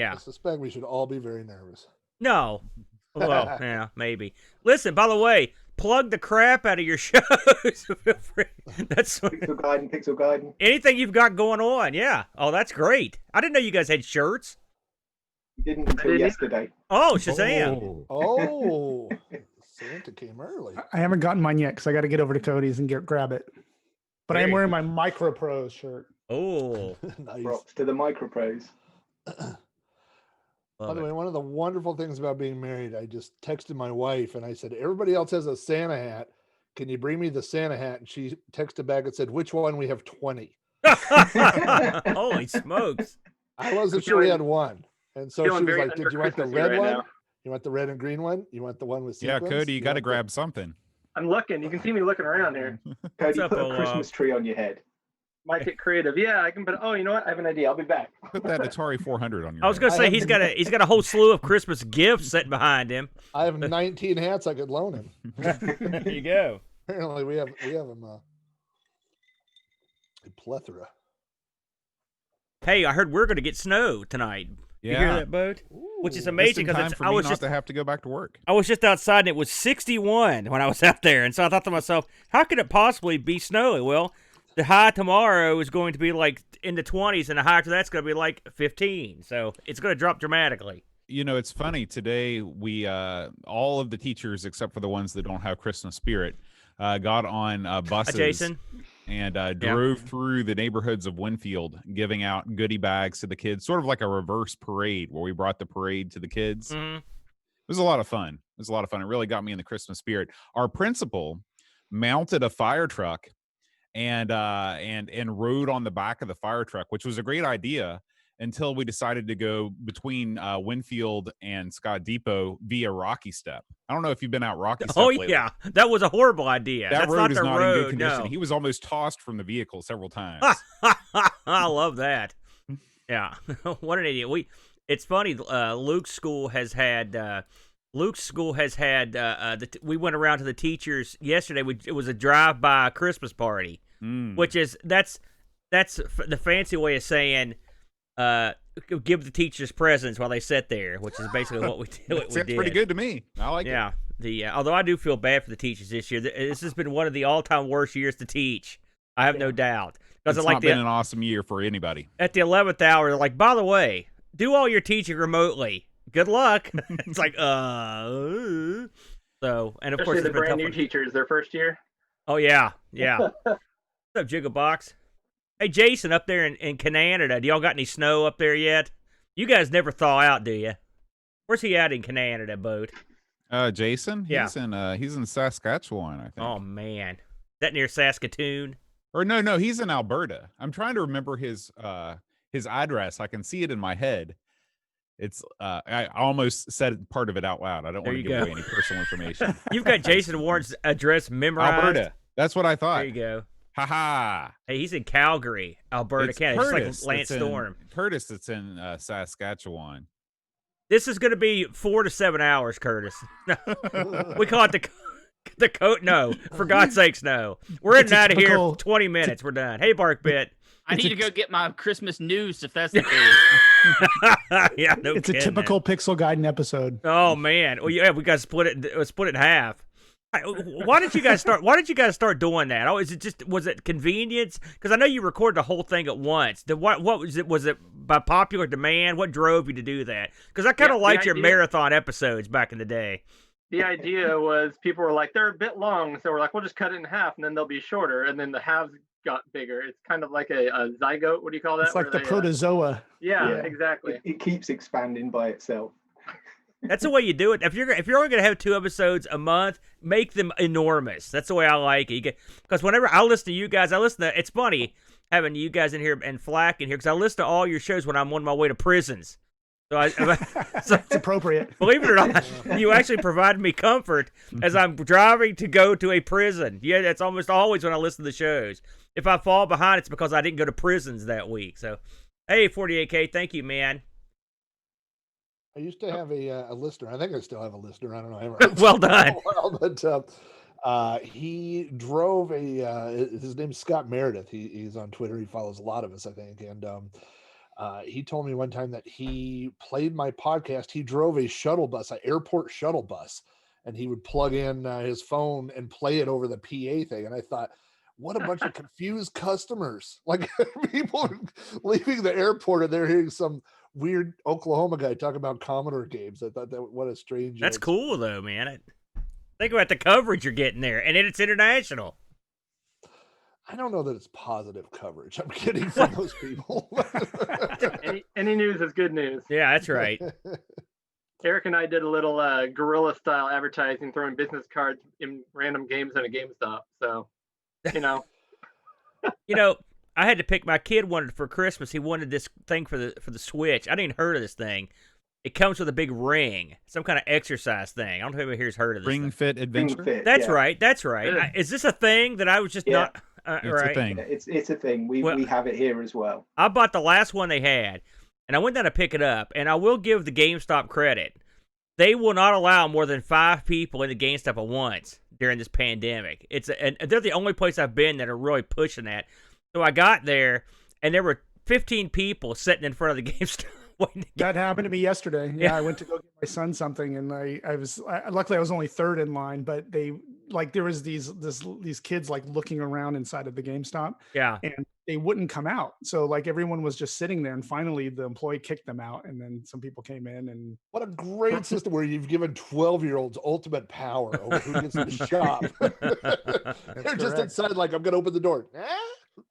Yeah. I suspect we should all be very nervous. No. Well, yeah, maybe. Listen, by the way, plug the crap out of your shows. Feel free. That's Pixel Guiding. anything you've got going on. Yeah. Oh, that's great. I didn't know you guys had shirts. We didn't until yesterday. Oh, Shazam. Oh, Santa came early. I haven't gotten mine yet because I got to get over to Cody's and grab it. But I am wearing my Micro Pros shirt. Oh. Nice. Props to the Micro Pros. By the way, one of the wonderful things about being married, I just texted my wife and I said, everybody else has a Santa hat. Can you bring me the Santa hat? And she texted back and said, which one? We have 20. Holy smokes. I wasn't sure we had one. And so she was like, did you want the red one? Now. You want the red and green one? You want the one with sequins? Yeah, Cody, you got to grab something. I'm looking. You can see me looking around here. Cody, up, put a Christmas tree on your head. Might get creative. Yeah, I can put. Oh, you know what? I have an idea. I'll be back. Put that Atari 400 on your I was head. gonna say he's got a whole slew of Christmas gifts sitting behind him. I have 19 hats I could loan him. There you go. Apparently we have them a plethora. Hey, I heard we're gonna get snow tonight. You hear that, Boat? Which is amazing because I was just to have to go back to work. I was just outside and it was 61 when I was out there, and so I thought to myself, how could it possibly be snowy? Well, the high tomorrow is going to be like in the 20s, and the high after that's going to be like 15. So it's going to drop dramatically. You know, it's funny. Today, we all of the teachers, except for the ones that don't have Christmas spirit, got on buses. Jason. And drove through the neighborhoods of Winfield, giving out goodie bags to the kids, sort of like a reverse parade where we brought the parade to the kids. Mm-hmm. It was a lot of fun. It really got me in the Christmas spirit. Our principal mounted a fire truck and rode on the back of the fire truck, which was a great idea until we decided to go between Winfield and Scott Depot via Rocky Step. I don't know if you've been out Rocky Step lately. Yeah, that was a horrible idea. That That's road not is the not road, in good condition. no. He was almost tossed from the vehicle several times. I love that. Yeah, what an idiot. It's funny. Luke's school has had. We went around to the teachers yesterday. It was a drive-by Christmas party, which is that's the fancy way of saying give the teachers presents while they sit there, which is basically what we did. Sounds pretty good to me. I like it. Yeah. Although I do feel bad for the teachers this year. This has been one of the all-time worst years to teach. I have no doubt. It's not been an awesome year for anybody. At the 11th hour, they're like, by the way, do all your teaching remotely. Good luck. It's like, so, and of Especially course, the brand new teachers, their first year. Oh, yeah. What's up, Jigabox? Hey, Jason, up there in Canada, do y'all got any snow up there yet? You guys never thaw out, do you? Where's he at in Canada, Boat? Jason? Yeah. He's in Saskatchewan, I think. Oh, man. That near Saskatoon? Or no, he's in Alberta. I'm trying to remember his address. I can see it in my head. It's I almost said part of it out loud. I don't want to give away any personal information. You've got Jason Warren's address memorized. Alberta. That's what I thought. There you go. Ha ha. Hey, he's in Calgary, Alberta, Canada. Just like Lance Storm. Curtis, that's in Saskatchewan. This is going to be 4 to 7 hours, Curtis. We call it the coat. No, for God's sakes, no. We're in and out of here. 20 minutes. We're done. Hey, Barkbit. I need to go get my Christmas news if that's the case. Yeah, no It's kidding, a typical Pixel Guiding episode. Oh man. Well, yeah, we got to split it in half. Why did you guys start doing that? Oh, was it convenience? Because I know you recorded the whole thing at once. What was it? Was it by popular demand? What drove you to do that? Because I kind of liked your marathon episodes back in the day. The idea was people were like, they're a bit long, so we're like, we'll just cut it in half, and then they'll be shorter, and then the halves got bigger. It's kind of like a zygote. What do you call that? It's like the protozoa. Yeah, exactly. It keeps expanding by itself. That's the way you do it. If you're only gonna have 2 episodes a month, make them enormous. That's the way I like it. Because whenever I listen to you guys, it's funny having you guys in here and Flack in here because I listen to all your shows when I'm on my way to prisons. So it's appropriate. Believe it or not, you actually provide me comfort as I'm driving to go to a prison. Yeah, that's almost always when I listen to the shows. If I fall behind, it's because I didn't go to prisons that week. So, hey, 48K, thank you, man. I used to have a listener. I think I still have a listener. I don't know. Well done. But he drove his name's Scott Meredith. He's on Twitter. He follows a lot of us, I think. And He told me one time that he played my podcast. He drove a shuttle bus, an airport shuttle bus, and he would plug in his phone and play it over the PA thing. And I thought, what a bunch of confused customers. Like people leaving the airport and they're hearing some weird Oklahoma guy talk about Commodore games. I thought that what a strange. That's cool though, man. Think about the coverage you're getting there, and it's international. I don't know that it's positive coverage. I'm getting from those people. Any news is good news. Yeah, that's right. Eric and I did a little guerrilla style advertising, throwing business cards in random games at a GameStop. So, I had to pick. My kid wanted for Christmas. He wanted this thing for the Switch. I didn't heard of this thing. It comes with a big ring, some kind of exercise thing. I don't know if anybody here's heard of this. Ring Fit Adventure. Ring Fit, That's yeah. right. That's right. Is this a thing that I was just not? It's right. a thing. It's a thing. We have it here as well. I bought the last one they had, and I went down to pick it up. And I will give the GameStop credit. They will not allow more than 5 people in the GameStop at once during this pandemic. And they're the only place I've been that are really pushing that. So I got there, and there were 15 people sitting in front of the GameStop. That happened to me yesterday. Yeah, I went to go get my son something, and luckily I was only third in line, but there was these kids like looking around inside of the GameStop. Yeah. And they wouldn't come out. So like everyone was just sitting there, and finally the employee kicked them out, and then some people came in. And what a great system where you've given 12-year-olds ultimate power over who gets to shop. They're just inside like, I'm gonna open the door.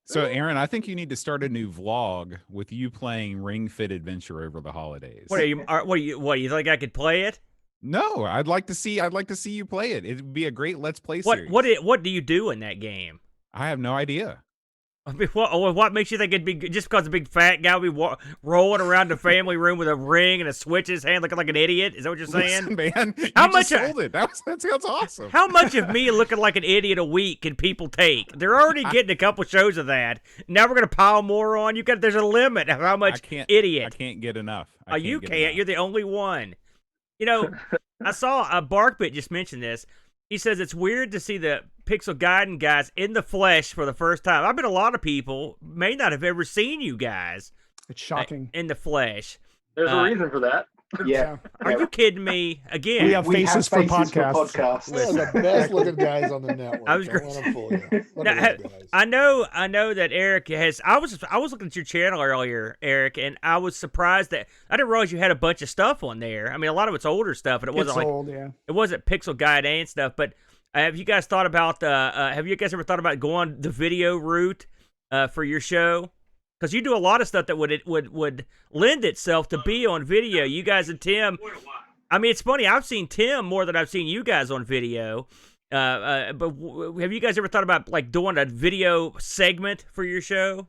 So, Aaron, I think you need to start a new vlog with you playing Ring Fit Adventure over the holidays. What you think I could play it? No, I'd like to see you play it. It'd be a great Let's Play series. What do you do in that game? I have no idea. I mean, what makes you think it'd be just because a big fat guy would be rolling around the family room with a ring and a switch in his hand looking like an idiot? Is that what you're saying? Listen, man, How you much just sold it? That sounds awesome. How much of me looking like an idiot a week can people take? They're already getting a couple shows of that. Now we're gonna pile more on. There's a limit of how much idiot. I can't get enough. You can't. You're the only one. I saw a Barkbit just mentioned this. He says it's weird to see the Pixel Gaiden guys in the flesh for the first time. I bet a lot of people may not have ever seen you guys. It's shocking. In the flesh. There's a reason for that. Yeah. Are you kidding me? Again, we have faces for podcasts. They're the best looking guys on the network. I was I know that Eric has. I was looking at your channel earlier, Eric, and I was surprised that I didn't realize you had a bunch of stuff on there. I mean, a lot of it's older stuff, and it wasn't old, yeah. It wasn't Pixel Gaiden stuff. But have you guys thought about? Have you guys ever thought about going the video route for your show? Because you do a lot of stuff that would lend itself to be on video. You guys and Tim. I mean, it's funny. I've seen Tim more than I've seen you guys on video. But have you guys ever thought about like doing a video segment for your show?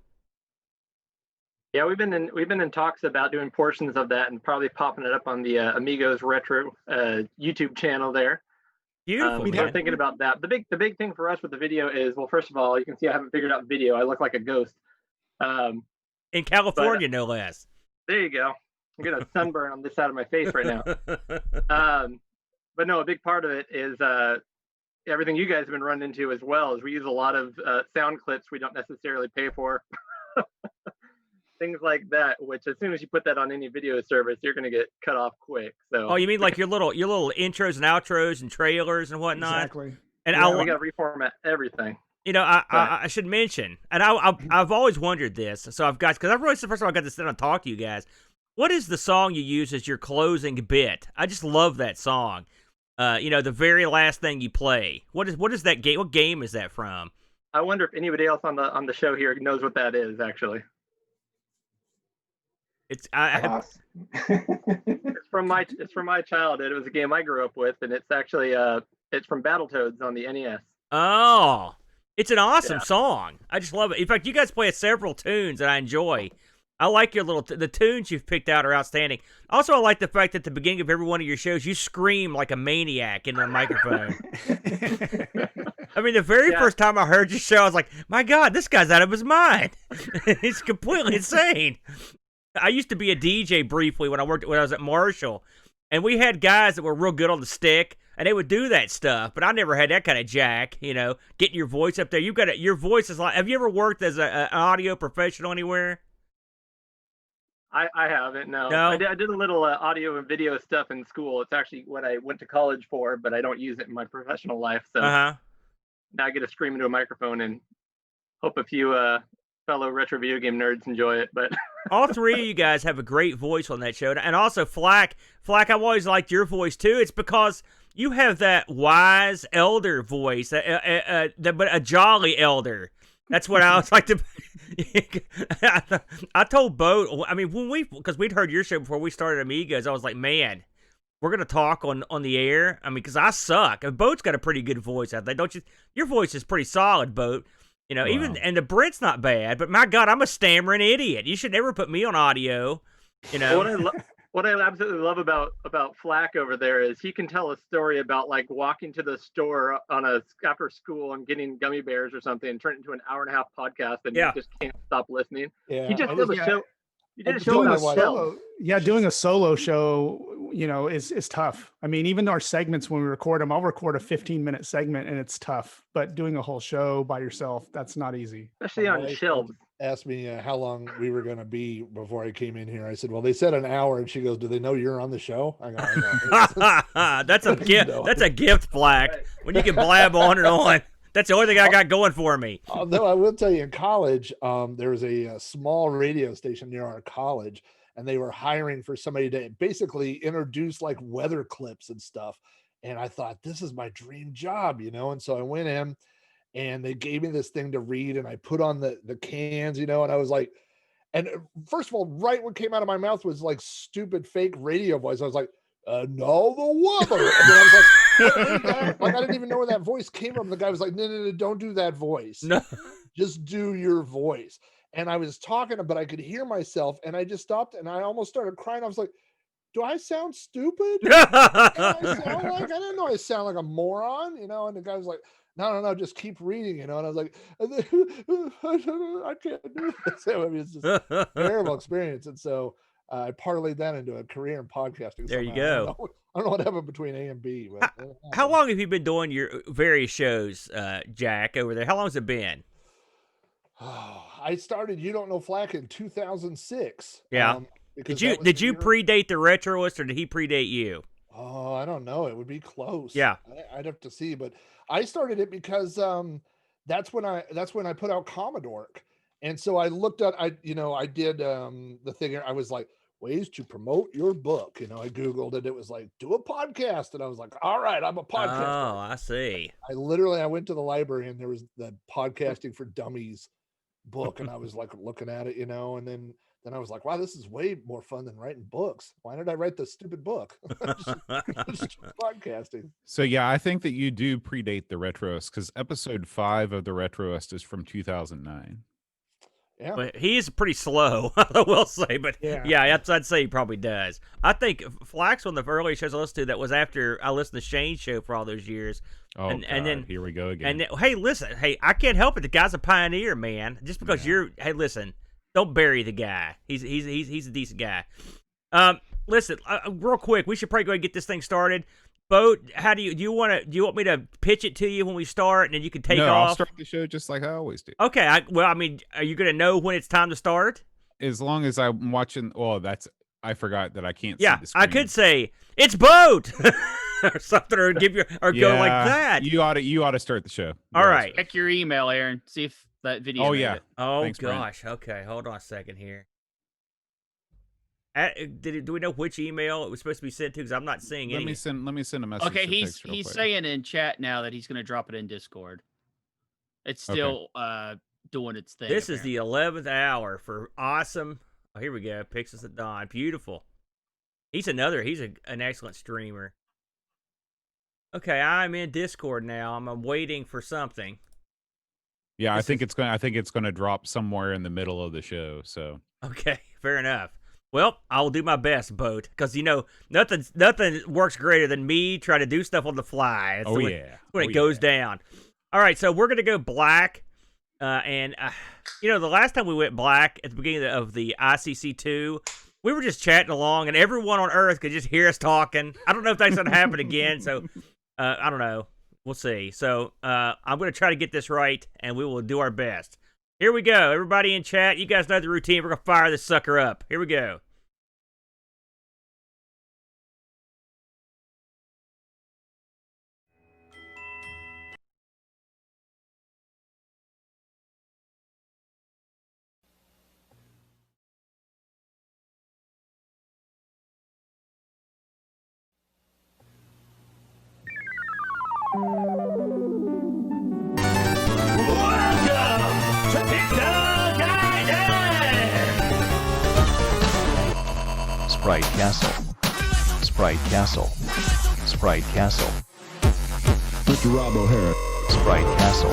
Yeah, we've been in talks about doing portions of that and probably popping it up on the Amigos Retro YouTube channel there. Beautiful. We're thinking about that. The big thing for us with the video is, well, first of all, you can see I haven't figured out video. I look like a ghost. In California, no less. There you go. I'm getting a sunburn on this side of my face right now. But no, a big part of it is everything you guys have been running into as well. Is we use a lot of sound clips we don't necessarily pay for. Things like that, which as soon as you put that on any video service, you're going to get cut off quick. So. Oh, you mean like your little intros and outros and trailers and whatnot? Exactly. And we got to reformat everything. I should mention, and I've always wondered this. So because first of all, I got to sit down and talk to you guys. What is the song you use as your closing bit? I just love that song. The very last thing you play. What is that game? What game is that from? I wonder if anybody else on the show here knows what that is. Actually, It's from my childhood. It was a game I grew up with, and it's actually it's from Battletoads on the NES. Oh. It's an awesome song. I just love it. In fact, you guys play several tunes that I enjoy. I like your the tunes you've picked out are outstanding. Also, I like the fact that at the beginning of every one of your shows, you scream like a maniac into the microphone. I mean, the very first time I heard your show, I was like, my God, this guy's out of his mind. He's completely insane. I used to be a DJ briefly when I was at Marshall, and we had guys that were real good on the stick. And they would do that stuff, but I never had that kind of jack, getting your voice up there. Your voice is like, have you ever worked as an audio professional anywhere? I haven't. No. No? I did a little audio and video stuff in school. It's actually what I went to college for, but I don't use it in my professional life. So Uh-huh. now I get to scream into a microphone and hope a few fellow retro video game nerds enjoy it. But All three of you guys have a great voice on that show. And also, Flack, I've always liked your voice, too. It's because you have that wise elder voice, but a jolly elder. That's what I was like to. I told Bo. I mean, because we'd heard your show before we started Amigos, I was like, man, we're gonna talk on the air. I mean, because I suck. And Boat's got a pretty good voice out there, don't you? Your voice is pretty solid, Boat. You know, Wow. and the Brent's not bad, but my God, I'm a stammering idiot. You should never put me on audio. You know. What I absolutely love about Flack over there is he can tell a story about like walking to the store after school and getting gummy bears or something and turn it into an hour-and-a-half podcast, and Yeah. you just can't stop listening. Yeah, He just I did a just- show. You did a just show don't about know why- shells. Doing a solo show, is tough. I mean, even our segments when we record them, I'll record a 15-minute segment and it's tough. But doing a whole show by yourself, that's not easy. Especially My on wife shelves. asked me how long we were going to be before I came in here. I said, well, they said an hour. And she goes, do they know you're on the show? I go, I know. That's a gift. No. That's a gift, Flack. When you can blab on and on. That's the only thing I got going for me. Although I will tell you, in college, there was a small radio station near our college, and they were hiring for somebody to basically introduce like weather clips and stuff. And I thought, this is my dream job, And so I went in, and they gave me this thing to read, and I put on the cans, and I was like, and first of all, right what came out of my mouth was like stupid fake radio voice. I was like, no, the weather. And then I was like, I didn't even know where that voice came from. The guy was like, no, don't do that voice. No. Just do your voice. And I was talking, but I could hear myself, and I just stopped, and I almost started crying. I was like, do I sound stupid? I didn't know I sound like a moron, And the guy was like, no, just keep reading, And I was like, I can't do this. So, I mean, it's just a terrible experience. And so I parlayed that into a career in podcasting. There you somehow. go. I don't know what happened between A and B. But How long have you been doing your various shows, Jack, over there? How long has it been? I started You Don't Know Flack in 2006. Yeah. Because Did you predate the Retroist, or did he predate you? Oh, I don't know. It would be close. Yeah. I'd have to see, but I started it because that's when I put out Commodore. And so I looked at I did the thing. I was like, ways to promote your book. I Googled it. It was like, do a podcast. And I was like, all right, I'm a podcaster. Oh, I see. I went to the library, and there was the Podcasting for Dummies book. And I was like looking at it, and then I was like, wow, this is way more fun than writing books. Why did I write this stupid book? Just podcasting. So yeah, I think that you do predate the Retroist, because episode 5 of the Retroist is from 2009. Yeah. But he is pretty slow, I will say. But yeah, I'd say he probably does. I think Flack's one of the early shows I listened to that was after I listened to Shane's show for all those years. Oh, and then here we go again. And then, hey, listen, I can't help it. The guy's a pioneer, man. Just because hey, listen, don't bury the guy. He's a decent guy. Listen, real quick, we should probably go ahead and get this thing started. Boat, how do you want me to pitch it to you when we start, and then you can take off? I'll start the show just like I always do. Okay. Are you gonna know when it's time to start? As long as I'm watching. Oh, I forgot that I can't. See the I could say it's Boat or something, or go like that. You ought to start the show. All right. Check your email, Aaron. See if that video. Oh made yeah. it. Oh Thanks, Brent. gosh. Okay, hold on a second here. Do we know which email it was supposed to be sent to? Because I'm not seeing any. Let me send a message. Okay, to he's Fix real quick. saying in chat now that he's going to drop it in Discord. It's still doing its thing. This is the 11th hour for awesome. Oh, here we go. Pixels at Dawn. Beautiful. He's an excellent streamer. Okay, I'm in Discord now. I'm waiting for something. Yeah, I think it's going to drop somewhere in the middle of the show. So okay, fair enough. Well, I'll do my best, Boat, because nothing works greater than me trying to do stuff on the fly. That's when it goes down. All right, so we're gonna go black, and the last time we went black at the beginning of the ICC2, we were just chatting along, and everyone on Earth could just hear us talking. I don't know if that's gonna happen again, so I don't know. We'll see. So I'm gonna try to get this right, and we will do our best. Here we go. Everybody in chat, you guys know the routine. We're going to fire this sucker up. Here we go. Sprite Castle. Sprite Castle. Sprite Castle. Mr. Rob O'Hara. Sprite Castle.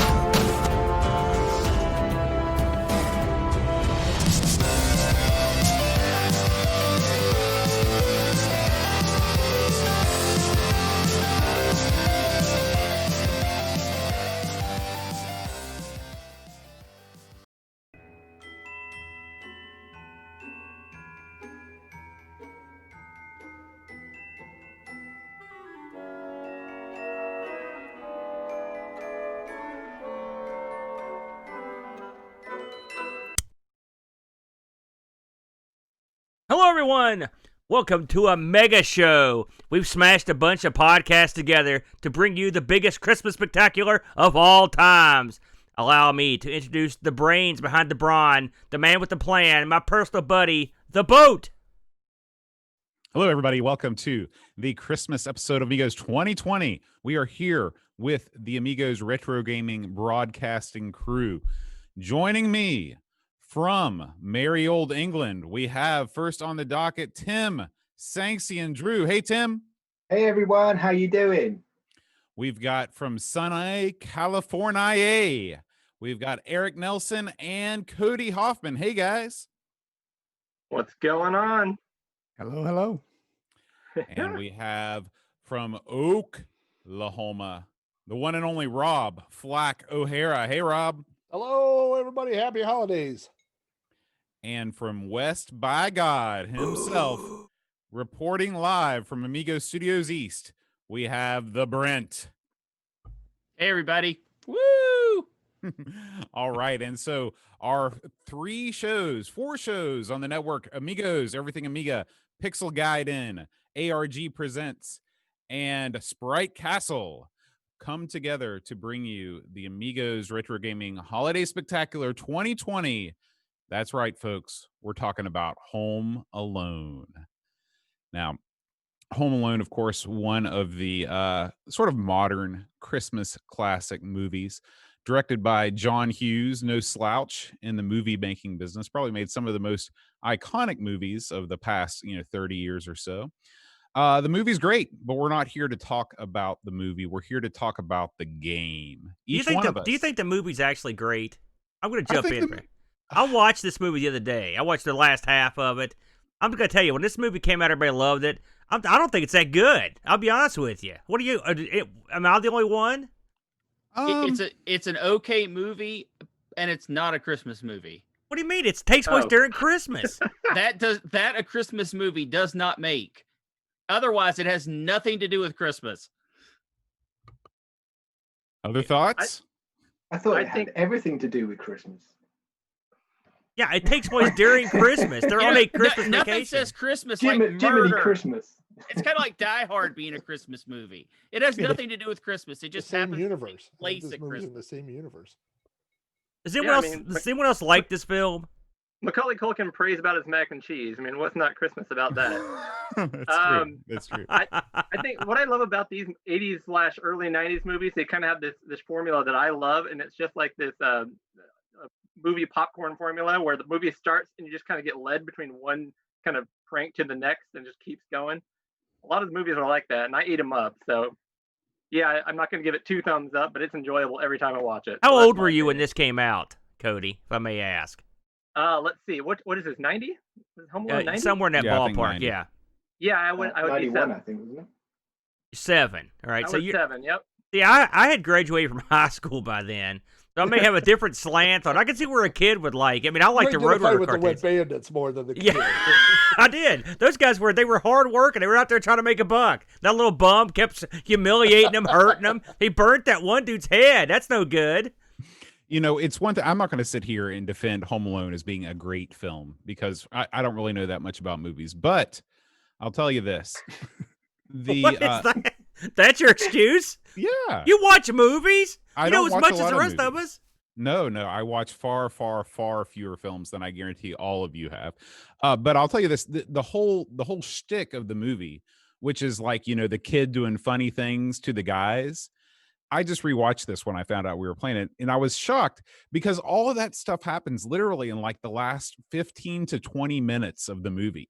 Hello, everyone. Welcome to a mega show. We've smashed a bunch of podcasts together to bring you the biggest Christmas spectacular of all times. Allow me to introduce the brains behind the brawn, the man with the plan, my personal buddy, the boat. Hello, everybody. Welcome to the Christmas episode of Amigos 2020. We are here with the Amigos Retro Gaming Broadcasting crew. Joining me from merry old England, we have first on the docket, Tim, Sanksy, and Drew. Hey, Tim. Hey, everyone. How you doing? We've got from Sunny, California, we've got Eric Nelson and Cody Hoffman. Hey, guys. What's going on? Hello, hello. And we have from Oklahoma, the one and only Rob Flack O'Hara. Hey, Rob. Hello, everybody. Happy holidays. And from West by God himself, reporting live from Amigo Studios East, we have the Brent. Hey, everybody. Woo! All right. And so our four shows on the network, Amigos, Everything Amiga, Pixel Guide In, ARG Presents, and Sprite Castle come together to bring you the Amigos Retro Gaming Holiday Spectacular 2020. That's right, folks. We're talking about Home Alone. Now, Home Alone, of course, one of the sort of modern Christmas classic movies, directed by John Hughes, no slouch in the movie making business. Probably made some of the most iconic movies of the past, 30 years or so. The movie's great, but we're not here to talk about the movie. We're here to talk about the game. Do you think the movie's actually great? I'm going to jump in. I watched this movie the other day. I watched the last half of it. I'm going to tell you, when this movie came out, everybody loved it. I don't think it's that good. I'll be honest with you. What do you? Am I the only one? It's an okay movie, and it's not a Christmas movie. What do you mean? It takes place during Christmas. That a Christmas movie does not make. Otherwise, it has nothing to do with Christmas. Other thoughts? I thought it had everything to do with Christmas. Yeah, it takes place during Christmas. They're on a Christmas vacation. Nothing says Christmas like murder. Jiminy Christmas. It's kind of like Die Hard being a Christmas movie. It has nothing to do with Christmas. It just happens universe. to take place this at movie's Christmas. in the same universe. Does anyone else like this film? Macaulay Culkin prays about his mac and cheese. I mean, what's not Christmas about that? That's true. I think what I love about these 80s/early 90s movies, they kind of have this formula that I love, and it's just like this movie popcorn formula where the movie starts and you just kind of get led between one kind of prank to the next and just keeps going. A lot of the movies are like that, and I eat them up. So, yeah, I'm not going to give it 2 thumbs up, but it's enjoyable every time I watch it. How old were you when this came out, Cody, if I may ask? Let's see. What is this? 90? Home Alone 90? Somewhere in that ballpark. Yeah. Yeah, I would 91, be 7. I think, wasn't it? 7. All right. I So was 7. Yep. See, I had graduated from high school by then, so I may have a different slant on. I can see where a kid would like. I mean, I like the Road Runner with cartoons. the Wet Bandits more than the kid. Yeah, I did. Those guys were hard work and they were out there trying to make a buck. That little bum kept humiliating them, hurting them. He burnt that one dude's head. That's no good. You know, it's one thing. I'm not going to sit here and defend Home Alone as being a great film because I don't really know that much about movies. But I'll tell you this: What is that? That's your excuse? yeah, You watch movies? I You know don't as watch much a as the lot rest of movies. us? No, I watch far fewer films than I guarantee all of you have. But I'll tell you this: the whole shtick of the movie, which is like, you know, the kid doing funny things to the guys. I just rewatched this when I found out we were playing it, and I was shocked because all of that stuff happens literally in like the last 15 to 20 minutes of the movie.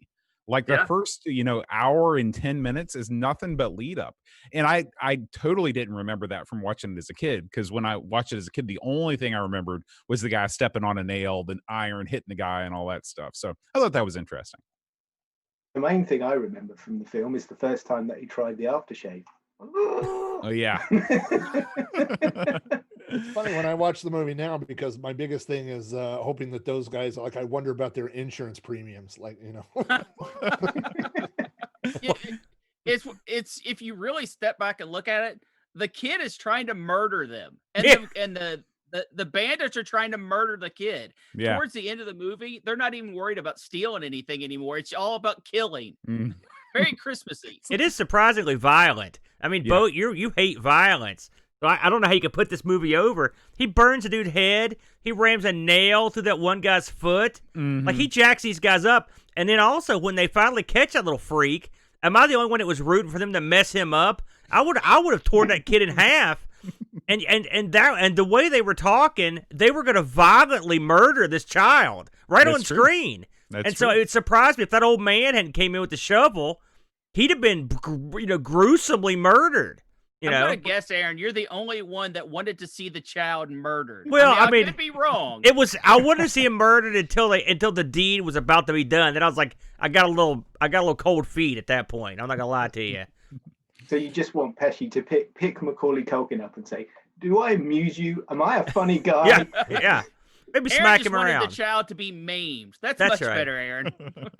Like the first, you know, hour and 10 minutes is nothing but lead up. And I totally didn't remember that from watching it as a kid, because when I watched it as a kid, the only thing I remembered was the guy stepping on a nail, the iron hitting the guy, and all that stuff. So I thought that was interesting. The main thing I remember from the film is the first time that he tried the aftershave. Oh yeah. It's funny when I watch the movie now because my biggest thing is hoping that those guys, like, I wonder about their insurance premiums, like, you know. It's if you really step back and look at it, the kid is trying to murder them, and the bandits are trying to murder the kid. Yeah. Towards the end of the movie, they're not even worried about stealing anything anymore. It's all about killing. Very Christmassy. It is surprisingly violent. I mean, Bo, you hate violence. So I don't know how you could put this movie over. He burns a dude's head. He rams a nail through that one guy's foot. Like, he jacks these guys up. And then also, when they finally catch that little freak, am I the only one that was rooting for them to mess him up? I would have torn that kid in half. And the way they were talking, they were going to violently murder this child on screen. So it surprised me if that old man hadn't came in with the shovel, he'd have been, gruesomely murdered. I'm gonna guess, Aaron, you're the only one that wanted to see the child murdered. Well, I could be wrong. I wanted to see him murdered until the deed was about to be done. Then I was like, I got a little cold feet at that point. I'm not gonna lie to you. So you just want Pesci to pick Macaulay Culkin up and say, "Do I amuse you? Am I a funny guy?" Yeah. Maybe Aaron smack just him wanted around. the child to be maimed. That's right. much better, Aaron.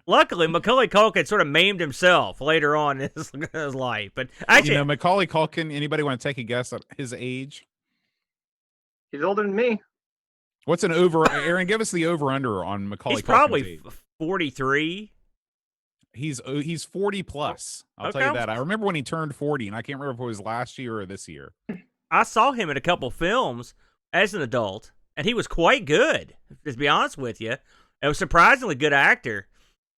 Luckily, Macaulay Culkin sort of maimed himself later on in his life. But actually, Macaulay Culkin. Anybody want to take a guess at his age? He's older than me. What's an over? Aaron, give us the over/under on Macaulay. He's Culkin's probably age. 43. He's 40 plus. I'll tell you that. I remember when he turned 40, and I can't remember if it was last year or this year. I saw him in a couple films as an adult, and he was quite good. To be honest with you, it was a surprisingly good actor.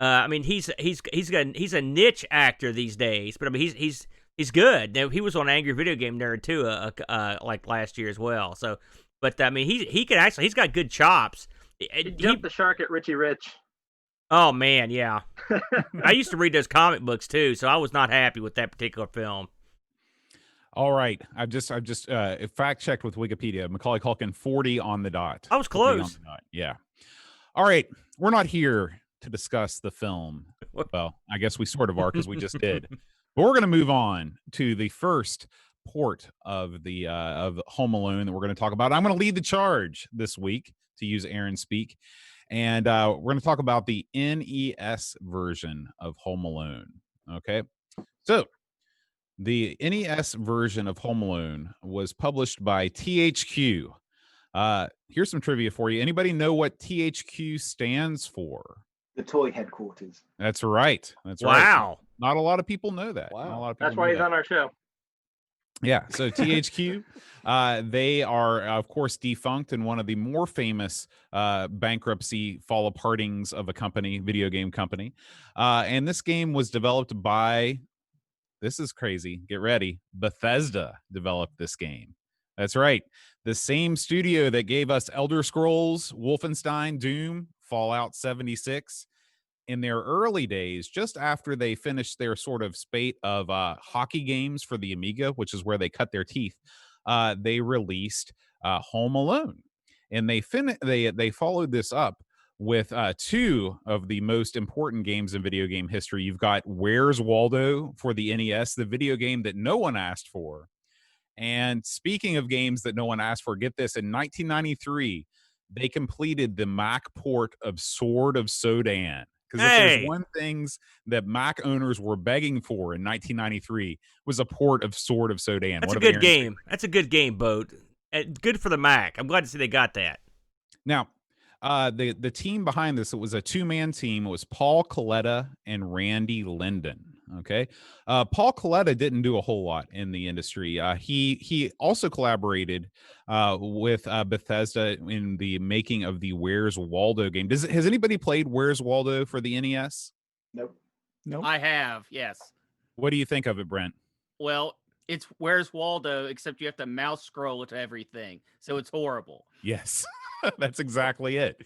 I mean, he's a niche actor these days, but I mean, he's good. Now, he was on Angry Video Game Nerd too, like last year as well. So, but I mean, he can actually, he's got good chops. He jumped the shark at Richie Rich. Oh man, yeah. I used to read those comic books too, so I was not happy with that particular film. All right, I've just fact checked with Wikipedia. Macaulay Culkin 40 on the dot. I was close. Yeah. All right, we're not here to discuss the film. Well, I guess we sort of are because we just did. But we're going to move on to the first port of the of Home Alone that we're going to talk about. I'm going to lead the charge this week, to use Aaron's speak. And we're going to talk about the NES version of Home Alone. Okay. So the NES version of Home Alone was published by THQ. Here's some trivia for you. Anybody know what THQ stands for? The toy headquarters. That's right. That's right. Wow. Not a lot of people know that. Wow. Not a lot of people That's why know he's that. on our show. Yeah, so THQ, they are, of course, defunct and one of the more famous bankruptcy fall apartings of a company, video game company. And this game was developed by, this is crazy, get ready, Bethesda developed this game. That's right. The same studio that gave us Elder Scrolls, Wolfenstein, Doom, Fallout 76. In their early days, just after they finished their sort of spate of hockey games for the Amiga, which is where they cut their teeth, they released Home Alone, and they followed this up with two of the most important games in video game history. You've got Where's Waldo for the NES, the video game that no one asked for. And speaking of games that no one asked for, get this: in 1993, they completed the Mac port of Sword of Sodan. Because if there's one things that Mac owners were begging for in 1993 was a port of Sword of Sodan. That's a good game. That's a good game, Boat. And good for the Mac. I'm glad to see they got that. Now, the team behind this, it was a 2-man team. It was Paul Coletta and Randy Linden. Okay, Paul Coletta didn't do a whole lot in the industry. He also collaborated with Bethesda in the making of the Where's Waldo game. Has anybody played Where's Waldo for the NES? Nope. Nope. I have, yes. What do you think of it, Brent? Well, it's Where's Waldo, except you have to mouse scroll to everything, so it's horrible. Yes. That's exactly it.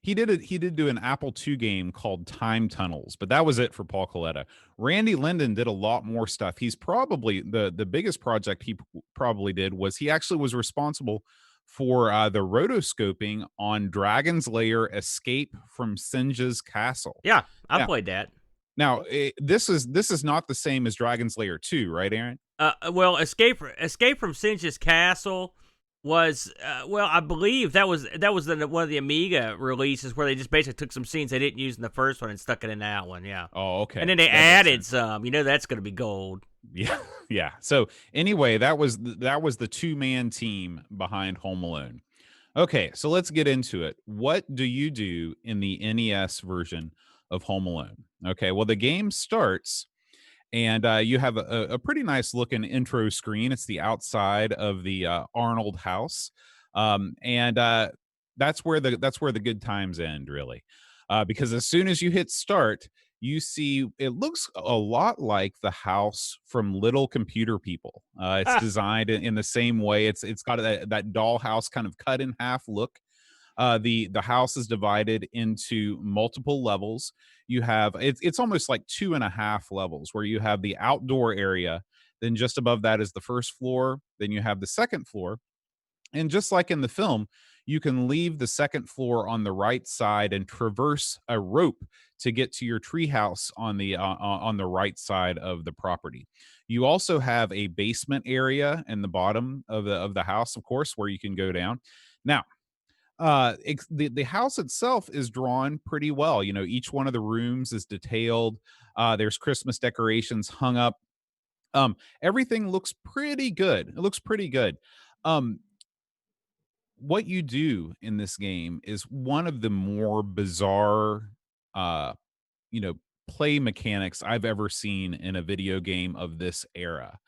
He did do an Apple II game called Time Tunnels, but that was it for Paul Coletta. Randy Linden did a lot more stuff. He's probably the biggest project he probably did was he actually was responsible for the rotoscoping on Dragon's Lair Escape from Singe's Castle. Yeah, I played that. Now, this is not the same as Dragon's Lair 2, right, Aaron? Well, Escape from Singe's Castle was I believe that was one of the Amiga releases where they just basically took some scenes they didn't use in the first one and stuck it in that one. Yeah. Oh, okay. And then they added some. That's going to be gold. Yeah, yeah. So anyway, that was the 2-man team behind Home Alone. Okay, so let's get into it. What do you do in the NES version of Home Alone? Okay, well, the game starts and you have a pretty nice looking intro screen. It's the outside of the Arnold house, and that's where the good times end, really, because as soon as you hit start, you see it looks a lot like the house from Little Computer People. It's designed in the same way. It's got that dollhouse kind of cut in half look. The house is divided into multiple levels. You have it's almost like 2.5 levels where you have the outdoor area. Then just above that is the first floor. Then you have the second floor. And just like in the film, you can leave the second floor on the right side and traverse a rope to get to your treehouse on the right side of the property. You also have a basement area in the bottom of the house, of course, where you can go down. Now, the house itself is drawn pretty well. Each one of the rooms is detailed. There's Christmas decorations hung up. Everything looks pretty good. It looks pretty good. What you do in this game is one of the more bizarre, play mechanics I've ever seen in a video game of this era.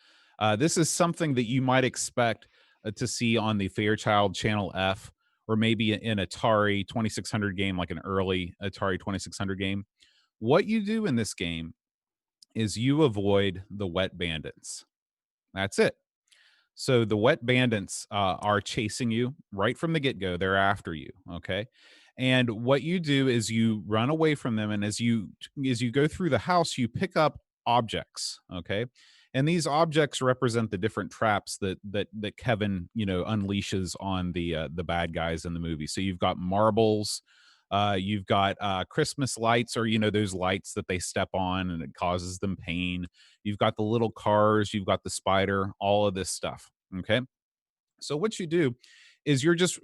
This is something that you might expect to see on the Fairchild Channel F, or maybe an Atari 2600 game, like an early Atari 2600 game. What you do in this game is you avoid the wet bandits. That's it. So the wet bandits are chasing you right from the get-go. They're after you, okay? And what you do is you run away from them, and as you go through the house, you pick up objects, okay? And these objects represent the different traps that Kevin, unleashes on the bad guys in the movie. So you've got marbles, you've got Christmas lights, or those lights that they step on and it causes them pain. You've got the little cars, you've got the spider, all of this stuff. Okay. So what you do is you're just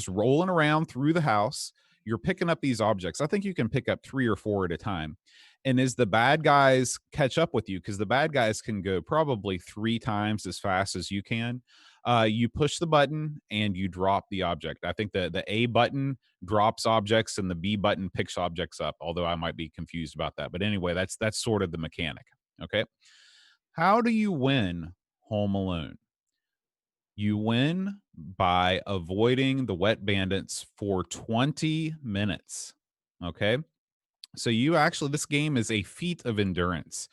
rolling around through the house. You're picking up these objects. I think you can pick up 3 or 4 at a time. And as the bad guys catch up with you, because the bad guys can go probably 3 times as fast as you can, you push the button and you drop the object. I think the A button drops objects and the B button picks objects up, although I might be confused about that. But anyway, that's sort of the mechanic. Okay. How do you win Home Alone? You win by avoiding the wet bandits for 20 minutes. Okay. So this game is a feat of endurance.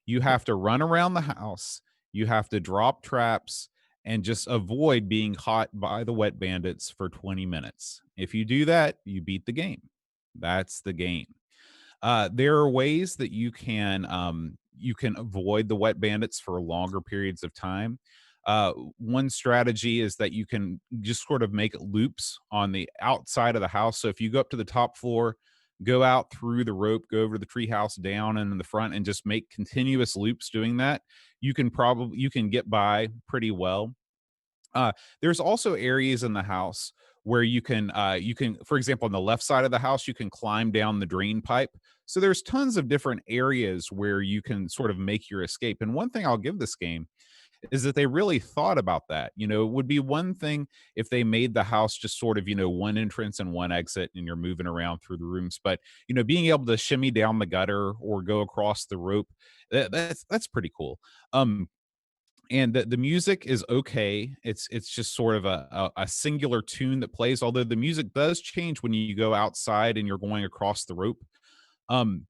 You have to run around the house. You have to drop traps and just avoid being caught by the wet bandits for 20 minutes. If you do that, you beat the game. That's the game. There are ways that you can avoid the wet bandits for longer periods of time. One strategy is that you can just sort of make loops on the outside of the house. So if you go up to the top floor, go out through the rope, go over to the treehouse, down and in the front, and just make continuous loops doing that, you can get by pretty well. There's also areas in the house where you can, for example, on the left side of the house, you can climb down the drain pipe. So there's tons of different areas where you can sort of make your escape. And one thing I'll give this game is that they really thought about that. You know, it would be one thing if they made the house just sort of, you know, one entrance and one exit and you're moving around through the rooms, but you know, being able to shimmy down the gutter or go across the rope, that's pretty cool. And the music is okay. It's just sort of a singular tune that plays, although the music does change when you go outside and you're going across the rope. Um,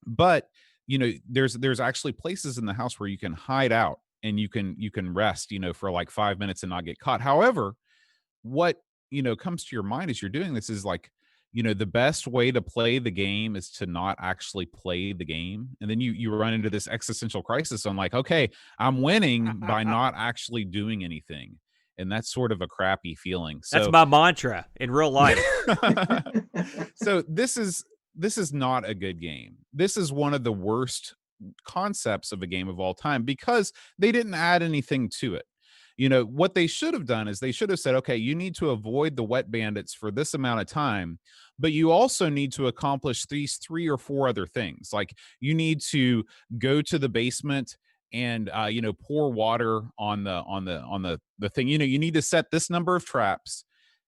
but you know, there's actually places in the house where you can hide out and you can rest, you know, for like 5 minutes and not get caught. However, what, you know, comes to your mind as you're doing this is like, you know, the best way to play the game is to not actually play the game. And then you run into this existential crisis on like, okay, I'm winning by not actually doing anything. And that's sort of a crappy feeling. That's So my mantra in real life. so this is not a good game. This is one of the worst concepts of a game of all time because they didn't add anything to it. You know, what they should have done is they should have said, okay, you need to avoid the wet bandits for this amount of time, but you also need to accomplish these 3 or 4 other things. Like you need to go to the basement and you know, pour water on the thing. You know, you need to set this number of traps.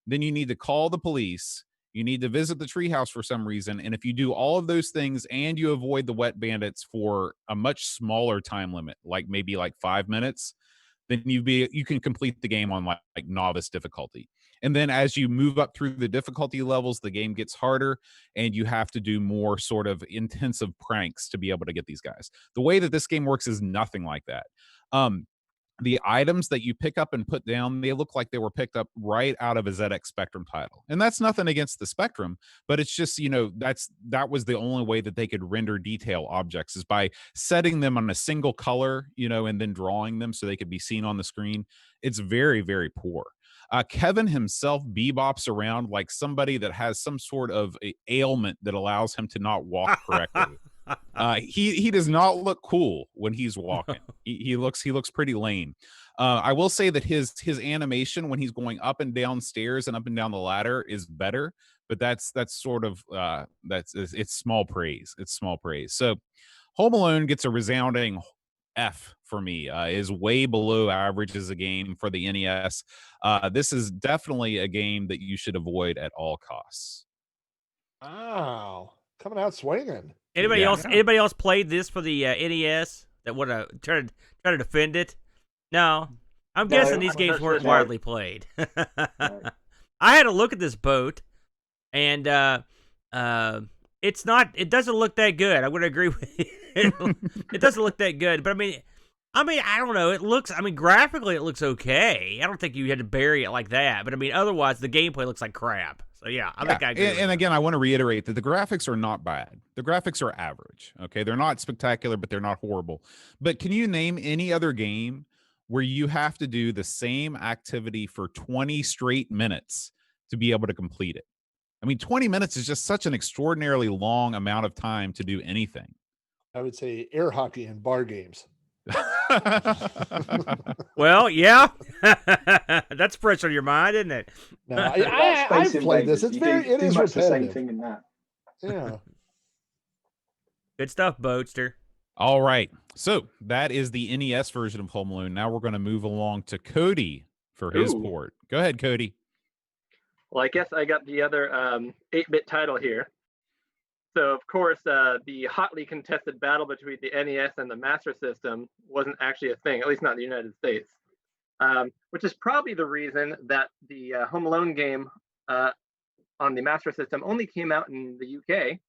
Then you need to call the police. You need to visit the treehouse for some reason. And if you do all of those things and you avoid the wet bandits for a much smaller time limit, like maybe like 5 minutes, then you can complete the game on like novice difficulty. And then as you move up through the difficulty levels, the game gets harder and you have to do more sort of intensive pranks to be able to get these guys. The way that this game works is nothing like that. The items that you pick up and put down, they look like they were picked up right out of a ZX Spectrum title. And that's nothing against the Spectrum, but it's just, you know, that was the only way that they could render detail objects is by setting them on a single color, you know, and then drawing them so they could be seen on the screen. It's very, very poor. Kevin himself bebops around like somebody that has some sort of ailment that allows him to not walk correctly. He does not look cool when he's walking. He looks pretty lame. I will say that his animation when he's going up and down stairs and up and down the ladder is better, but that's sort of it's small praise. It's small praise. So Home Alone gets a resounding F for me. Is way below average as a game for the NES. This is definitely a game that you should avoid at all costs. Wow, coming out swinging. Anybody else played this for the NES that would have try to defend it? No, I'm guessing these games weren't widely played. I had a look at this boat, and it's not. It doesn't look that good. I would agree with you. It doesn't look that good, but I mean, I don't know. It looks. I mean, graphically, it looks okay. I don't think you had to bury it like that, but I mean, otherwise, the gameplay looks like crap. So yeah, I think I agree. And again, I want to reiterate that the graphics are not bad. The graphics are average. Okay, they're not spectacular, but they're not horrible. But can you name any other game where you have to do the same activity for 20 straight minutes to be able to complete it? I mean, 20 minutes is just such an extraordinarily long amount of time to do anything. I would say air hockey and bar games. Well, yeah, that's fresh on your mind, isn't it? No, I've played this. It is repetitive. The same thing in that. Yeah. Good stuff, Boatster. All right, so that is the NES version of Home Alone. Now we're going to move along to Cody for his port. Go ahead, Cody. Well, I guess I got the other 8-bit title here. So, of course, the hotly contested battle between the NES and the Master System wasn't actually a thing, at least not in the United States, which is probably the reason that the Home Alone game on the Master System only came out in the UK,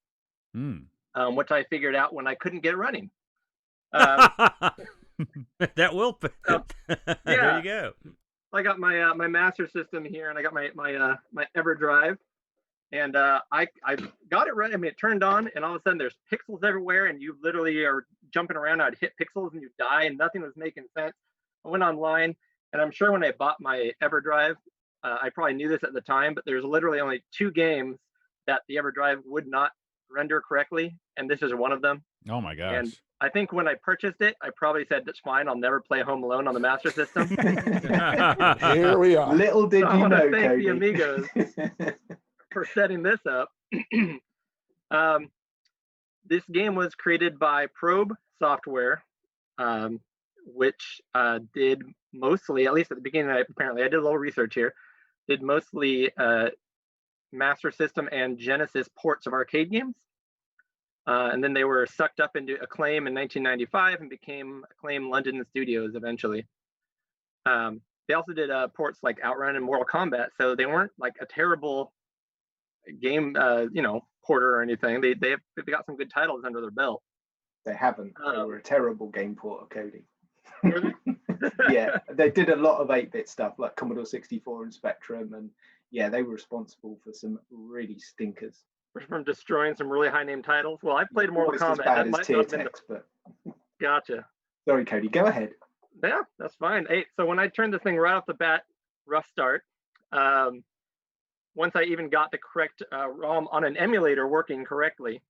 which I figured out when I couldn't get it running. That will. There you go. I got my my Master System here, and I got my EverDrive. And I got it right. I mean, it turned on, and all of a sudden there's pixels everywhere, and you literally are jumping around. I'd hit pixels, and you die, and nothing was making sense. I went online, and I'm sure when I bought my EverDrive, I probably knew this at the time, but there's literally only 2 games that the EverDrive would not render correctly, and this is one of them. Oh my gosh. And I think when I purchased it, I probably said, that's fine, I'll never play Home Alone on the Master System. Here we are. Little did you know, thank Cody. the Amigos for setting this up. This game was created by Probe Software, which did mostly, at least at the beginning, apparently I did a little research here, did mostly Master System and Genesis ports of arcade games. And then they were sucked up into Acclaim in 1995 and became Acclaim London Studios eventually. They also did ports like Outrun and Mortal Kombat, so they weren't like a terrible game, porter or anything. They got some good titles under their belt. They haven't. They were a terrible game porter, Cody. Yeah, they did a lot of 8-bit stuff like Commodore 64 and Spectrum, and yeah, they were responsible for some really stinkers. From destroying some really high name titles. Well, I played Mortal Almost Kombat. as bad That as might tier not have been text, but Gotcha. sorry, Cody, go ahead. Yeah, that's fine. Hey, so when I turned this thing right off the bat, rough start. Once I even got the correct ROM on an emulator working correctly,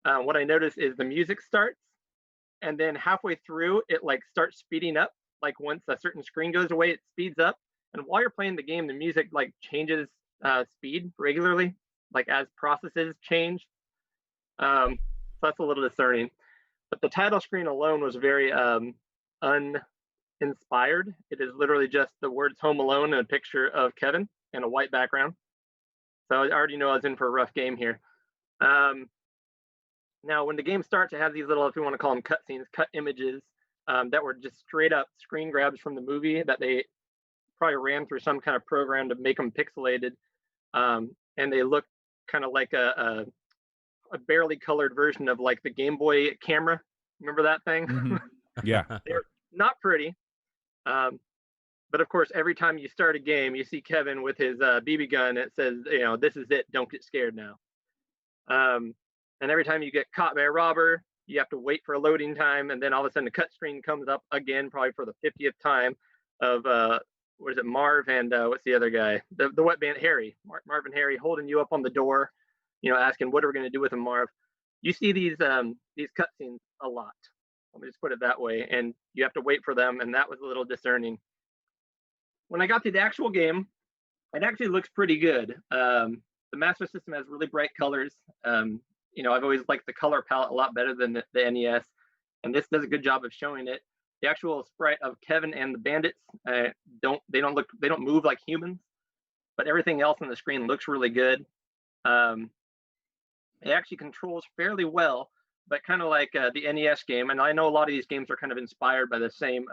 what I noticed is the music starts, and then halfway through, it like starts speeding up. Like once a certain screen goes away, it speeds up. And while you're playing the game, the music like changes speed regularly, like as processes change. So that's a little discerning. But the title screen alone was very uninspired. It is literally just the words Home Alone and a picture of Kevin and a white background. So I already know I was in for a rough game here. Now, when the game starts, it has these little, if you want to call them cutscenes, cut images that were just straight up screen grabs from the movie that they probably ran through some kind of program to make them pixelated. And they look kind of like a barely colored version of like the Game Boy camera. Remember that thing? Mm-hmm. Yeah. They're not pretty. But of course, every time you start a game, you see Kevin with his BB gun. It says, this is it. Don't get scared now. And every time you get caught by a robber, you have to wait for a loading time. And then all of a sudden the cut screen comes up again, probably for the 50th time of, what is it, Marv and what's the other guy? The wet band, Harry. Marv and Harry holding you up on the door, asking, what are we going to do with him, Marv? You see these cutscenes a lot. Let me just put it that way. And you have to wait for them. And that was a little discerning. When I got to the actual game, it actually looks pretty good. The Master System has really bright colors. I've always liked the color palette a lot better than the NES, and this does a good job of showing it. The actual sprite of Kevin and the bandits don't move like humans, but everything else on the screen looks really good. It actually controls fairly well, but kind of like the NES game. And I know a lot of these games are kind of inspired by the same.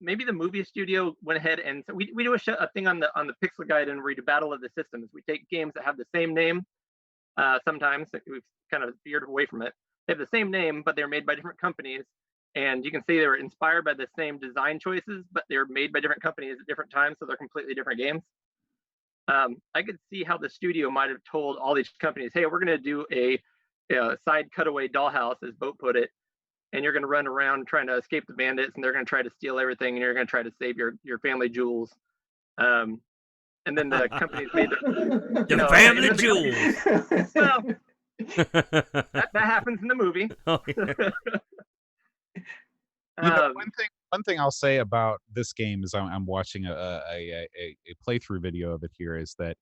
Maybe the movie studio went ahead and so we do a thing on the Pixel Guide, and we do Battle of the Systems. We take games that have the same name. Sometimes we've kind of veered away from it. They have the same name, but they're made by different companies. And you can see they were inspired by the same design choices, but they're made by different companies at different times, so they're completely different games. I could see how the studio might have told all these companies, hey, we're going to do a side cutaway dollhouse, as Boat put it, and you're going to run around trying to escape the bandits, and they're going to try to steal everything, and you're going to try to save your family jewels. And then the companies made the family jewels. Well, that happens in the movie. Oh, yeah. One thing I'll say about this game is I'm watching a playthrough video of it here, is that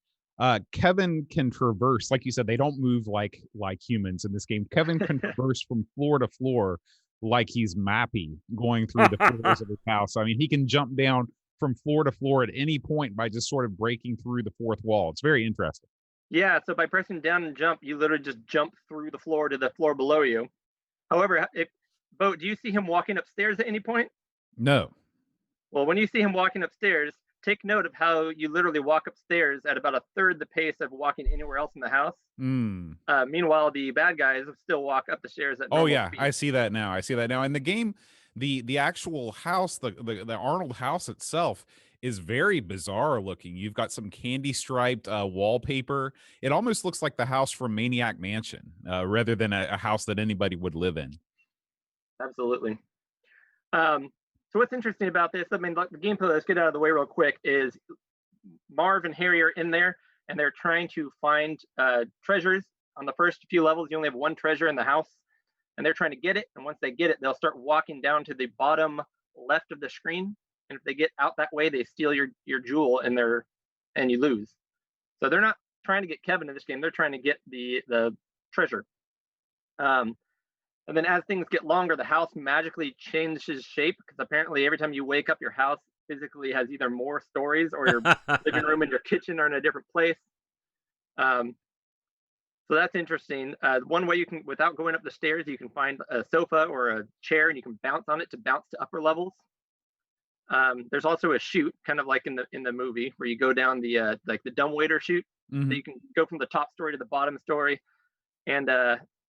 Kevin can traverse, like you said, they don't move like humans in this game. Kevin can traverse from floor to floor like he's Mappy going through the floors of his house. I mean, he can jump down from floor to floor at any point by just sort of breaking through the fourth wall. It's very interesting. Yeah, so by pressing down and jump, you literally just jump through the floor to the floor below you. However, Bo, do you see him walking upstairs at any point? No. Well, when you see him walking upstairs, take note of how you literally walk upstairs at about a third the pace of walking anywhere else in the house. Meanwhile, the bad guys still walk up the stairs at normal speed. I see that now. In the game, the actual house, the Arnold house itself is very bizarre looking. You've got some candy striped wallpaper. It almost looks like the house from Maniac Mansion rather than a house that anybody would live in. Absolutely. So what's interesting about this, I mean, the gameplay, let's get out of the way real quick, is Marv and Harry are in there, and they're trying to find treasures. On the first few levels, you only have one treasure in the house, and they're trying to get it. And once they get it, they'll start walking down to the bottom left of the screen. And if they get out that way, they steal your jewel and you lose. So they're not trying to get Kevin in this game. They're trying to get the treasure. And then as things get longer, the house magically changes shape because apparently every time you wake up, your house physically has either more stories or your living room and your kitchen are in a different place. So that's interesting. One way you can, without going up the stairs, you can find a sofa or a chair and you can bounce on it to bounce to upper levels. There's also a chute, kind of like in the movie, where you go down the like the dumbwaiter chute. Mhm. So you can go from the top story to the bottom story, and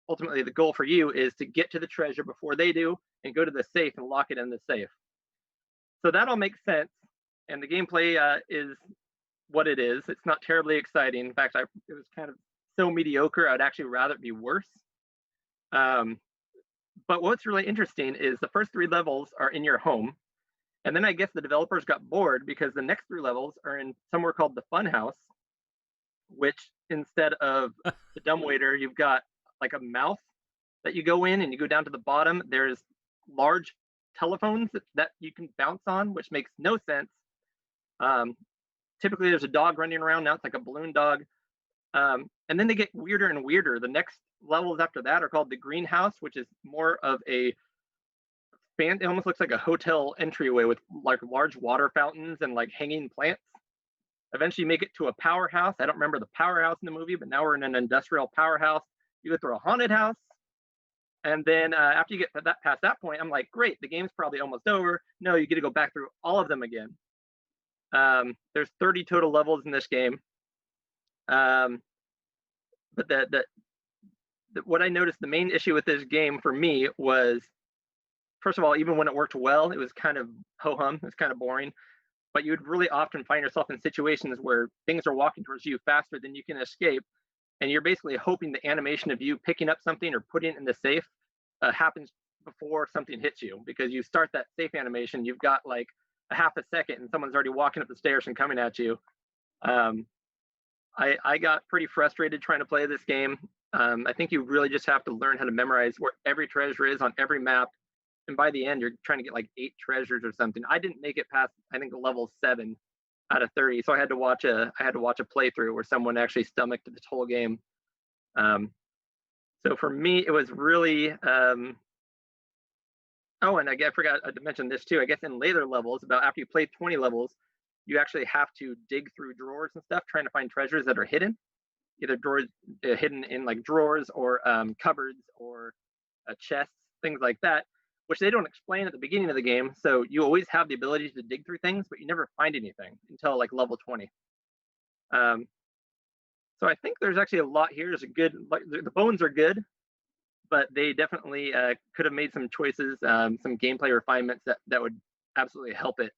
ultimately the goal for you is to get to the treasure before they do, and go to the safe and lock it in the safe. So that all makes sense, and the gameplay is what it is. It's not terribly exciting. In fact, it was kind of so mediocre. I'd actually rather it be worse. But what's really interesting is the first 3 levels are in your home. And then I guess the developers got bored because the next 3 levels are in somewhere called the Fun House, which instead of the dumbwaiter, you've got like a mouth that you go in and you go down to the bottom. There's large telephones that you can bounce on, which makes no sense. Typically there's a dog running around. Now it's like a balloon dog. And then they get weirder and weirder. The next levels after that are called the greenhouse, which is more of a it almost looks like a hotel entryway with like large water fountains and like hanging plants. Eventually you make it to a powerhouse. I don't remember the powerhouse in the movie, but now we're in an industrial powerhouse. You go through a haunted house. And then after you get past that point, I'm like, great, the game's probably almost over. No, you get to go back through all of them again. There's 30 total levels in this game. But what I noticed, the main issue with this game for me was, first of all, even when it worked well, it was kind of ho-hum. It was kind of boring. But you would really often find yourself in situations where things are walking towards you faster than you can escape. And you're basically hoping the animation of you picking up something or putting it in the safe happens before something hits you. Because you start that safe animation, you've got like a half a second and someone's already walking up the stairs and coming at you. I got pretty frustrated trying to play this game. I think you really just have to learn how to memorize where every treasure is on every map. And by the end, you're trying to get like 8 treasures or something. I didn't make it past, I think, level 7 out of 30. So I had to watch a playthrough where someone actually stomached this whole game. So for me, it was really. Oh, and I forgot to mention this too. I guess in later levels, about after you play 20 levels, you actually have to dig through drawers and stuff, trying to find treasures that are hidden, either drawers hidden in like drawers or cupboards or chests, things like that, which they don't explain at the beginning of the game. So you always have the ability to dig through things, but you never find anything until like level 20. So I think there's actually a lot here. There's a good, like, the bones are good, but they definitely could have made some choices, some gameplay refinements that would absolutely help it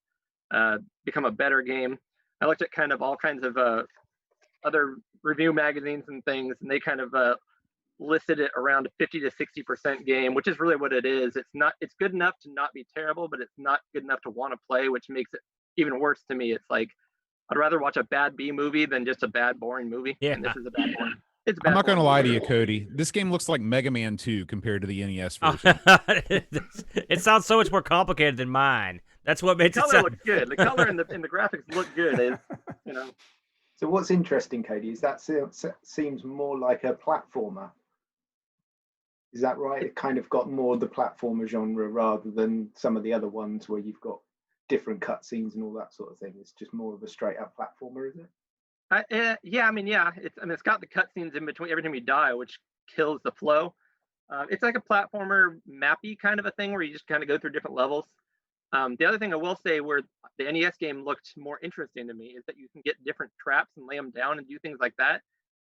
become a better game. I looked at kind of all kinds of other review magazines and things, and they kind of listed it around a 50 to 60% game, which is really what it is. It's good enough to not be terrible, but it's not good enough to want to play, which makes it even worse to me. It's like, I'd rather watch a bad B movie than just a bad, boring movie. Yeah. And this is a bad boring. It's a bad I'm not going to boring lie to movie. you, Cody. This game looks like Mega Man 2 compared to the NES version. It sounds so much more complicated than mine. That's what makes The it color sound. looks good. The color and the graphics look good. You know. So what's interesting, Cody, is that seems more like a platformer. Is that right? It kind of got more the platformer genre rather than some of the other ones where you've got different cutscenes and all that sort of thing. It's just more of a straight up platformer, is it? Yeah. It's got the cutscenes in between every time you die, which kills the flow. It's like a platformer mappy kind of a thing where you just kind of go through different levels. The other thing I will say where the NES game looked more interesting to me is that you can get different traps and lay them down and do things like that.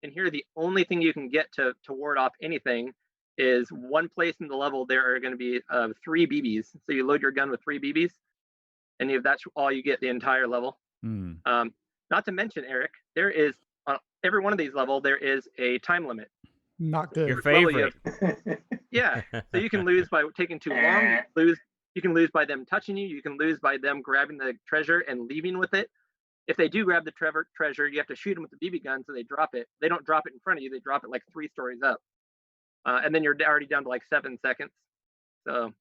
And here, the only thing you can get to ward off anything is one place in the level. There are going to be 3 BBs. So you load your gun with 3 BBs, and if that's all you get the entire level. Not to mention, Eric, there is on every one of these levels there is a time limit. Not good. Your favorite. Yeah. So you can lose by taking too long. You can lose by them touching you. You can lose by them grabbing the treasure and leaving with it. If they do grab the treasure, you have to shoot them with the BB gun so they drop it. They don't drop it in front of you. They drop it like 3 stories up. And then you're already down to like 7 seconds. So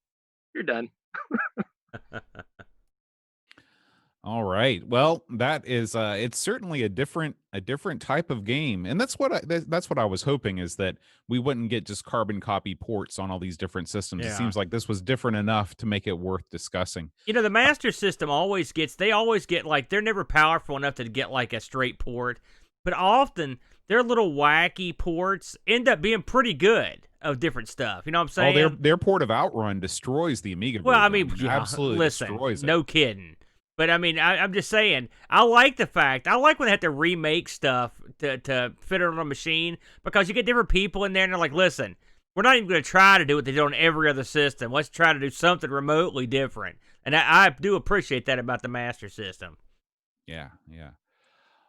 you're done. All right. Well, that is it's certainly a different type of game. And that's what that's what I was hoping, is that we wouldn't get just carbon copy ports on all these different systems. It Yeah. seems like this was different enough to make it worth discussing. You know, the Master System always get like, they're never powerful enough to get like a straight port, but often their little wacky ports end up being pretty good of different stuff. You know what I'm saying? Oh, their port of Outrun destroys the Amiga Well, I version. mean, yeah, Absolutely listen, destroys it. no kidding. But I mean, I'm just saying, I like when they have to remake stuff to fit it on a machine, because you get different people in there and they're like, listen, we're not even going to try to do what they do on every other system. Let's try to do something remotely different. And I do appreciate that about the Master System. Yeah, yeah.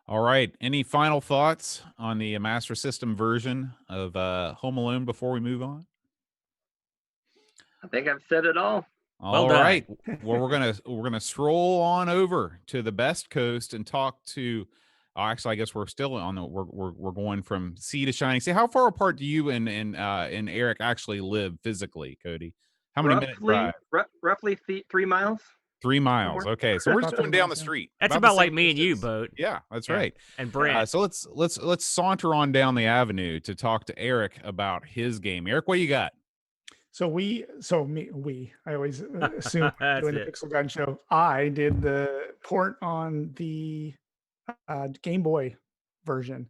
All right. Any final thoughts on the Master System version of Home Alone before we move on? I think I've said it all. Well All done. right. Well, we're gonna stroll on over to the Best Coast and talk to. Actually, I guess we're still on the. We're going from sea to shining sea. How far apart do you and Eric actually live physically, Cody? How many minute drive? Roughly 3 miles. 3 miles. Okay, so we're just going down the street. That's the about like same me and you, distance. Boat. Yeah, that's Yeah. right. And Brent. So let's saunter on down the avenue to talk to Eric about his game. Eric, what you got? So we, I always assume That's doing the it. Pixel Gun show. I did the port on the Game Boy version,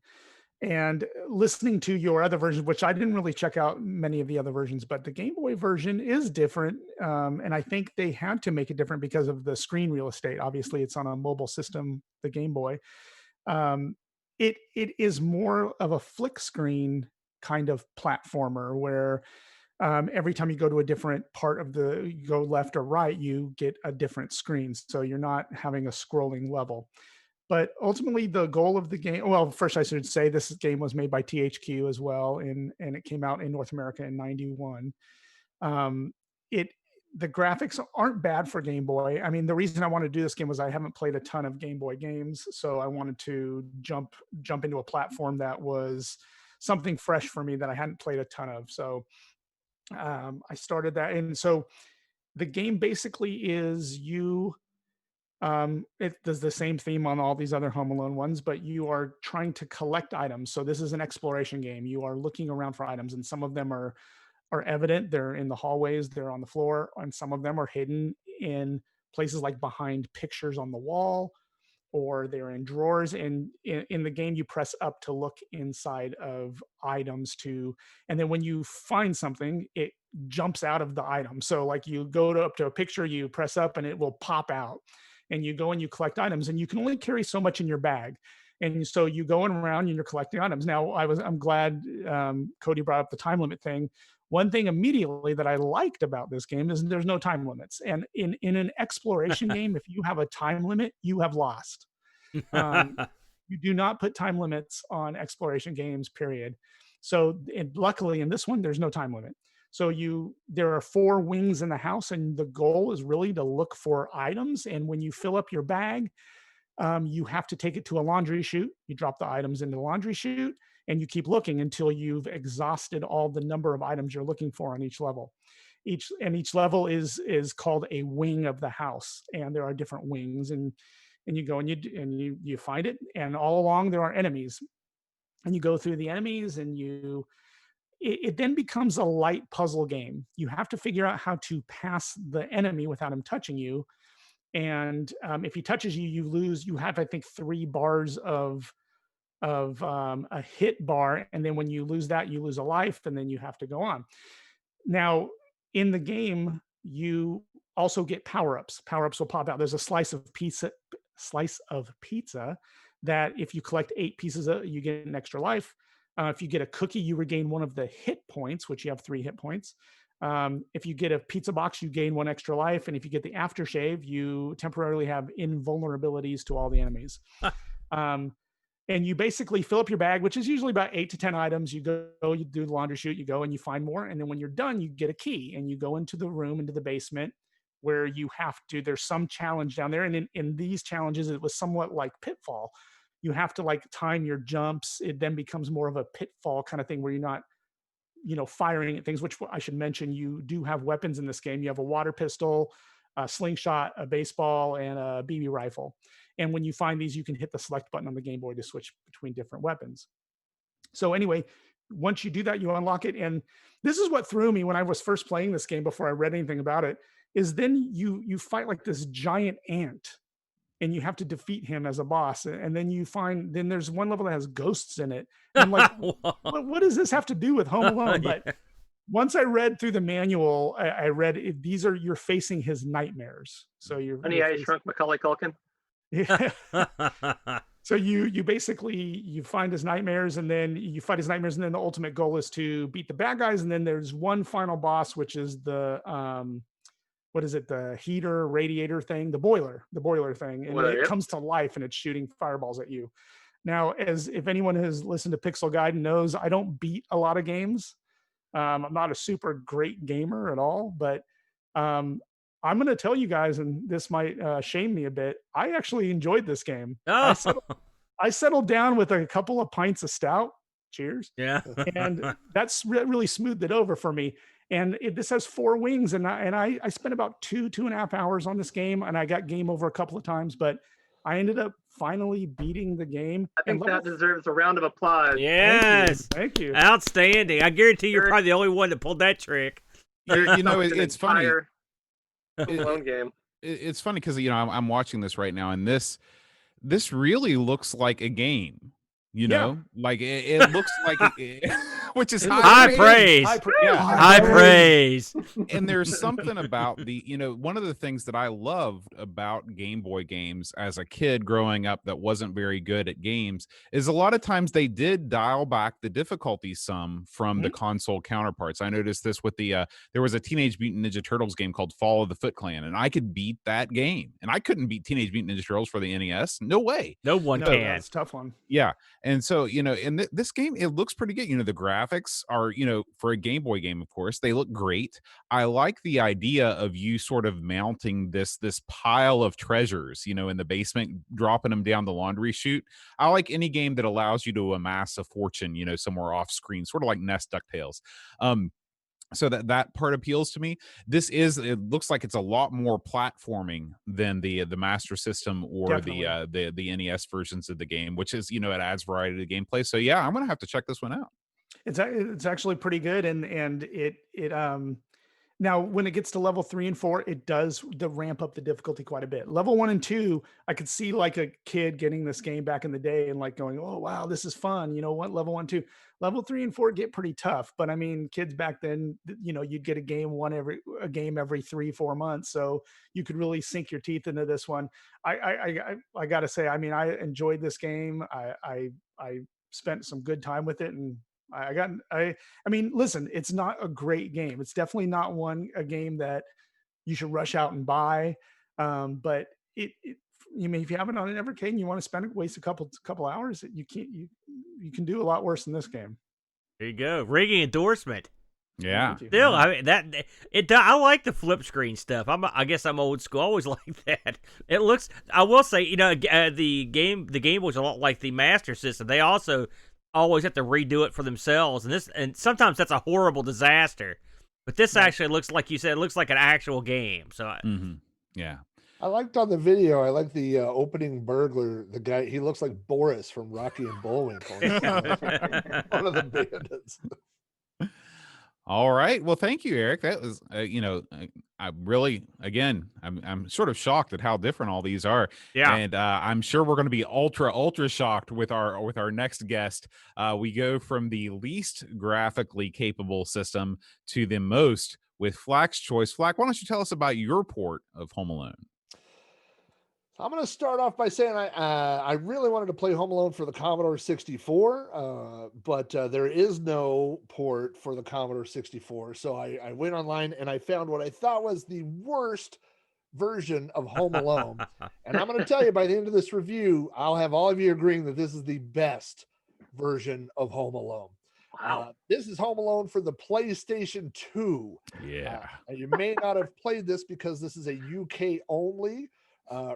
and listening to your other version, which I didn't really check out many of the other versions, but the Game Boy version is different, and I think they had to make it different because of the screen real estate. Obviously, it's on a mobile system, the Game Boy. It is more of a flick screen kind of platformer where every time you go to a different part of you go left or right, you get a different screen. So you're not having a scrolling level. But ultimately, the goal of the game, well, first I should say this game was made by THQ as well, and it came out in North America in '91. The graphics aren't bad for Game Boy. I mean, the reason I wanted to do this game was I haven't played a ton of Game Boy games, so I wanted to jump into a platform that was something fresh for me that I hadn't played a ton of. So I started that, and so the game basically is it does the same theme on all these other Home Alone ones, but you are trying to collect items. So this is an exploration game. You are looking around for items, and some of them are evident. They're in the hallways, they're on the floor, and some of them are hidden in places like behind pictures on the wall, or they're in drawers. And in the game, you press up to look inside of items and then when you find something, it jumps out of the item. So like you go up to a picture, you press up and it will pop out, and you go and you collect items, and you can only carry so much in your bag. And so you go around and you're collecting items. Now I'm glad Cody brought up the time limit thing. One thing immediately that I liked about this game is there's no time limits. And in an exploration game, if you have a time limit, you have lost. You do not put time limits on exploration games, period. So luckily in this one, there's no time limit. So there are 4 wings in the house, and the goal is really to look for items. And when you fill up your bag, you have to take it to a laundry chute. You drop the items into the laundry chute, and you keep looking until you've exhausted all the number of items you're looking for on each level. Each level is called a wing of the house, and there are different wings, and you go and you find it, and all along there are enemies, and you go through the enemies, and it then becomes a light puzzle game. You have to figure out how to pass the enemy without him touching you. And if he touches you, you lose. You have, I think, 3 bars of a hit bar, and then when you lose that, you lose a life, and then you have to go on. Now, in the game, you also get power-ups. Power-ups will pop out. There's a slice of pizza that if you collect 8 pieces of, you get an extra life. If you get a cookie, you regain 1 of the hit points, which you have 3 hit points. If you get a pizza box, you gain 1 extra life. And if you get the aftershave, you temporarily have invulnerabilities to all the enemies. And you basically fill up your bag, which is usually about 8 to 10 items. You go, you do the laundry chute, you go and you find more. And then when you're done, you get a key and you go into the room, into the basement, where you have to, there's some challenge down there. And in these challenges, it was somewhat like Pitfall. You have to like time your jumps. It then becomes more of a Pitfall kind of thing where you're not, firing at things, which I should mention, you do have weapons in this game. You have a water pistol, a slingshot, a baseball, and a BB rifle. And when you find these, you can hit the select button on the Game Boy to switch between different weapons. So anyway, once you do that, you unlock it. And this is what threw me when I was first playing this game before I read anything about it, is then you fight like this giant ant and you have to defeat him as a boss. And then then there's one level that has ghosts in it. And I'm like, what does this have to do with Home Alone? But once I read through the manual, I read you're facing his nightmares. So Honey, I Shrunk Macaulay Culkin. Yeah. So you basically you find his nightmares and then you fight his nightmares, and then the ultimate goal is to beat the bad guys. And then there's one final boss, which is the what is it? The heater radiator thing, the boiler thing. And it comes to life and it's shooting fireballs at you. Now, if anyone has listened to Pixel Guide knows, I don't beat a lot of games. I'm not a super great gamer at all, but I'm going to tell you guys, and this might shame me a bit, I actually enjoyed this game. Oh. I settled down with a couple of pints of stout. Cheers. Yeah. And that's really smoothed it over for me. And this has 4 wings, and I spent about 2.5 hours on this game, and I got game over a couple of times, but I ended up finally beating the game. I think that deserves a round of applause. Yes. Thank you. Outstanding. I guarantee you're probably the only one that pulled that trick. It's funny. Alone game. It's funny because I'm watching this right now, and this really looks like a game. Like it looks like which is high praise. High praise. And there's something about one of the things that I loved about Game Boy games as a kid growing up that wasn't very good at games is a lot of times they did dial back the difficulty some from the console counterparts. I noticed this with there was a Teenage Mutant Ninja Turtles game called Fall of the Foot Clan, and I could beat that game, and I couldn't beat Teenage Mutant Ninja Turtles for the NES. No way. No one can. That's a tough one. Yeah. And so, in this game, it looks pretty good. The graphics are, for a Game Boy game, of course, they look great. I like the idea of you sort of mounting this pile of treasures, in the basement, dropping them down the laundry chute. I like any game that allows you to amass a fortune, somewhere off screen, sort of like Nest DuckTales. So that part appeals to me. It looks like it's a lot more platforming than the Master System or the NES versions of the game, which is, it adds variety to the gameplay. So yeah, I'm gonna have to check this one out. It's actually pretty good, and it now when it gets to level 3 and 4, it does ramp up the difficulty quite a bit. Level 1 and 2, I could see like a kid getting this game back in the day and like going, oh wow, this is fun. What level 1, 2. Level 3 and 4 get pretty tough, but I mean, kids back then, you'd get a game every 3-4 months, so you could really sink your teeth into this one. I gotta say, I mean, I enjoyed this game. I spent some good time with it, and I mean, listen, it's not a great game. It's definitely not a game that you should rush out and buy. But if you have it on an Evercade and you want to waste a couple hours, you can do a lot worse than this game. There you go. Ringing endorsement. Yeah. Still, I mean I like the flip screen stuff. I guess I'm old school. I always like that. It looks. I will say, the Game Boy's a lot like the Master System. They also always have to redo it for themselves, and sometimes that's a horrible disaster. But this actually looks, like you said, it looks like an actual game. So yeah. I liked on the video. I like the opening burglar. The guy, he looks like Boris from Rocky and Bullwinkle. One of the bandits. All right. Well, thank you, Eric. That was, I really, again, I'm sort of shocked at how different all these are. Yeah. And I'm sure we're going to be ultra shocked with our next guest. We go from the least graphically capable system to the most with Flack's choice. Flack, why don't you tell us about your port of Home Alone? I'm going to start off by saying I really wanted to play Home Alone for the Commodore 64, but there is no port for the Commodore 64. So I went online and I found what I thought was the worst version of Home Alone. And I'm going to tell you, by the end of this review, I'll have all of you agreeing that this is the best version of Home Alone. Wow. This is Home Alone for the PlayStation 2. Yeah. You may not have played this because this is a UK only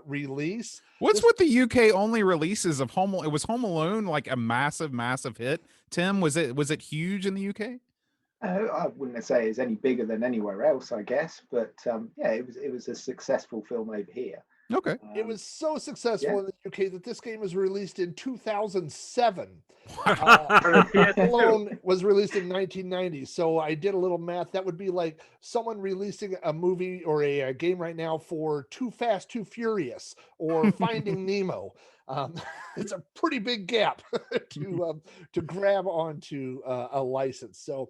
release. What's with the UK only releases of Home Alone? It was Home Alone like a massive hit. Tim, was it huge in the UK? I wouldn't say it's any bigger than anywhere else, I guess, but yeah, it was a successful film over here. Okay. It was so successful yeah. in the UK that this game was released in 2007. On the PS2. Alone was released in 1990. So I did a little math. That would be like someone releasing a movie or a game right now for Too Fast, Too Furious or Finding Nemo. It's a pretty big gap to grab onto a license. So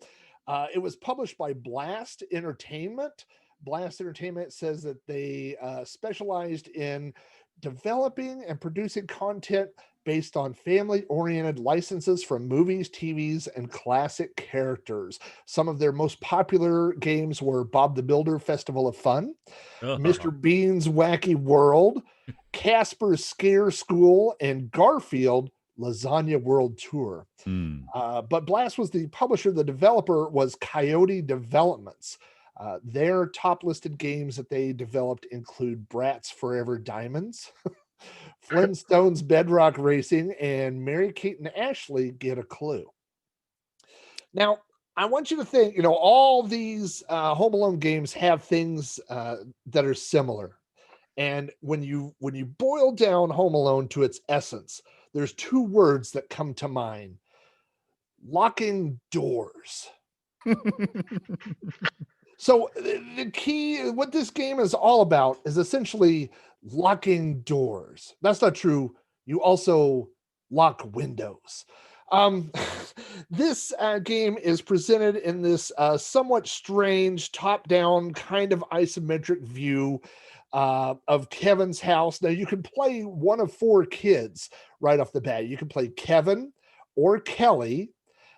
it was published by Blast Entertainment. Blast Entertainment says that they specialized in developing and producing content based on family-oriented licenses from movies, TVs, and classic characters. Some of their most popular games were Bob the Builder Festival of Fun, Mr. Bean's Wacky World, Casper's Scare School, and Garfield Lasagna World Tour. But Blast was the publisher. The developer was Coyote Developments. Their top listed games that they developed include Bratz Forever Diamonds, Flintstones Bedrock Racing, and Mary-Kate and Ashley Get a Clue. Now, I want you to think, all these Home Alone games have things that are similar. And when you boil down Home Alone to its essence, there's two words that come to mind: locking doors. So the key, what this game is all about, is essentially locking doors. That's not true. You also lock windows. This game is presented in this somewhat strange top-down kind of isometric view of Kevin's house. Now, you can play one of four kids right off the bat. You can play Kevin or Kelly.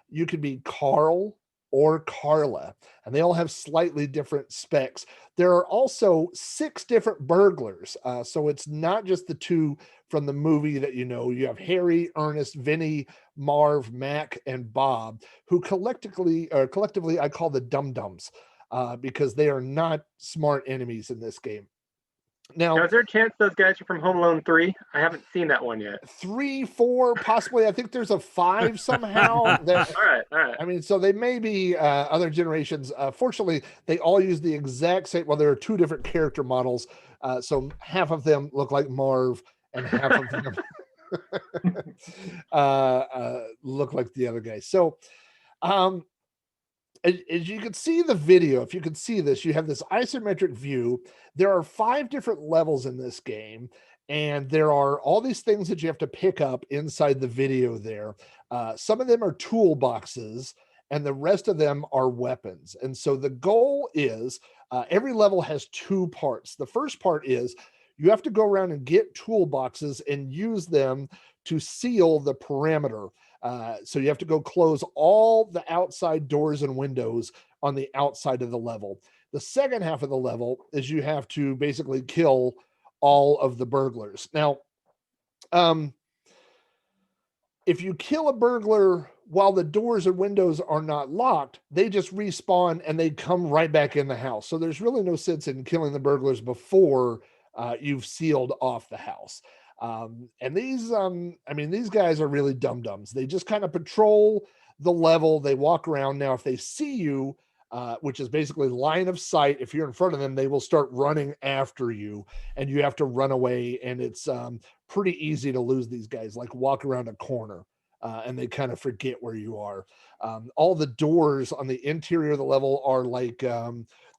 You can be Carl or Carla, and they all have slightly different specs. There are also 6 different burglars, so it's not just the 2 from the movie that you have Harry, Ernest, Vinny, Marv, Mac, and Bob, who collectively I call the dum-dums, because they are not smart enemies in this game. Now, is there a chance those guys are from Home Alone 3? I haven't seen that one yet. 3, 4, possibly. I think there's a 5 somehow. All right. I mean, so they may be other generations. Fortunately, they all use the exact same. Well, there are 2 different character models. So half of them look like Marv, and half of them look like the other guy. So, as you can see the video, if you can see this, you have this isometric view. There are 5 different levels in this game, and there are all these things that you have to pick up inside the video there. Some of them are toolboxes, and the rest of them are weapons. And so the goal is every level has 2 parts. The first part is you have to go around and get toolboxes and use them to seal the perimeter. So you have to go close all the outside doors and windows on the outside of the level. The second half of the level is you have to basically kill all of the burglars. Now, if you kill a burglar while the doors and windows are not locked, they just respawn and they come right back in the house. So there's really no sense in killing the burglars before you've sealed off the house. And these guys are really dum-dums. They just kind of patrol the level. They walk around. Now, if they see you, which is basically line of sight, if you're in front of them, they will start running after you, and you have to run away. And it's pretty easy to lose these guys, like walk around a corner, and they kind of forget where you are. All the doors on the interior of the level are like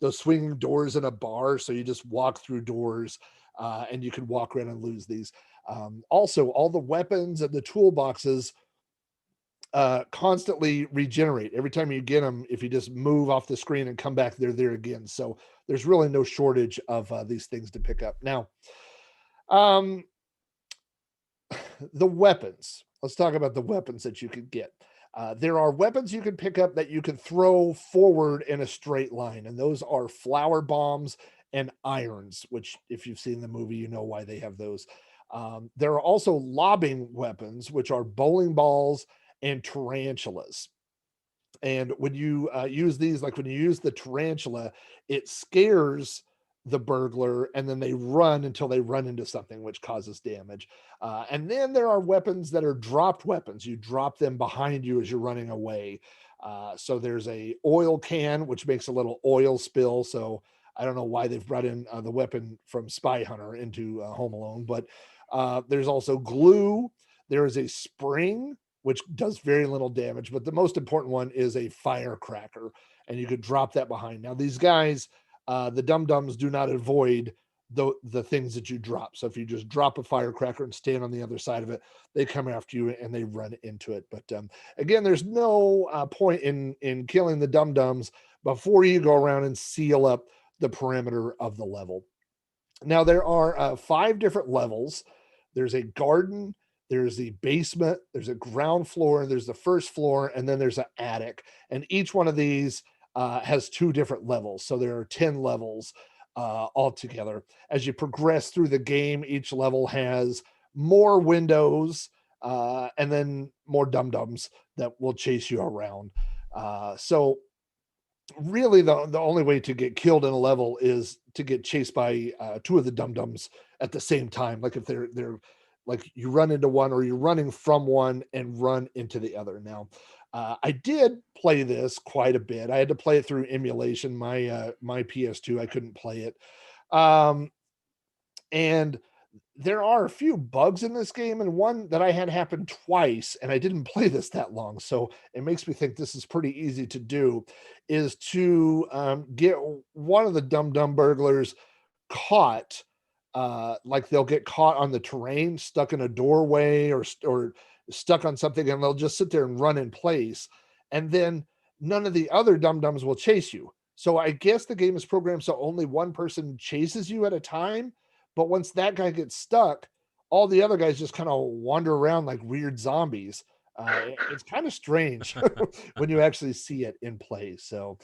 those swinging doors in a bar. So you just walk through doors. And you can walk around and lose these. Also, all the weapons and the toolboxes constantly regenerate. Every time you get them, if you just move off the screen and come back, they're there again. So there's really no shortage of these things to pick up. Now, the weapons. Let's talk about the weapons that you can get. There are weapons you can pick up that you can throw forward in a straight line, and those are flower bombs and irons, which if you've seen the movie, you know why they have those. There are also lobbing weapons, which are bowling balls and tarantulas. And when you use these, like when you use the tarantula, it scares the burglar, and then they run until they run into something, which causes damage. And then there are weapons that are dropped weapons. You drop them behind you as you're running away. So there's a oil can, which makes a little oil spill. So I don't know why they've brought in the weapon from Spy Hunter into Home Alone, but there's also glue. There is a spring, which does very little damage, but the most important one is a firecracker, and you could drop that behind. Now, these guys, the dum-dums, do not avoid the things that you drop. So if you just drop a firecracker and stand on the other side of it, they come after you and they run into it. But again, there's no point in killing the dum-dums before you go around and seal up the perimeter of the level. Now, there are 5 different levels. There's a garden, there's the basement, there's a ground floor, there's the first floor, and then there's an attic. And each one of these has 2 different levels. So there are 10 levels altogether. As you progress through the game, each level has more windows and then more dum-dums that will chase you around. So really the only way to get killed in a level is to get chased by 2 of the dum-dums at the same time. Like if they're like you run into one or you're running from one and run into the other. Now, I did play this quite a bit. I had to play it through emulation. My PS2, I couldn't play it. And there are a few bugs in this game, and one that I had happen twice, and I didn't play this that long, so it makes me think this is pretty easy to do, is to get one of the dum-dum burglars caught. Like they'll get caught on the terrain, stuck in a doorway or stuck on something, and they'll just sit there and run in place. And then none of the other dum-dums will chase you. So I guess the game is programmed so only one person chases you at a time. But once that guy gets stuck, all the other guys just kind of wander around like weird zombies. It's kind of strange when you actually see it in play. So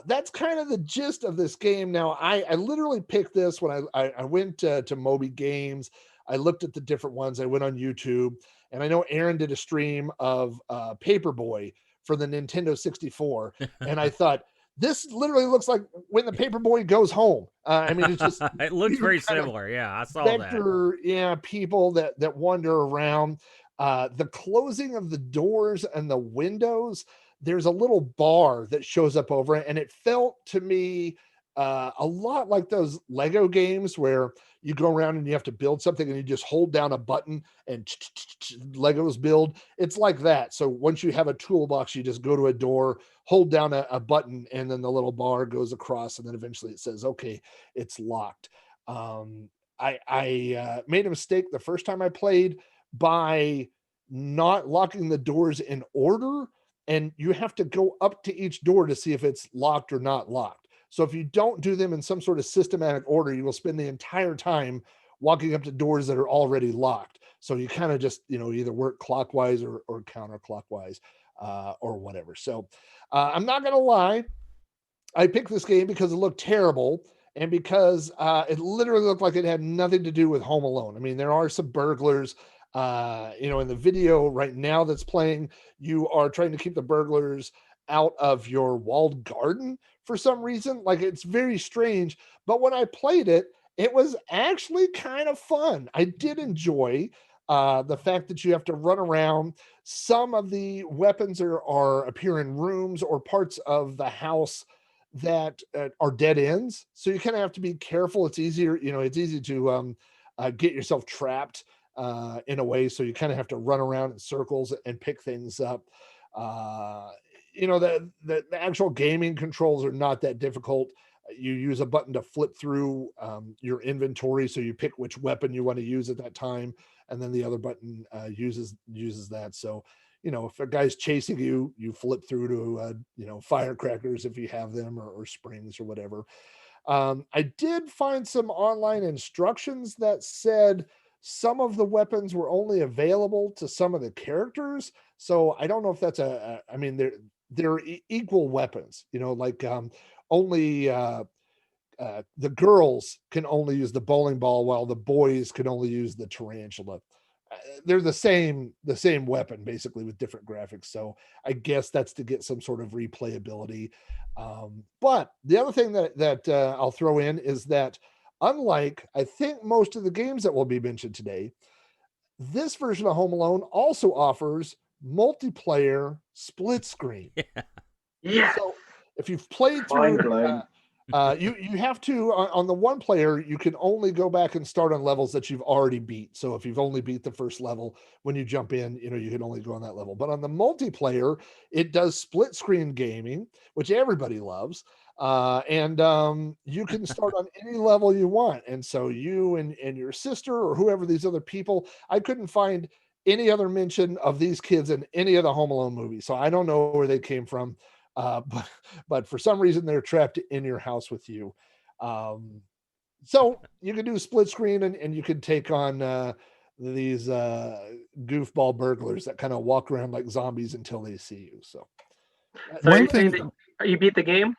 that's kind of the gist of this game. Now, I literally picked this when I went to Moby Games. I looked at the different ones. I went on YouTube, and I know Aaron did a stream of Paperboy for the Nintendo 64, and I thought, this literally looks like when the Paperboy goes home. I mean, it's just it looks very similar. Yeah, I saw that. Yeah, people that wander around. The closing of the doors and the windows, there's a little bar that shows up over it, and it felt to me a lot like those Lego games where you go around and you have to build something and you just hold down a button and Legos build. It's like that. So once you have a toolbox, you just go to a door, hold down a button, and then the little bar goes across, and then eventually it says, okay, it's locked. I made a mistake the first time I played by not locking the doors in order, and you have to go up to each door to see if it's locked or not locked. So if you don't do them in some sort of systematic order, you will spend the entire time walking up to doors that are already locked. So you kind of just, either work clockwise or counterclockwise or whatever. So I'm not going to lie. I picked this game because it looked terrible and because it literally looked like it had nothing to do with Home Alone. I mean, there are some burglars, in the video right now that's playing, you are trying to keep the burglars out of your walled garden for some reason. Like, it's very strange. But when I played it, it was actually kind of fun. I did enjoy the fact that you have to run around. Some of the weapons appear in rooms or parts of the house that are dead ends. So you kind of have to be careful. It's easier, it's easy to get yourself trapped in a way. So you kind of have to run around in circles and pick things up. The actual gaming controls are not that difficult. You use a button to flip through your inventory, so you pick which weapon you want to use at that time, and then the other button uses that. So, if a guy's chasing you, you flip through to firecrackers if you have them, or springs or whatever. I did find some online instructions that said some of the weapons were only available to some of the characters. So I don't know if that's they're equal weapons, only the girls can only use the bowling ball while the boys can only use the tarantula. They're the same weapon, basically, with different graphics. So I guess that's to get some sort of replayability. But the other thing that I'll throw in is that, unlike, I think, most of the games that will be mentioned today, this version of Home Alone also offers multiplayer split screen. Yeah. So if you've played Mind through, blown. you have to on the one player, you can only go back and start on levels that you've already beat. So if you've only beat the first level, when you jump in, you can only go on that level. But on the multiplayer, it does split screen gaming, which everybody loves. And you can start on any level you want. And so you and your sister or whoever these other people, I couldn't find any other mention of these kids in any of the Home Alone movies. So I don't know where they came from. But for some reason they're trapped in your house with you. So you can do split screen and you can take on these goofball burglars that kind of walk around like zombies until they see you. So are you saying that you beat the game?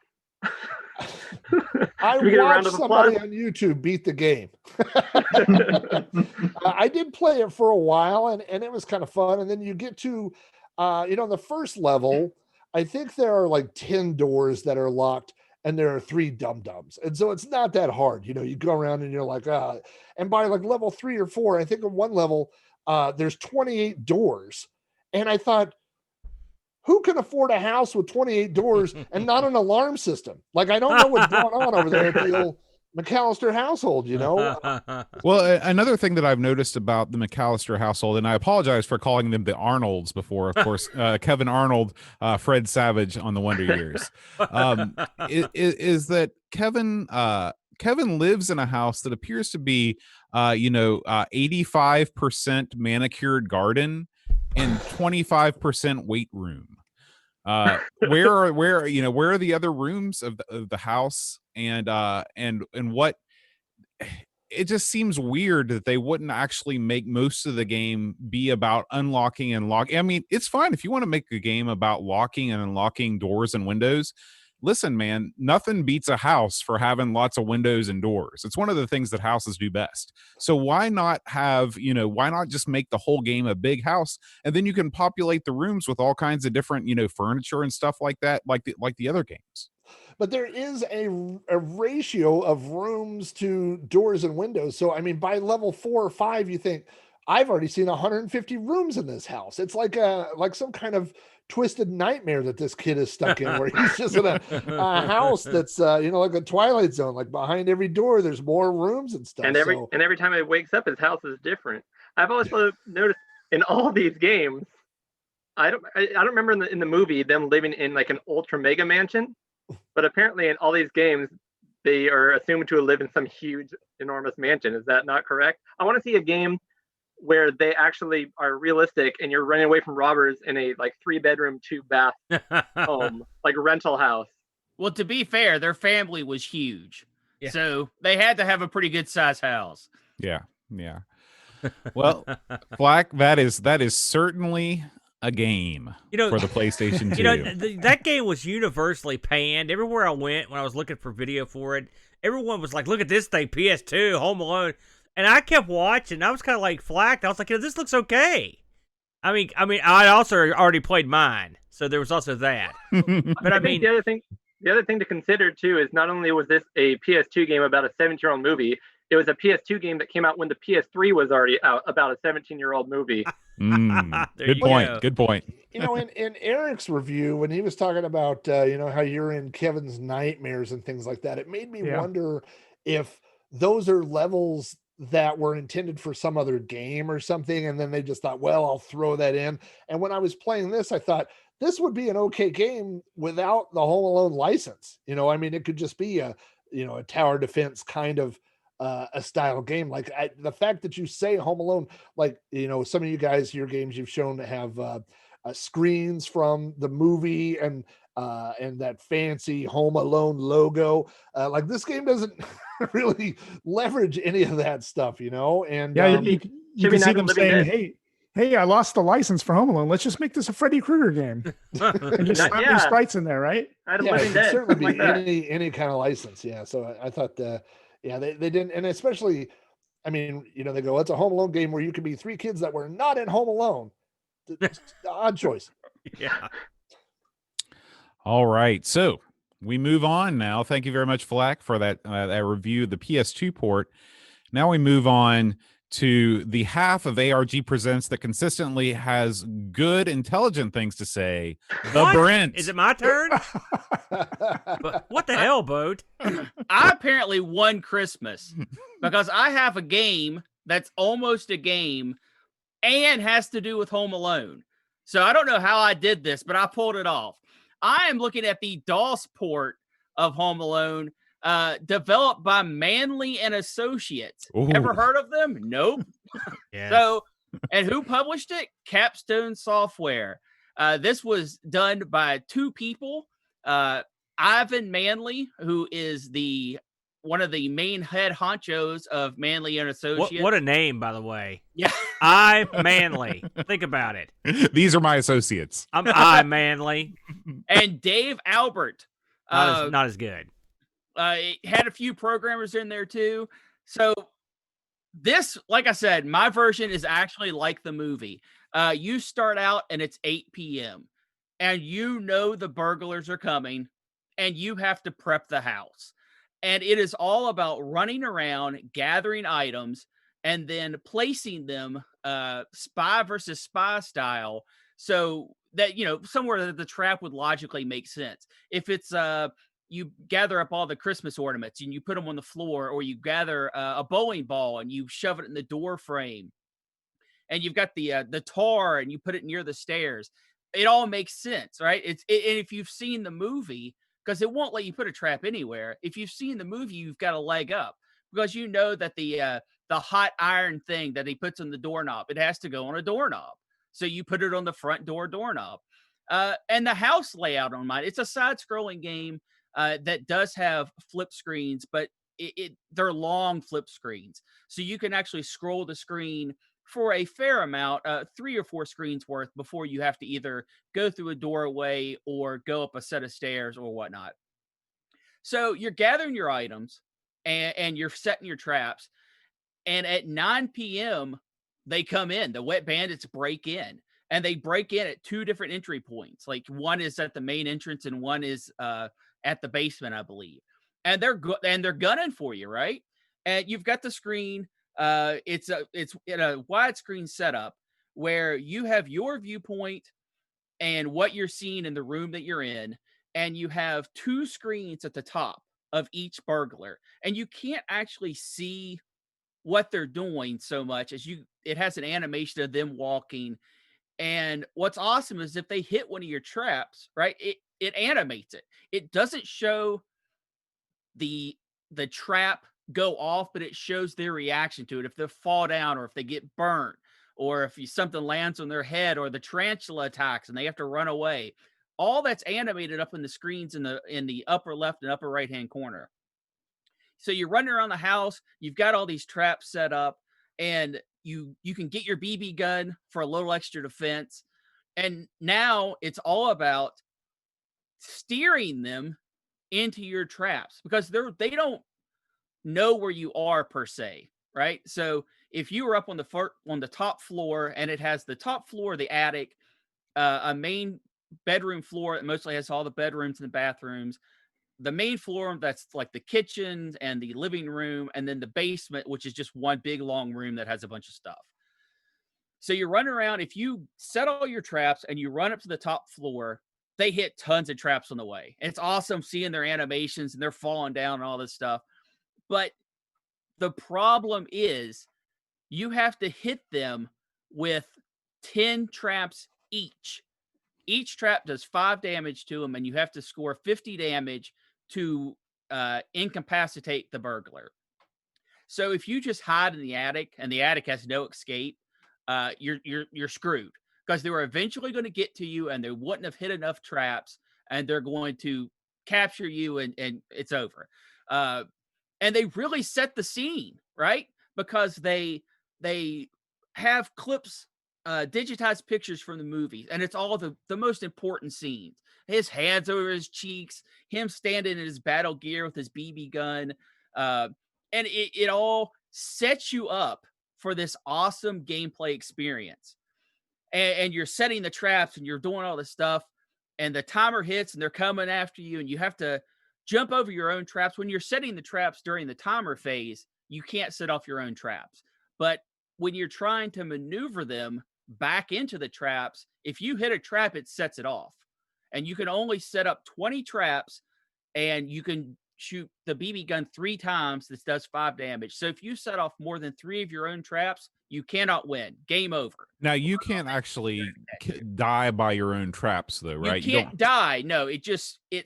I watched somebody on YouTube beat the game. I did play it for a while and it was kind of fun. And then you get to, the first level, I think there are like 10 doors that are locked and there are 3 dum-dums. And so it's not that hard. You go around and you're like, and by like level 3 or 4, I think in one level, there's 28 doors. And I thought, who can afford a house with 28 doors and not an alarm system? Like, I don't know what's going on over there at the old McAllister household, Well, another thing that I've noticed about the McAllister household, and I apologize for calling them the Arnolds before, of course, Kevin Arnold, Fred Savage on the Wonder Years, is that Kevin lives in a house that appears to be, 85% manicured garden and 25% weight room. Where are the other rooms of the house, and what? It just seems weird that they wouldn't actually make most of the game be about unlocking and locking. I mean, it's fine if you want to make a game about locking and unlocking doors and windows. Listen, man, nothing beats a house for having lots of windows and doors. It's one of the things that houses do best. So why not just make the whole game a big house, and then you can populate the rooms with all kinds of different, furniture and stuff like that, like the other games. But there is a ratio of rooms to doors and windows. So, I mean, by level 4 or 5, you think, I've already seen 150 rooms in this house. It's like some kind of twisted nightmare that this kid is stuck in, where he's just in a house that's like a Twilight Zone. Like behind every door, there's more rooms and stuff. And every time he wakes up, his house is different. I've also noticed in all these games, I don't remember in the movie them living in like an ultra mega mansion, but apparently in all these games they are assumed to live in some huge, enormous mansion. Is that not correct? I want to see a game where they actually are realistic and you're running away from robbers in a like 3-bedroom, 2-bath home, like a rental house. Well, to be fair, their family was huge. Yeah. So they had to have a pretty good size house. Yeah. Well, Flack, that is certainly a game for the PlayStation 2. That game was universally panned. Everywhere I went when I was looking for video for it, everyone was like, look at this thing, PS2, Home Alone. And I kept watching. I was kind of like flacked. I was like, this looks okay. I mean, I also already played mine, so there was also that. But I mean, the other thing to consider too is not only was this a PS2 game about a 17-year-old movie, it was a PS2 game that came out when the PS3 was already out, about a 17-year-old movie. Good point. Good point. In Eric's review, when he was talking about how you're in Kevin's nightmares and things like that, it made me wonder if those are levels that were intended for some other game or something, and then they just thought, well, I'll throw that in. And when I was playing this, I thought this would be an okay game without the Home Alone license. I mean, it could just be a tower defense kind of a style game. Like the fact that you say Home Alone, like some of you guys, your games you've shown to have screens from the movie and that fancy Home Alone logo. Like this game doesn't really leverage any of that stuff, And you can see them saying, "Hey, I lost the license for Home Alone. Let's just make this a Freddy Krueger game and just slap these sprites in there, right?" It could certainly be any kind of license. Yeah. So I thought, they didn't, and especially, I mean, they go, it's a Home Alone game where you can be 3 kids that were not in Home Alone. Odd choice. Yeah. All right, so we move on now. Thank you very much, Flack, for that review of the PS2 port. Now we move on to the half of ARG Presents that consistently has good, intelligent things to say. The What? Brent. Is it my turn? But what the hell, Boat? I apparently won Christmas because I have a game that's almost a game and has to do with Home Alone. So I don't know how I did this, but I pulled it off. I am looking at the DOS port of Home Alone, developed by Manley and Associates. Ooh. Ever heard of them? Nope. Yes. So, and who published it? Capstone Software. This was done by two people. Ivan Manley, who is one of the main head honchos of Manley and Associates. What a name, by the way. Yeah. I'm Manley. Think about it. These are my associates. I'm Manley. And Dave Albert. Not as good. It had a few programmers in there too. So this, like I said, my version is actually like the movie. You start out and it's 8 p.m. and you know the burglars are coming and you have to prep the house. And it is all about running around, gathering items, and then placing them spy versus spy style so that, somewhere that the trap would logically make sense. If it's you gather up all the Christmas ornaments and you put them on the floor, or you gather a bowling ball and you shove it in the door frame, and you've got the tar and you put it near the stairs, it all makes sense, right? And if you've seen the movie, because it won't let you put a trap anywhere. If you've seen the movie, you've got a leg up, because you know that the hot iron thing that he puts on the doorknob, it has to go on a doorknob. So you put it on the front doorknob. And the house layout on mine, it's a side-scrolling game that does have flip screens, but they're long flip screens. So you can actually scroll the screen for a fair amount, 3 or 4 screens worth, before you have to either go through a doorway or go up a set of stairs or whatnot. So you're gathering your items and you're setting your traps. And at 9 p.m., they come in. The Wet Bandits break in. And they break in at 2 different entry points. Like, one is at the main entrance and one is at the basement, I believe. And they're gunning for you, right? And you've got the screen. It's in a widescreen setup where you have your viewpoint and what you're seeing in the room that you're in, and you have 2 screens at the top of each burglar, and you can't actually see what they're doing so much as it has an animation of them walking. And what's awesome is if they hit one of your traps, right, it animates it. It doesn't show the trap go off, but it shows their reaction to it. If they fall down, or if they get burnt, or if something lands on their head, or the tarantula attacks and they have to run away, all that's animated up in the screens in the upper left and upper right hand corner. So you're running around the house, you've got all these traps set up, and you can get your BB gun for a little extra defense. And now it's all about steering them into your traps, because they don't know where you are per se, right? So if you were up on the top floor, and it has the top floor, the attic, a main bedroom floor that mostly has all the bedrooms and the bathrooms, the main floor that's like the kitchen and the living room, and then the basement, which is just one big long room that has a bunch of stuff. So you run around. If you set all your traps and you run up to the top floor, they hit tons of traps on the way. And it's awesome seeing their animations and they're falling down and all this stuff. But the problem is you have to hit them with 10 traps each. Each trap does 5 damage to them, and you have to score 50 damage to incapacitate the burglar. So if you just hide in the attic and the attic has no escape, you're screwed, because they were eventually going to get to you, and they wouldn't have hit enough traps, and they're going to capture you, and it's over. And they really set the scene, right? Because they have clips, digitized pictures from the movies, and it's all the most important scenes. His hands over his cheeks, him standing in his battle gear with his BB gun, and it all sets you up for this awesome gameplay experience. And you're setting the traps and you're doing all this stuff, and the timer hits and they're coming after you, and you have to jump over your own traps. When you're setting the traps during the timer phase, you can't set off your own traps. But when you're trying to maneuver them back into the traps, if you hit a trap, it sets it off. And you can only set up 20 traps, and you can shoot the BB gun 3 times. This does 5 damage. So if you set off more than 3 of your own traps, you cannot win. Game over. Now you can't actually die by your own traps, though, right? You can't die. No, it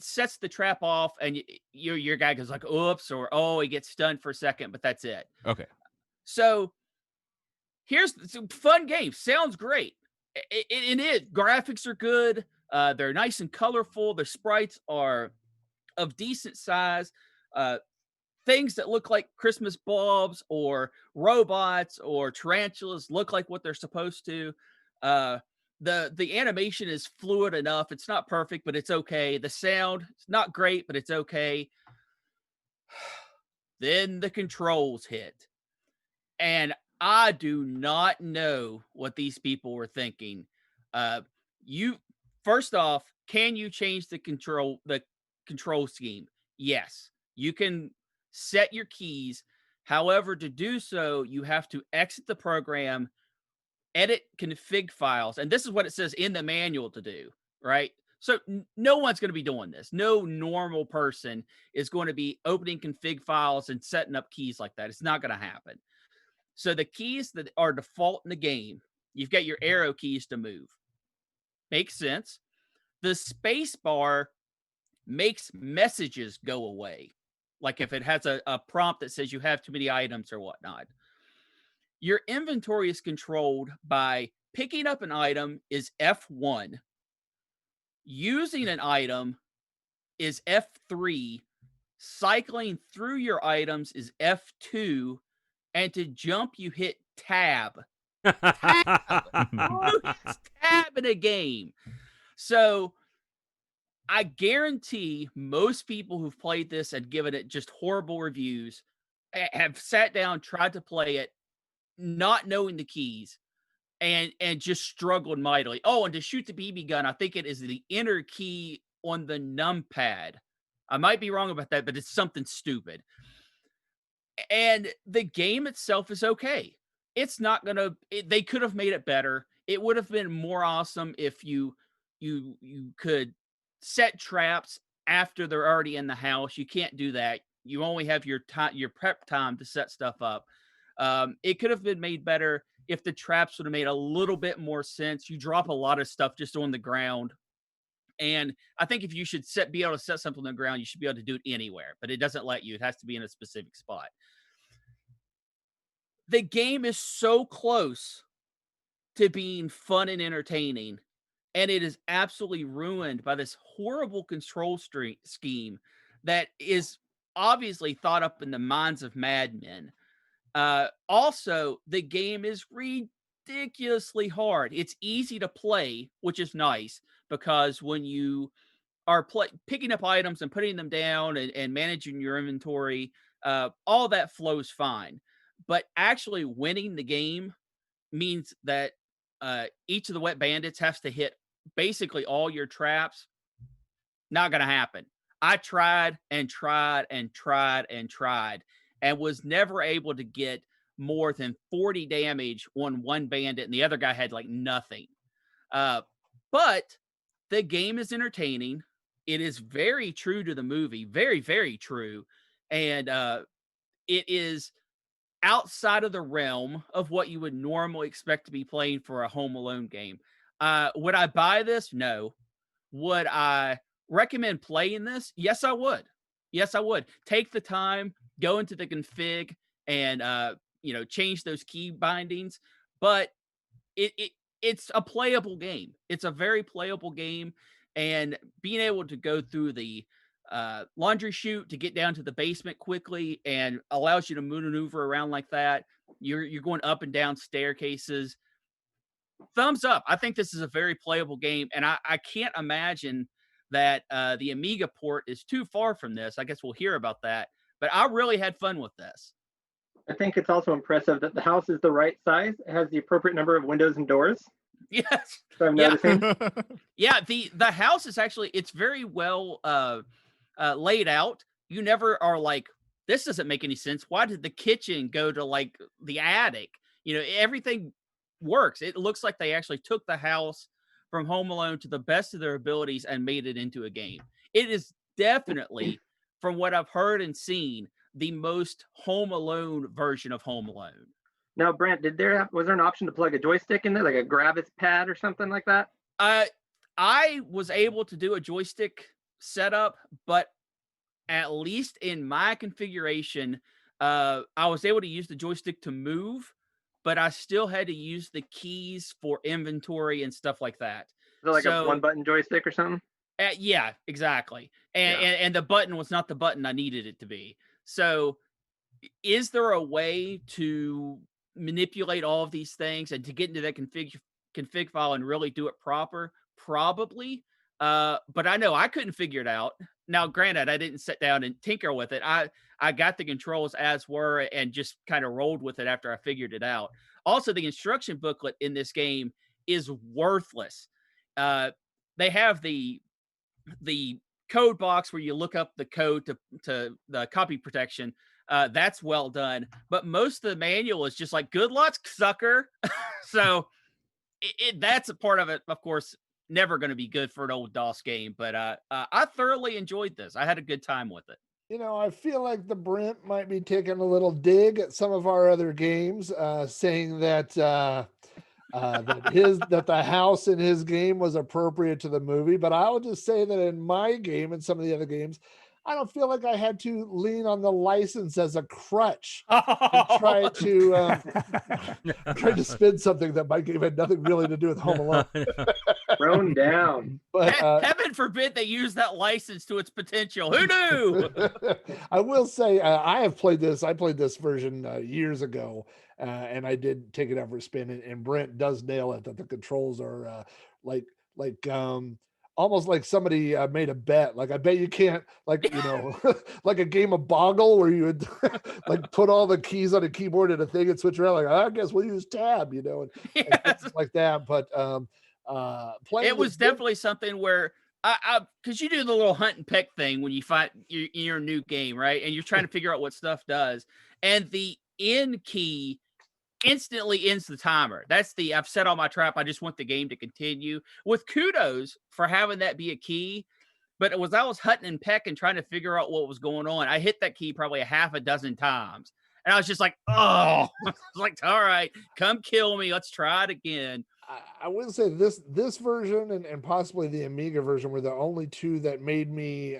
sets the trap off, and your guy goes like, "Oops," or "Oh," he gets stunned for a second, but that's it. Okay. So here's some fun game. Sounds great. It is. Graphics are good. They're nice and colorful. The sprites are of decent size. Things that look like Christmas bulbs or robots or tarantulas look like what they're supposed to. The animation is fluid enough. It's not perfect, but it's okay. The sound is not great, but it's okay. Then the controls hit. And I do not know what these people were thinking. First off, can you change the control scheme? Yes, you can set your keys. However, to do so, you have to exit the program, edit config files, and this is what it says in the manual to do, right? So no one's going to be doing this. No normal person is going to be opening config files and setting up keys like that. It's not going to happen. So the keys that are default in the game, you've got your arrow keys to move. Makes sense. The space bar makes messages go away. Like if it has a prompt that says you have too many items or whatnot. Your inventory is controlled by picking up an item is F1. Using an item is F3. Cycling through your items is F2. And to jump, you hit tab. Tab. Who hits tab in a game? So I guarantee most people who've played this and given it just horrible reviews have sat down, tried to play it, not knowing the keys, and just struggled mightily. Oh, and to shoot the BB gun, I think it is the enter key on the numpad. I might be wrong about that, but it's something stupid. And the game itself is okay. It's not gonna. They could have made it better. It would have been more awesome if you could set traps after they're already in the house. You can't do that. You only have your prep time to set stuff up. It could have been made better if the traps would have made a little bit more sense. You drop a lot of stuff just on the ground. And I think if you should be able to set something on the ground, you should be able to do it anywhere, but it doesn't let you. It has to be in a specific spot. The game is so close to being fun and entertaining, and it is absolutely ruined by this horrible control scheme that is obviously thought up in the minds of madmen. Also, the game is ridiculously hard. It's easy to play, which is nice, because when you are picking up items and putting them down and managing your inventory, all that flows fine. But actually winning the game means that each of the wet bandits has to hit basically all your traps. Not going to happen. I tried and tried and tried and tried and was never able to get more than 40 damage on one bandit, and the other guy had like nothing. But the game is entertaining. It is very true to the movie. Very, very true. And it is outside of the realm of what you would normally expect to be playing for a Home Alone game. Would I buy this? No. Would I recommend playing this? Yes, I would. Yes, I would. Take the time, go into the config, and change those key bindings. But it's a playable game. It's a very playable game, and being able to go through the laundry chute to get down to the basement quickly and allows you to maneuver around like that. You're going up and down staircases. Thumbs up. I think this is a very playable game, and I can't imagine that the Amiga port is too far from this. I guess we'll hear about that, but I really had fun with this. I think it's also impressive that the house is the right size. It has the appropriate number of windows and doors. Yes. So I'm noticing. Yeah, the house is actually, it's very well laid out. You never are like, this doesn't make any sense. Why did the kitchen go to like the attic? Everything works. It looks like they actually took the house from Home Alone to the best of their abilities and made it into a game. It is definitely, from what I've heard and seen, the most Home Alone version of Home Alone. Now, Brent, was there an option to plug a joystick in there, like a Gravis pad or something like that? I was able to do a joystick setup, but at least in my configuration, I was able to use the joystick to move, but I still had to use the keys for inventory and stuff like that. Is it like a one-button joystick or something? Yeah, exactly. And the button was not the button I needed it to be. So is there a way to manipulate all of these things and to get into that config file and really do it proper? Probably. But I know I couldn't figure it out. Now, granted, I didn't sit down and tinker with it. I got the controls as were and just kind of rolled with it after I figured it out. Also, the instruction booklet in this game is worthless. They have the code box where you look up the code to the copy protection. That's well done. But most of the manual is just like, good luck, sucker. So that's a part of it, of course, never going to be good for an old DOS game. But I thoroughly enjoyed this. I had a good time with it. I feel like the Brent might be taking a little dig at some of our other games, saying that that the house in his game was appropriate to the movie. But I'll just say that in my game and some of the other games, I don't feel like I had to lean on the license as a crutch and try to spin something that my game had nothing really to do with Home Alone. Thrown down. But heaven forbid they use that license to its potential. Who knew? I will say I played this version years ago, and I did take it out for a spin. And Brent does nail it that the controls are like almost like somebody made a bet. Like, I bet you can't, like like a game of Boggle where you would like put all the keys on a keyboard and a thing and switch around. Like, I guess we'll use tab, and things like that. But it was definitely something where because you do the little hunt and peck thing when you find your new game, right? And you're trying to figure out what stuff does. And the N key instantly ends the timer. That's I've set all my trap. I just want the game to continue. With kudos for having that be a key. But I was hunting and pecking, trying to figure out what was going on. I hit that key probably a half a dozen times. And I was just like, oh, I was like, all right, come kill me. Let's try it again. I would say this version and possibly the Amiga version were the only two that made me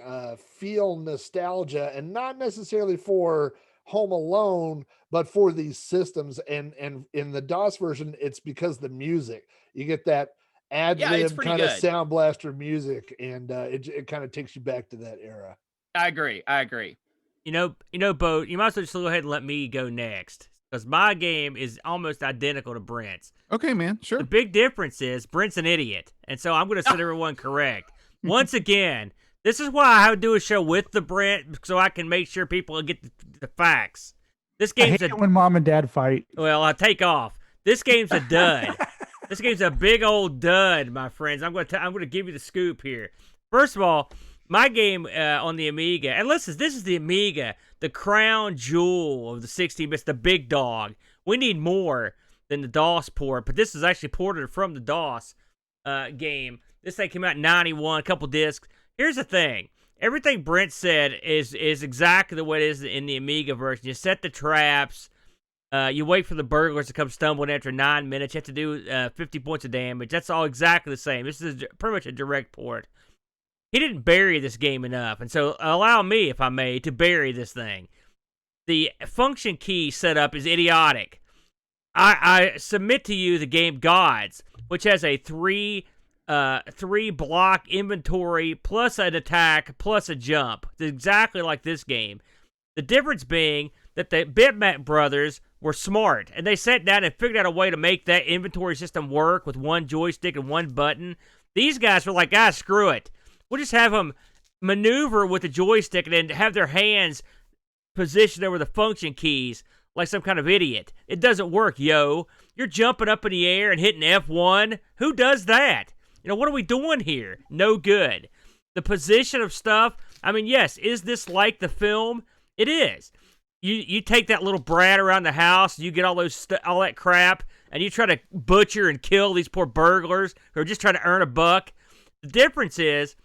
feel nostalgia, and not necessarily for Home Alone, but for these systems. And in the DOS version, it's because the music, you get that ad-lib kind of sound blaster music, and it kind of takes you back to that era. I agree. Bo, you might as well just go ahead and let me go next, because my game is almost identical to Brent's. Okay, man, sure. The big difference is Brent's an idiot, and so I'm going to set everyone correct. Once again, this is why I have to do a show with the Brent, so I can make sure people get the facts. This game's when mom and dad fight. Well, I take off. This game's a dud. This game's a big old dud, my friends. I'm going to give you the scoop here. First of all, my game on the Amiga, and listen, this is the Amiga, the crown jewel of the 16-bits, the big dog. We need more than the DOS port, but this is actually ported from the DOS game. This thing came out in 91, a couple discs. Here's the thing. Everything Brent said is exactly the way it is in the Amiga version. You set the traps. You wait for the burglars to come stumbling after 9 minutes. You have to do 50 points of damage. That's all exactly the same. This is pretty much a direct port. He didn't bury this game enough, and so allow me, if I may, to bury this thing. The function key setup is idiotic. I submit to you the game Gods, which has a three block inventory plus an attack plus a jump. It's exactly like this game. The difference being that the Bitmap brothers were smart, and they sat down and figured out a way to make that inventory system work with one joystick and one button. These guys were like, screw it. We'll just have them maneuver with the joystick and then have their hands positioned over the function keys like some kind of idiot. It doesn't work, yo. You're jumping up in the air and hitting F1. Who does that? What are we doing here? No good. The position of stuff, I mean, yes, is this like the film? It is. you take that little brat around the house, you get all all that crap, and you try to butcher and kill these poor burglars who are just trying to earn a buck. The difference is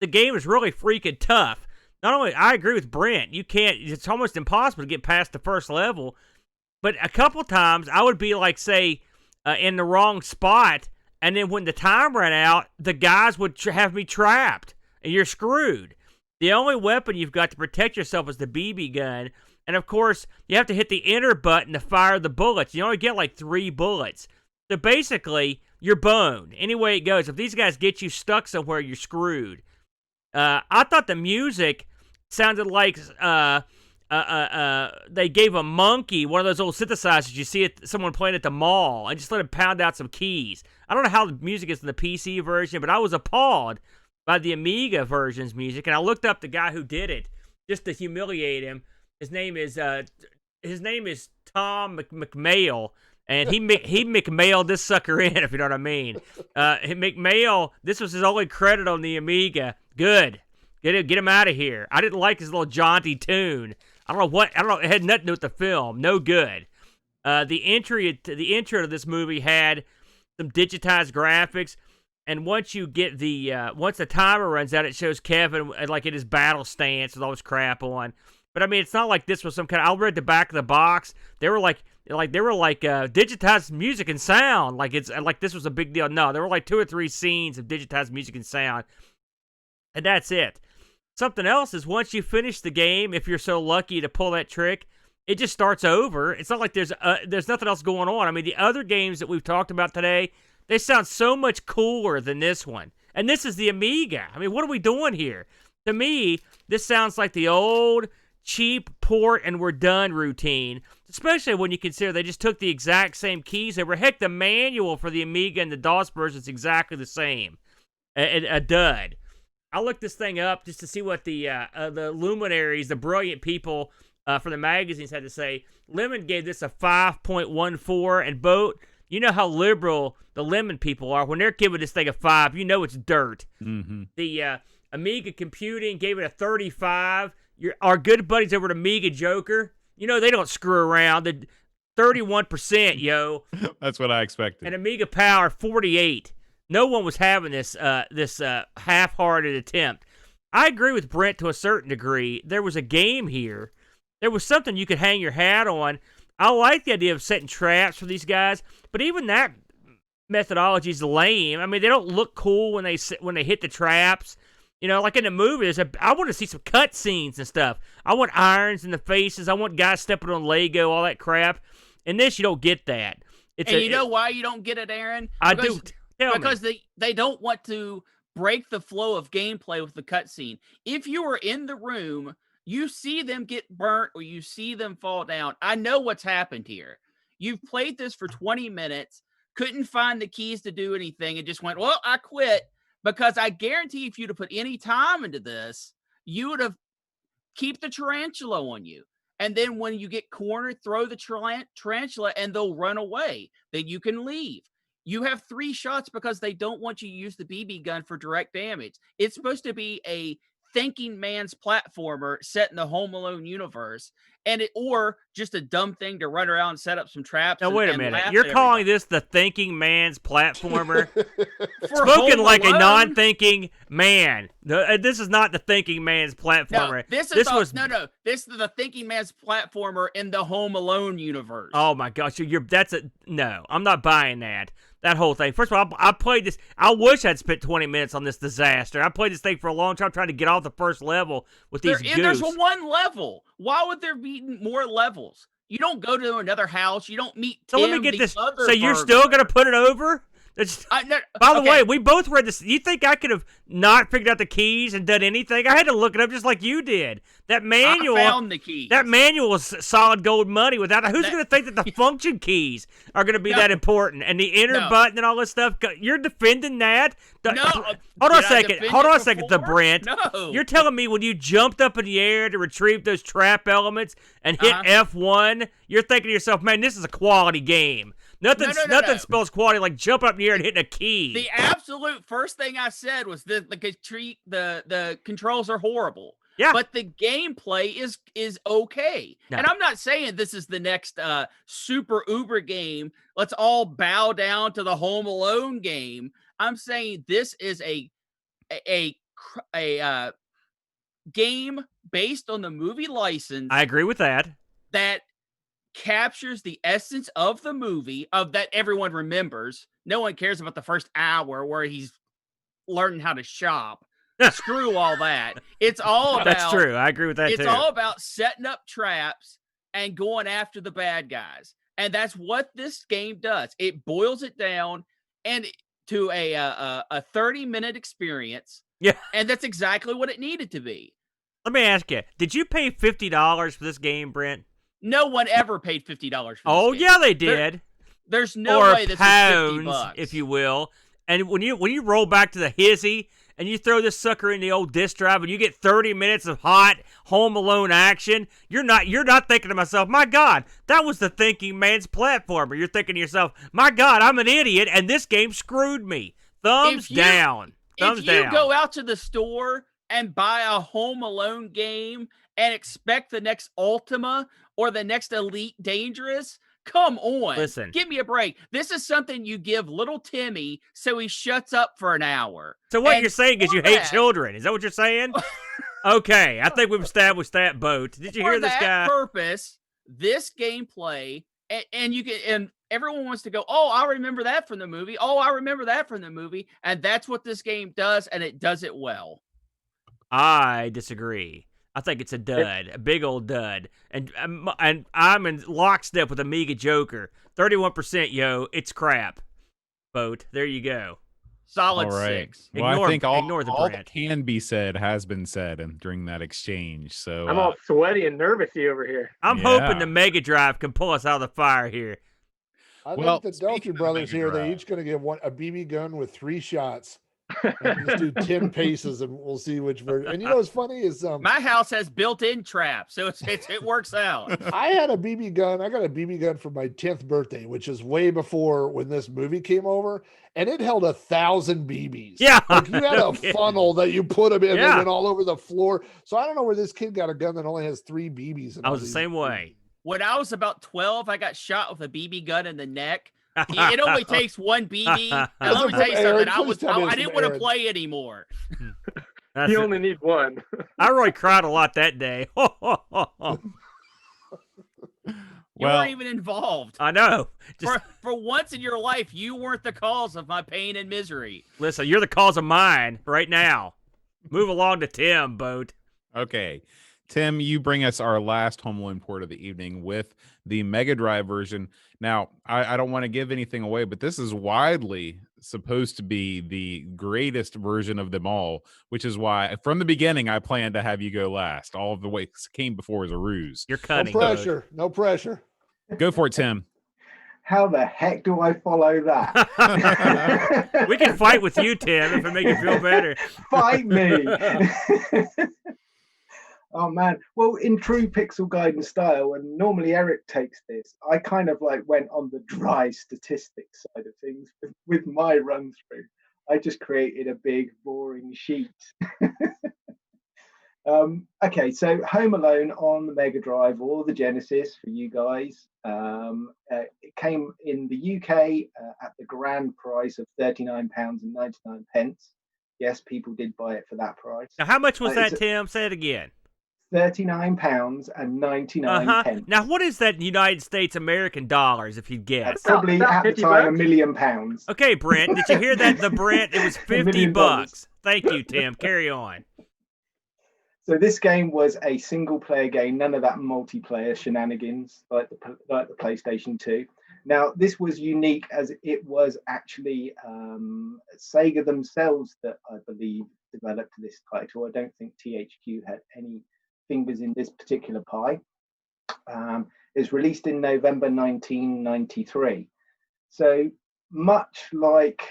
the game is really freaking tough. Not only, I agree with Brent, it's almost impossible to get past the first level, but a couple times I would be like, say, in the wrong spot, and then when the time ran out, the guys would have me trapped, and you're screwed. The only weapon you've got to protect yourself is the BB gun, and of course, you have to hit the enter button to fire the bullets. You only get like 3 bullets. So basically, you're boned. Any way it goes, if these guys get you stuck somewhere, you're screwed. I thought the music sounded like they gave a monkey one of those old synthesizers you see someone playing at the mall and just let him pound out some keys. I don't know how the music is in the PC version, but I was appalled by the Amiga version's music, and I looked up the guy who did it just to humiliate him. His name is Tom McMail, and he McMailed this sucker in, if you know what I mean. McMail, this was his only credit on the Amiga. Good. Get him out of here. I didn't like his little jaunty tune. I don't know. It had nothing to do with the film. No good. The intro to this movie had some digitized graphics, and once you get once the timer runs out, it shows Kevin like in his battle stance with all his crap on. But I mean, it's not like this was some kind of. I read the back of the box. They were like digitized music and sound. Like it's like this was a big deal. No, there were like 2 or 3 scenes of digitized music and sound, and that's it. Something else is once you finish the game, if you're so lucky to pull that trick, it just starts over. It's not like there's nothing else going on. I mean, the other games that we've talked about today, they sound so much cooler than this one. And this is the Amiga. I mean, what are we doing here? To me, this sounds like the old, cheap port and we're done routine, especially when you consider they just took the exact same keys over. Heck, the manual for the Amiga and the DOS version is exactly the same. A dud. I looked this thing up just to see what the luminaries, the brilliant people from the magazines had to say. Lemon gave this a 5.14, and Boat, you know how liberal the Lemon people are. When they're giving this thing a 5, you know it's dirt. Mm-hmm. The Amiga Computing gave it a 35. Our good buddies over at Amiga Joker, you know they don't screw around. The 31%, yo. That's what I expected. And Amiga Power, 48. No one was having this half-hearted attempt. I agree with Brent to a certain degree. There was a game here. There was something you could hang your hat on. I like the idea of setting traps for these guys, but even that methodology is lame. I mean, they don't look cool when they hit the traps. You know, like in the movies, I want to see some cut scenes and stuff. I want irons in the faces. I want guys stepping on Lego, all that crap. In this, you don't get that. You know why you don't get it, Aaron? I do. Because they don't want to break the flow of gameplay with the cutscene. If you were in the room, you see them get burnt or you see them fall down. I know what's happened here. You've played this for 20 minutes, couldn't find the keys to do anything, and just went, well, I quit. Because I guarantee if you'd have put any time into this, you would have keep the tarantula on you. And then when you get cornered, throw the tarantula and they'll run away. Then you can leave. You have 3 shots because they don't want you to use the BB gun for direct damage. It's supposed to be a thinking man's platformer set in the Home Alone universe, or just a dumb thing to run around and set up some traps. Now, wait a minute. You're calling this the thinking man's platformer? Spoken like a non-thinking man. This is not the thinking man's platformer. No, this is the thinking man's platformer in the Home Alone universe. Oh my gosh, no. I'm not buying that. That whole thing. First of all, I played this. I wish I'd spent 20 minutes on this disaster. I played this thing for a long time trying to get off the first level with these goofs. There's 1 level. Why would there be more levels? You don't go to another house. You don't meet Tim, so let me get this. So you're still going to put it over? By the way, we both read this. You think I could have not figured out the keys and done anything? I had to look it up just like you did. That manual. I found the keys. That manual is solid gold money. Who's going to think that the function keys are going to be that important and the enter button and all this stuff? You're defending that? Hold on a second, the Brent. No. You're telling me when you jumped up in the air to retrieve those trap elements and hit F1, you're thinking to yourself, man, this is a quality game. Nothing spells quality like jumping up in the air and hitting a key. The absolute first thing I said was the controls are horrible. Yeah. But the gameplay is okay. No. And I'm not saying this is the next super uber game. Let's all bow down to the Home Alone game. I'm saying this is a game based on the movie license. I agree with that. That captures the essence of the movie of that everyone remembers. No one cares about the first hour where he's learning how to shop. Screw all that. It's all about. That's true. I agree with that It's too. all about setting up traps and going after the bad guys. And that's what this game does. It boils it down and to a 30-minute experience. Yeah. And that's exactly what it needed to be. Let me ask you, did you pay $50 for this game, Brent? No one ever paid $50 for this Oh, game. yeah, they did. There's no or way this pounds, is $50. if you will. And when you roll back to the hizzy and you throw this sucker in the old disk drive and you get 30 minutes of hot Home Alone action, you're not thinking to myself, my God, that was the thinking man's platformer. You're thinking to yourself, my God, I'm an idiot and this game screwed me. Thumbs down. Thumbs down. If you go out to the store and buy a Home Alone game and expect the next Ultima or the next Elite Dangerous, come on. Listen. Give me a break. This is something you give little Timmy so he shuts up for an hour. So what you're saying is you hate children. Is that what you're saying? Okay, I think we've established that, Boat. Did you hear this guy? For that purpose, this gameplay, and you can, and everyone wants to go, oh, I remember that from the movie. Oh, I remember that from the movie. And that's what this game does, and it does it well. I disagree. I think it's a dud, a big old dud. And I'm in lockstep with Amiga Joker. 31%, yo, it's crap. Boat. There you go. Solid all right. 6. Well, I think all the that can be said has been said during that exchange. So I'm all sweaty and nervousy over here. I'm hoping the Mega Drive can pull us out of the fire here. I think the Delta brothers here, they're each going to get a BB gun with 3 shots. And just do 10 paces and we'll see which version. And you know what's funny is my house has built-in traps, so it works out. I had a BB gun. I got a BB gun for my 10th birthday, which is way before when this movie came over, and it held 1,000 BBs. Yeah, like you had a funnel that you put them in and went all over the floor. So I don't know where this kid got a gun that only has 3 BBs. I was the same way. When I was about 12, I got shot with a BB gun in the neck. It only takes 1 BB. And let me tell you something. I didn't want to play anymore. You only need 1. I really cried a lot that day. You weren't even involved. I know. For once in your life, you weren't the cause of my pain and misery. Listen, you're the cause of mine right now. Move along to Tim, Boat. Okay. Tim, you bring us our last Home Alone port of the evening with the Mega Drive version. Now, I don't want to give anything away, but this is widely supposed to be the greatest version of them all, which is why from the beginning I planned to have you go last. All of the way came before as a ruse. You're cutting. No pressure. No pressure. Go for it, Tim. How the heck do I follow that? We can fight with you, Tim, if it makes you feel better. Fight me. Oh man, well, in true Pixel Guidance style, and normally Eric takes this, I kind of like went on the dry statistics side of things with my run through. I just created a big boring sheet. Okay, so Home Alone on the Mega Drive or the Genesis for you guys. It came in the UK at the grand price of £39.99. Yes, people did buy it for that price. Now, how much was that, Tim? Say it again. £39.99. Now, what is that in United States American dollars, if you guess? Probably at the time, £1 million. Okay, Brent. Did you hear that? The Brent, it was $50. Thank you, Tim. Carry on. So this game was a single-player game, none of that multiplayer shenanigans like the PlayStation 2. Now, this was unique as it was actually Sega themselves that I believe developed this title. I don't think THQ had any fingers in this particular pie. It's released in November 1993. So much like,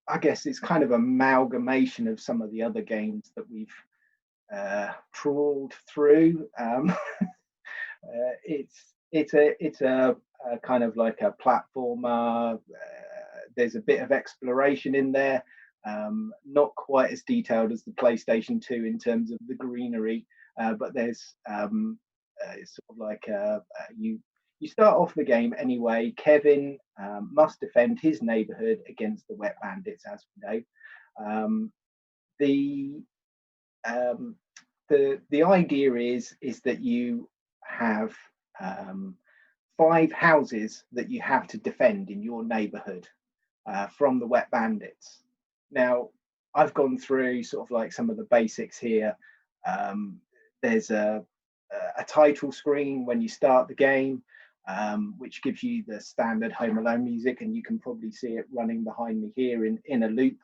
I guess it's kind of amalgamation of some of the other games that we've trawled through. It's a kind of like a platformer. There's a bit of exploration in there. Not quite as detailed as the PlayStation 2 in terms of the greenery, but there's it's sort of like you start off the game anyway. Kevin must defend his neighborhood against the wet bandits, as we know. The idea is that you have 5 houses that you have to defend in your neighborhood from the wet bandits. Now, I've gone through sort of like some of the basics here. There's a title screen when you start the game, which gives you the standard Home Alone music, and you can probably see it running behind me here in a loop.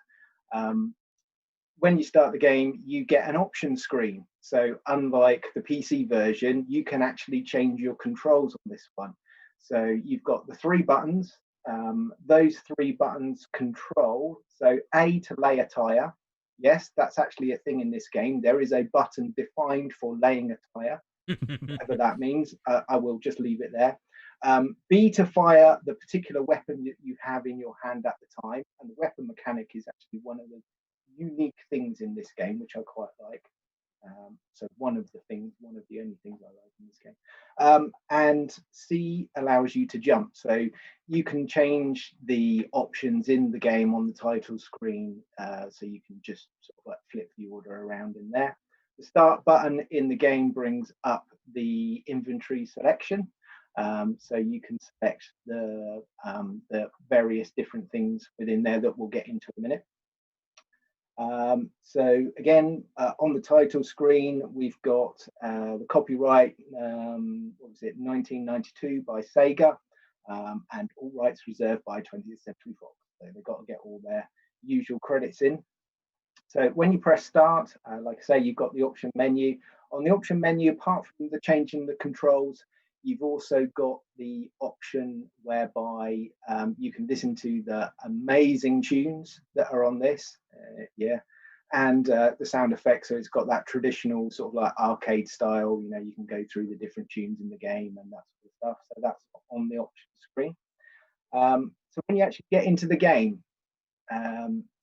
When you start the game, you get an option screen. So unlike the PC version, you can actually change your controls on this one. So you've got the 3 buttons. Those 3 buttons control. So A, to lay a tire. Yes, that's actually a thing in this game. There is a button defined for laying a tire, whatever that means. I will just leave it there. B, to fire the particular weapon that you have in your hand at the time. And the weapon mechanic is actually one of the unique things in this game, which I quite like. So one of the only things I like in this game. And C allows you to jump. So you can change the options in the game on the title screen. So you can just sort of like flip the order around in there. The start button in the game brings up the inventory selection. So you can select the various different things within there that we'll get into in a minute. So again, on the title screen, we've got the copyright, 1992 by Sega, and all rights reserved by 20th Century Fox. So they've got to get all their usual credits in. So when you press start, like I say, you've got the option menu. On the option menu, apart from the changing the controls, you've also got the option whereby you can listen to the amazing tunes that are on this, and the sound effects. So it's got that traditional sort of like arcade style. You know, you can go through the different tunes in the game and that sort of stuff. So that's on the option screen. So when you actually get into the game,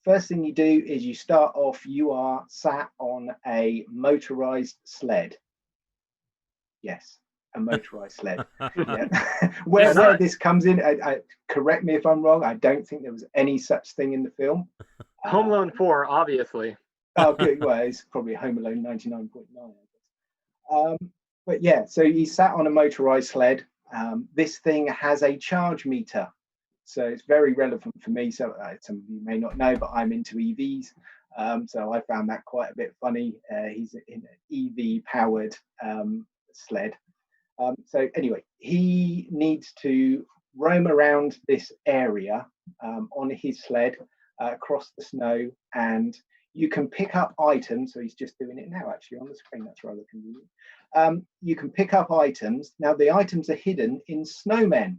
first thing you do is you start off. You are sat on a motorized sled. Yes. A motorized sled. Where this comes in, correct me if I'm wrong, I don't think there was any such thing in the film. Home Alone 4, obviously. Oh, good. Well, it's probably Home Alone 99.9. But yeah, so he sat on a motorized sled. This thing has a charge meter, so it's very relevant for me. So some of you may not know, but I'm into EVs. So I found that quite a bit funny. He's in an EV powered sled. So anyway, he needs to roam around this area on his sled across the snow, and you can pick up items. So he's just doing it now, actually, on the screen. That's rather convenient. You can pick up items. Now, the items are hidden in snowmen.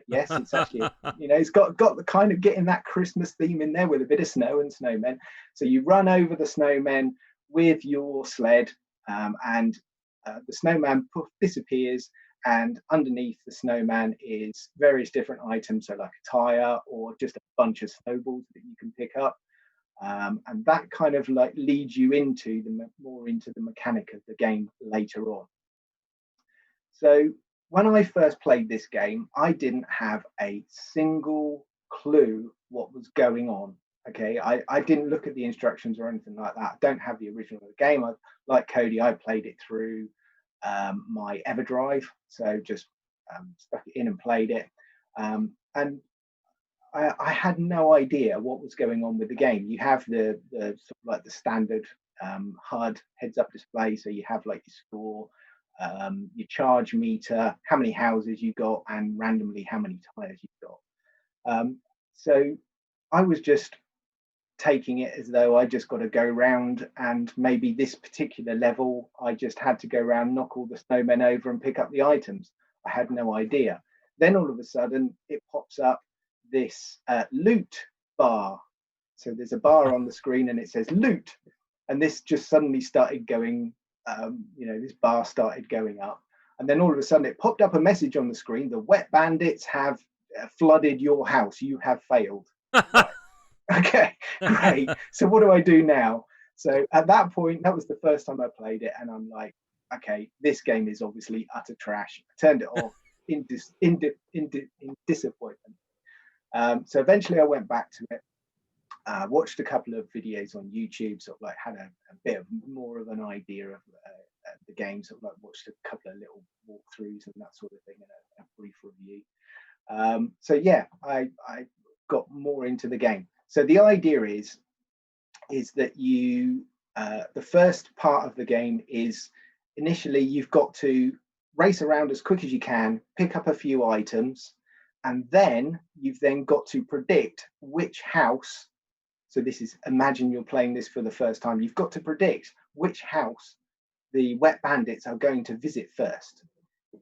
Yes, it's actually, it's got the kind of getting that Christmas theme in there with a bit of snow and snowmen. So you run over the snowmen with your sled, and the snowman disappears, and underneath the snowman is various different items, so like a tire or just a bunch of snowballs that you can pick up, and that kind of like leads you into the mechanic of the game later on. So when I first played this game, I didn't have a single clue what was going on. Okay, I didn't look at the instructions or anything like that. I don't have the original of the game. Like Cody, I played it through my EverDrive, so just stuck it in and played it. And I had no idea what was going on with the game. You have the sort of like the standard HUD heads-up display, so you have like your score, your charge meter, how many houses you got, and randomly how many tires you've got. So I was just taking it as though I just got to go round, and maybe this particular level I just had to go around, knock all the snowmen over and pick up the items. I had no idea. Then all of a sudden it pops up this loot bar. So there's a bar on the screen and it says loot, and this just suddenly started going, this bar started going up, and then all of a sudden it popped up a message on the screen: the wet bandits have flooded your house, you have failed. Right. Okay, great. So what do I do now? So at that point, that was the first time I played it, and I'm like, okay, this game is obviously utter trash. I turned it off in disappointment. So eventually I went back to it, watched a couple of videos on YouTube, sort of like had a bit of more of an idea of the game, sort of like watched a couple of little walkthroughs and that sort of thing, and a brief review. So yeah, I got more into the game. So the idea is that you, the first part of the game is initially you've got to race around as quick as you can, pick up a few items, and then you've then got to predict which house. So this is, imagine you're playing this for the first time. You've got to predict which house the wet bandits are going to visit first.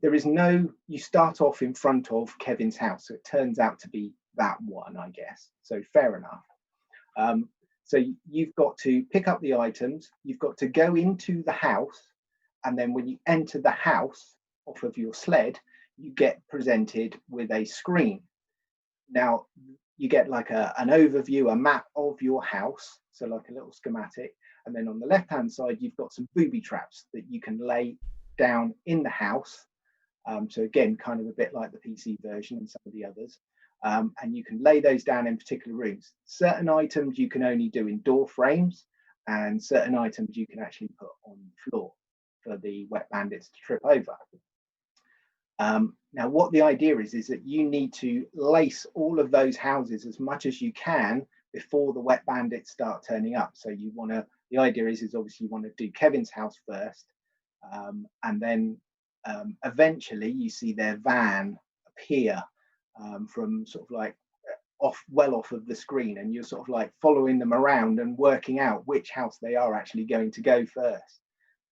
There is no, you start off in front of Kevin's house. So it turns out to be that one, I guess. So fair enough. So you've got to pick up the items. You've got to go into the house. And then when you enter the house off of your sled, you get presented with a screen. Now, you get like an overview, a map of your house, so like a little schematic. And then on the left-hand side, you've got some booby traps that you can lay down in the house. So again, kind of a bit like the PC version and some of the others. And you can lay those down in particular rooms. Certain items you can only do in door frames, and certain items you can actually put on the floor for the wet bandits to trip over. Now, what the idea is that you need to lace all of those houses as much as you can before the wet bandits start turning up. So you want to, the idea is obviously you want to do Kevin's house first, and then eventually you see their van appear from sort of like well off of the screen, and you're sort of like following them around and working out which house they are actually going to go first.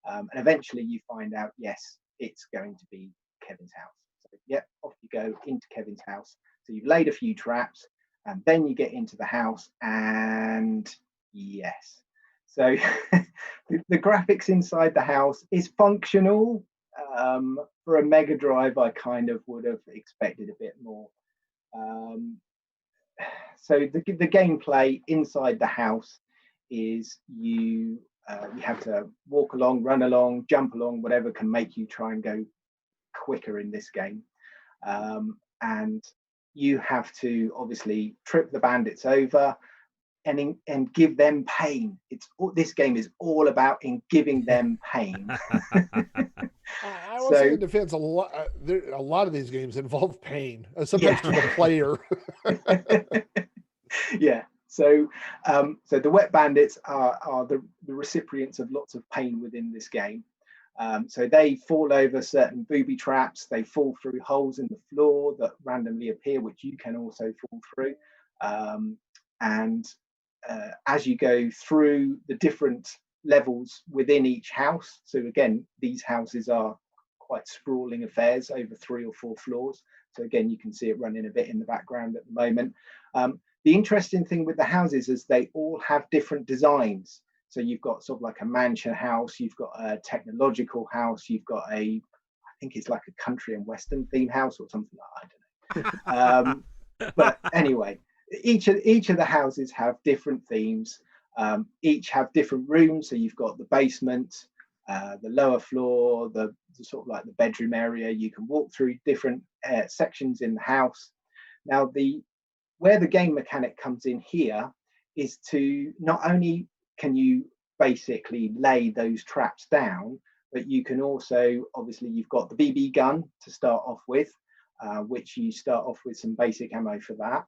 And eventually you find out, yes, it's going to be Kevin's house. So yep, off you go into Kevin's house. So you've laid a few traps, and then you get into the house, and yes. So the graphics inside the house is functional. For a Mega Drive, I kind of would have expected a bit more. So the gameplay inside the house is you have to walk along, run along, jump along, whatever can make you try and go quicker in this game. And you have to obviously trip the bandits over and give them pain. This game is all in giving them pain. I will say in defense, a lot of these games involve pain, sometimes to the player. Yeah. So the wet bandits are the recipients of lots of pain within this game. So they fall over certain booby traps. They fall through holes in the floor that randomly appear, which you can also fall through. And as you go through the different levels within each house, so again, these houses are quite sprawling affairs over 3 or 4 floors. So again, you can see it running a bit in the background at the moment. The interesting thing with the houses is they all have different designs. So you've got sort of like a mansion house, you've got a technological house, you've got I think it's like a country and western theme house or something like that. I don't know. But anyway, each of the houses have different themes. Each have different rooms. So you've got the basement, the lower floor, the sort of like the bedroom area. You can walk through different sections in the house. Now, where the game mechanic comes in here is to not only can you basically lay those traps down, but you can also, obviously, you've got the BB gun to start off with, which you start off with some basic ammo for that.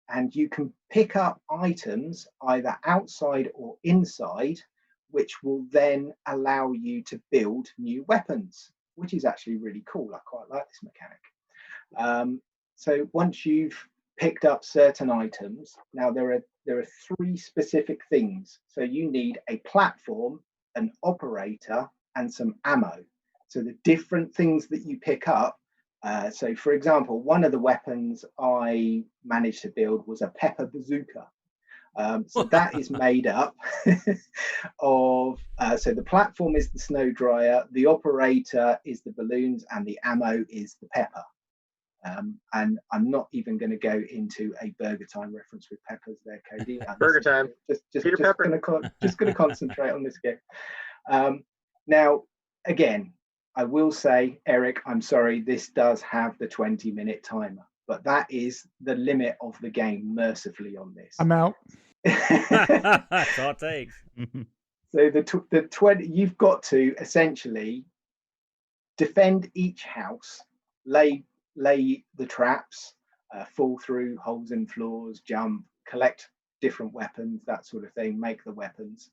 And you can pick up items either outside or inside, which will then allow you to build new weapons, which is actually really cool. I quite like this mechanic. So once you've picked up certain items, now there are 3 specific things. So you need a platform, an operator, and some ammo. So the different things that you pick up. So for example, one of the weapons I managed to build was a pepper bazooka. So that is made up of, so the platform is the snow dryer, the operator is the balloons, and the ammo is the pepper. And I'm not even going to go into a Burger Time reference with Peppers there, Cody. Burger Time. Just Peter Pepper. gonna concentrate on this game. Now, again, I will say, Eric, I'm sorry, this does have the 20-minute timer, but that is the limit of the game, mercifully, on this. I'm out. That's all it takes. So the 20, you've got to essentially defend each house, lay the traps, fall through holes in floors, jump, collect different weapons, that sort of thing, make the weapons,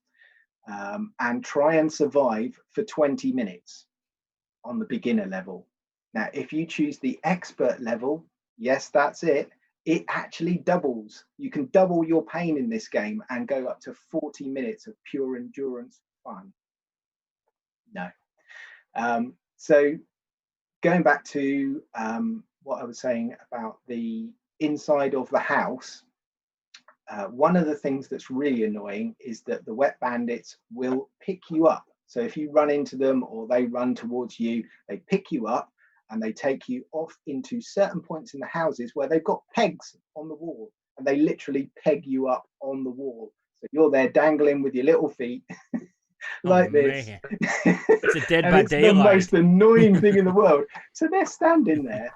and try and survive for 20 minutes on the beginner level. Now, if you choose the expert level, yes, that's it. It actually doubles. You can double your pain in this game and go up to 40 minutes of pure endurance fun. No. So going back to what I was saying about the inside of the house, one of the things that's really annoying is that the wet bandits will pick you up. So if you run into them or they run towards you, they pick you up and they take you off into certain points in the houses where they've got pegs on the wall, and they literally peg you up on the wall. So you're there dangling with your little feet like this. Man. It's a Dead And by it's Daylight. the most annoying thing in the world. So they're standing there,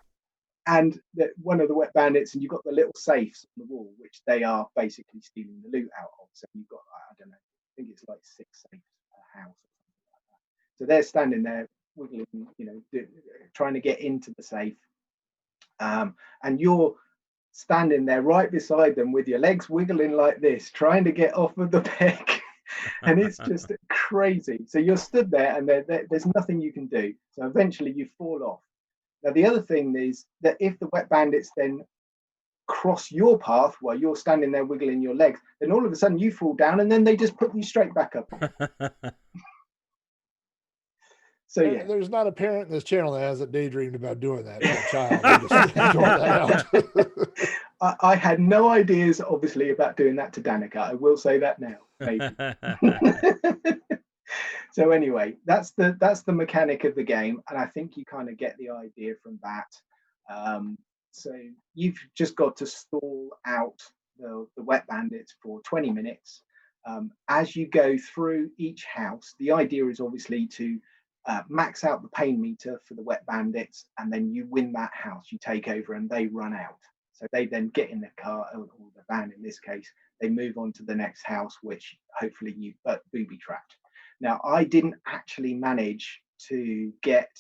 and one of the wet bandits, and you've got the little safes on the wall, which they are basically stealing the loot out of. So you've got, I don't know, I think it's like 6 safes per house or something like that. So they're standing there wiggling, trying to get into the safe, and you're standing there right beside them with your legs wiggling like this, trying to get off of the peg. And it's just crazy. So you're stood there and there's nothing you can do. So eventually you fall off. Now, the other thing is that if the wet bandits then cross your path while you're standing there wiggling your legs, then all of a sudden you fall down and then they just put you straight back up. So yeah, there's not a parent in this channel that hasn't daydreamed about doing that as a child. Just throwing that out. I had no ideas, obviously, about doing that to Danica. I will say that now. Maybe. So anyway, that's the mechanic of the game, and I think you kind of get the idea from that. So you've just got to stall out the wet bandits for 20 minutes. As you go through each house, the idea is obviously to max out the pain meter for the wet bandits, and then you win that house, you take over, and they run out. So they then get in the car, or the van in this case, they move on to the next house, which hopefully you booby trapped. Now, I didn't actually manage to get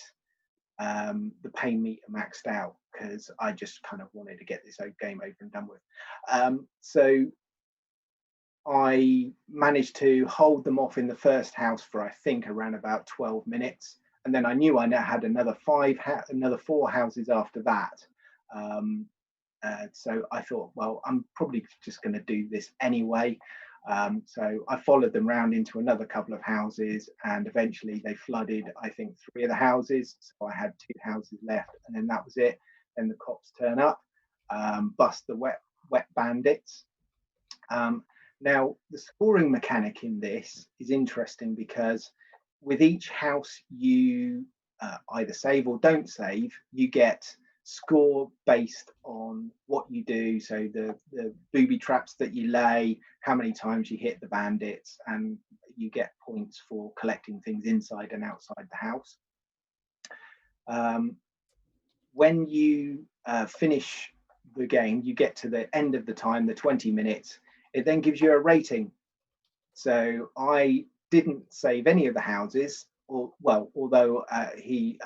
the pain meter maxed out because I just kind of wanted to get this game over and done with. So I managed to hold them off in the first house for, I think, around about 12 minutes. And then I knew I now had another 4 houses after that. So I thought, well, I'm probably just going to do this anyway. So I followed them round into another couple of houses, and eventually they flooded, I think, 3 of the houses. So I had 2 houses left, and then that was it. Then the cops turn up, bust the wet bandits. Now, the scoring mechanic in this is interesting because with each house you either save or don't save, you get score based on what you do. So the booby traps that you lay, how many times you hit the bandits, and you get points for collecting things inside and outside the house. When you finish the game, you get to the end of the time, the 20 minutes, it then gives you a rating. So I didn't save any of the houses, although I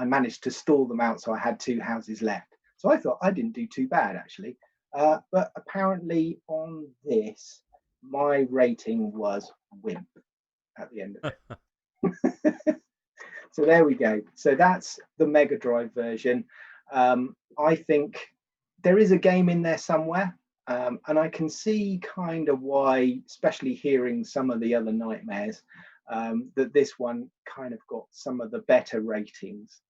managed to stall them out, so I had 2 houses left. So I thought I didn't do too bad, actually. But apparently on this, my rating was wimp at the end of it. So there we go. So that's the Mega Drive version. I think there is a game in there somewhere. And I can see kind of why, especially hearing some of the other nightmares, that this one kind of got some of the better ratings.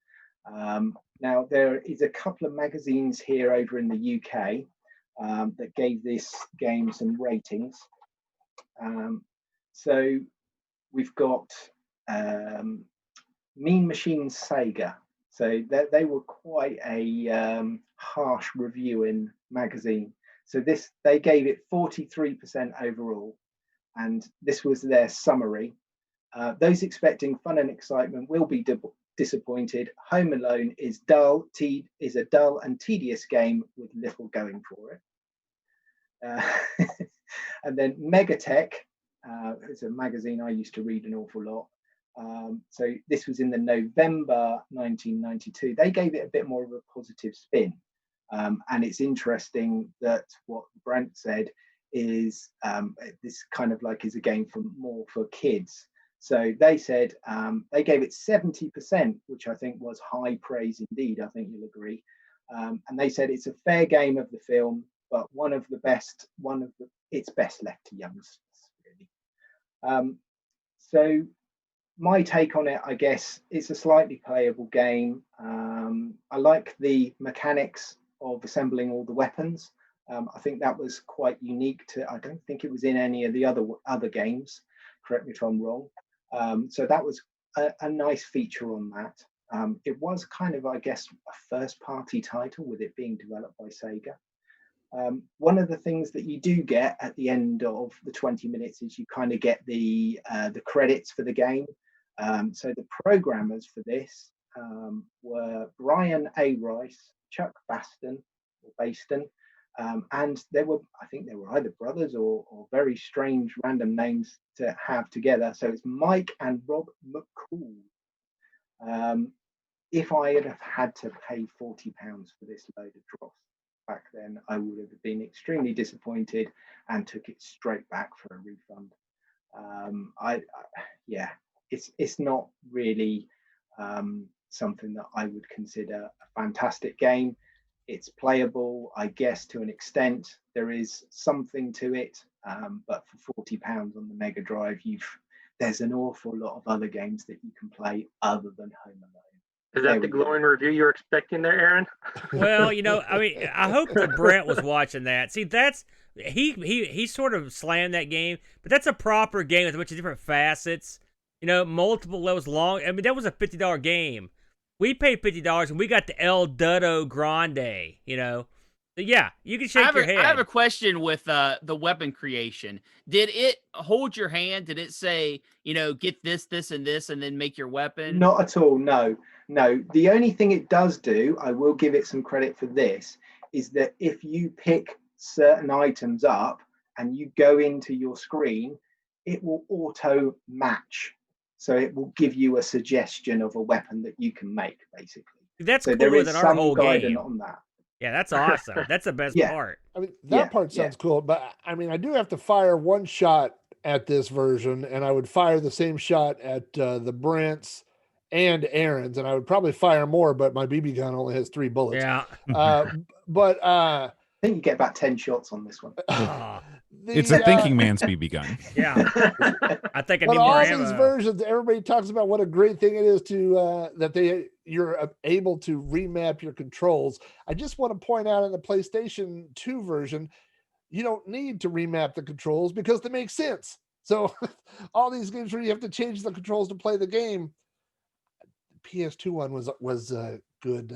Now, there is a couple of magazines here over in the UK that gave this game some ratings. So we've got Mean Machine Sega. So they were quite a harsh reviewing magazine. So they gave it 43% overall, and this was their summary. Those expecting fun and excitement will be disappointed. Home Alone is a dull and tedious game with little going for it. And then Megatech is a magazine I used to read an awful lot. So this was in the November 1992. They gave it a bit more of a positive spin. And it's interesting that what Brent said is this kind of like is a game more for kids. So they said they gave it 70%, which I think was high praise indeed. I think you'll agree. And they said it's a fair game of the film, but it's best left to youngsters, really. So my take on it, I guess, it's a slightly playable game. I like the mechanics of assembling all the weapons. I think that was quite unique I don't think it was in any of the other games. Correct me if I'm wrong. So that was a nice feature on that. It was kind of, I guess, a first party title with it being developed by Sega. One of the things that you do get at the end of the 20 minutes is you kind of get the credits for the game. So the programmers for this were Brian A. Rice, Chuck Baston, and I think they were either brothers or very strange random names to have together. So it's Mike and Rob McCool. If I had had to pay £40 for this load of dross back then, I would have been extremely disappointed and took it straight back for a refund. It's not really something that I would consider a fantastic game. It's playable, I guess, to an extent. There is something to it, but for £40 on the Mega Drive, there's an awful lot of other games that you can play other than Home Alone. Is that the glowing review you were expecting there, Aaron? Well, I mean, I hope that Brent was watching that. See, he sort of slammed that game, but that's a proper game with a bunch of different facets. Multiple levels long. I mean, that was a $50 game. We paid $50 and we got the El Dutto Grande, So yeah, you can shake your head. I have a question with the weapon creation. Did it hold your hand? Did it say, get this, this, and this, and then make your weapon? Not at all, no. The only thing it does do, I will give it some credit for this, is that if you pick certain items up and you go into your screen, it will auto match. So it will give you a suggestion of a weapon that you can make, basically. That's so cooler than our whole game. On that. Yeah, that's awesome. That's the best part. I mean, that part sounds cool, but I mean, I do have to fire one shot at this version, and I would fire the same shot at the Brents and Aaron's, and I would probably fire more, but my BB gun only has 3 bullets. Yeah. I think you get about 10 shots on this one. It's a thinking man's BB gun. Yeah. I think I need but more all ammo. these versions, everybody talks about what a great thing it is to that you're able to remap your controls. I just want to point out in the PlayStation 2 version, you don't need to remap the controls because they make sense. So all these games where you have to change the controls to play the game, the PS2 one was good,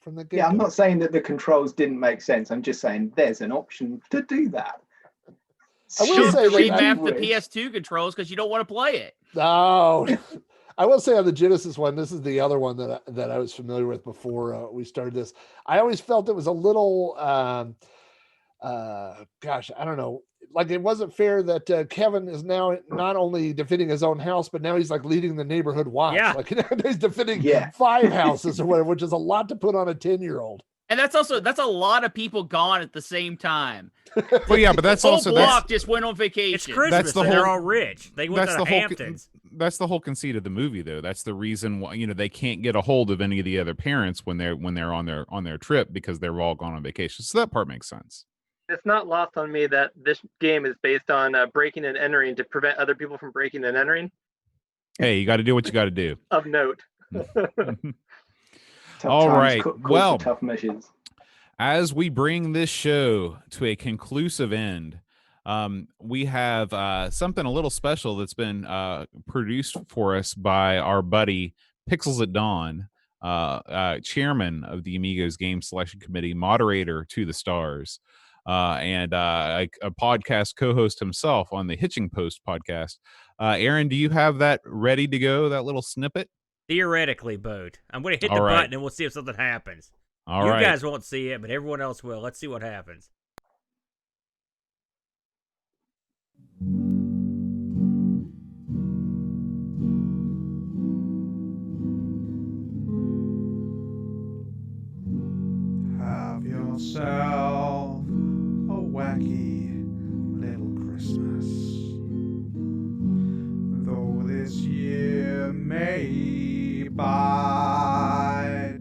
from the game. Yeah, I'm not saying that the controls didn't make sense. I'm just saying there's an option to do that. I will say remap the PS2 controls because you don't want to play it. No, I will say on the Genesis one, this is the other one that I was familiar with before we started this. I always felt it was a little, gosh, I don't know. Like it wasn't fair that Kevin is now not only defending his own house, but now he's like leading the neighborhood watch. Yeah. Like he's defending 5 houses or whatever, which is a lot to put on a 10-year-old. And that's a lot of people gone at the same time. Well, yeah, but that's the whole also block just went on vacation. It's Christmas. They're all rich. They went to the Hamptons. That's the whole conceit of the movie, though. That's the reason why they can't get a hold of any of the other parents when they're on their trip because they're all gone on vacation. So that part makes sense. It's not lost on me that this game is based on breaking and entering to prevent other people from breaking and entering. Hey, you got to do what you got to do. Of note. All right. Well, tough measures. As we bring this show to a conclusive end, we have something a little special that's been produced for us by our buddy Pixels at Dawn. chairman of the Amigos Game Selection Committee, moderator to the stars, and a podcast co-host himself on the Hitching Post podcast. Aaron, do you have that ready to go, that little snippet? Theoretically, Boat. I'm going to hit All the right. button and we'll see if something happens. All you right. guys won't see it, but everyone else will. Let's see what happens. Have yourself a wacky little Christmas. Though this year may bite,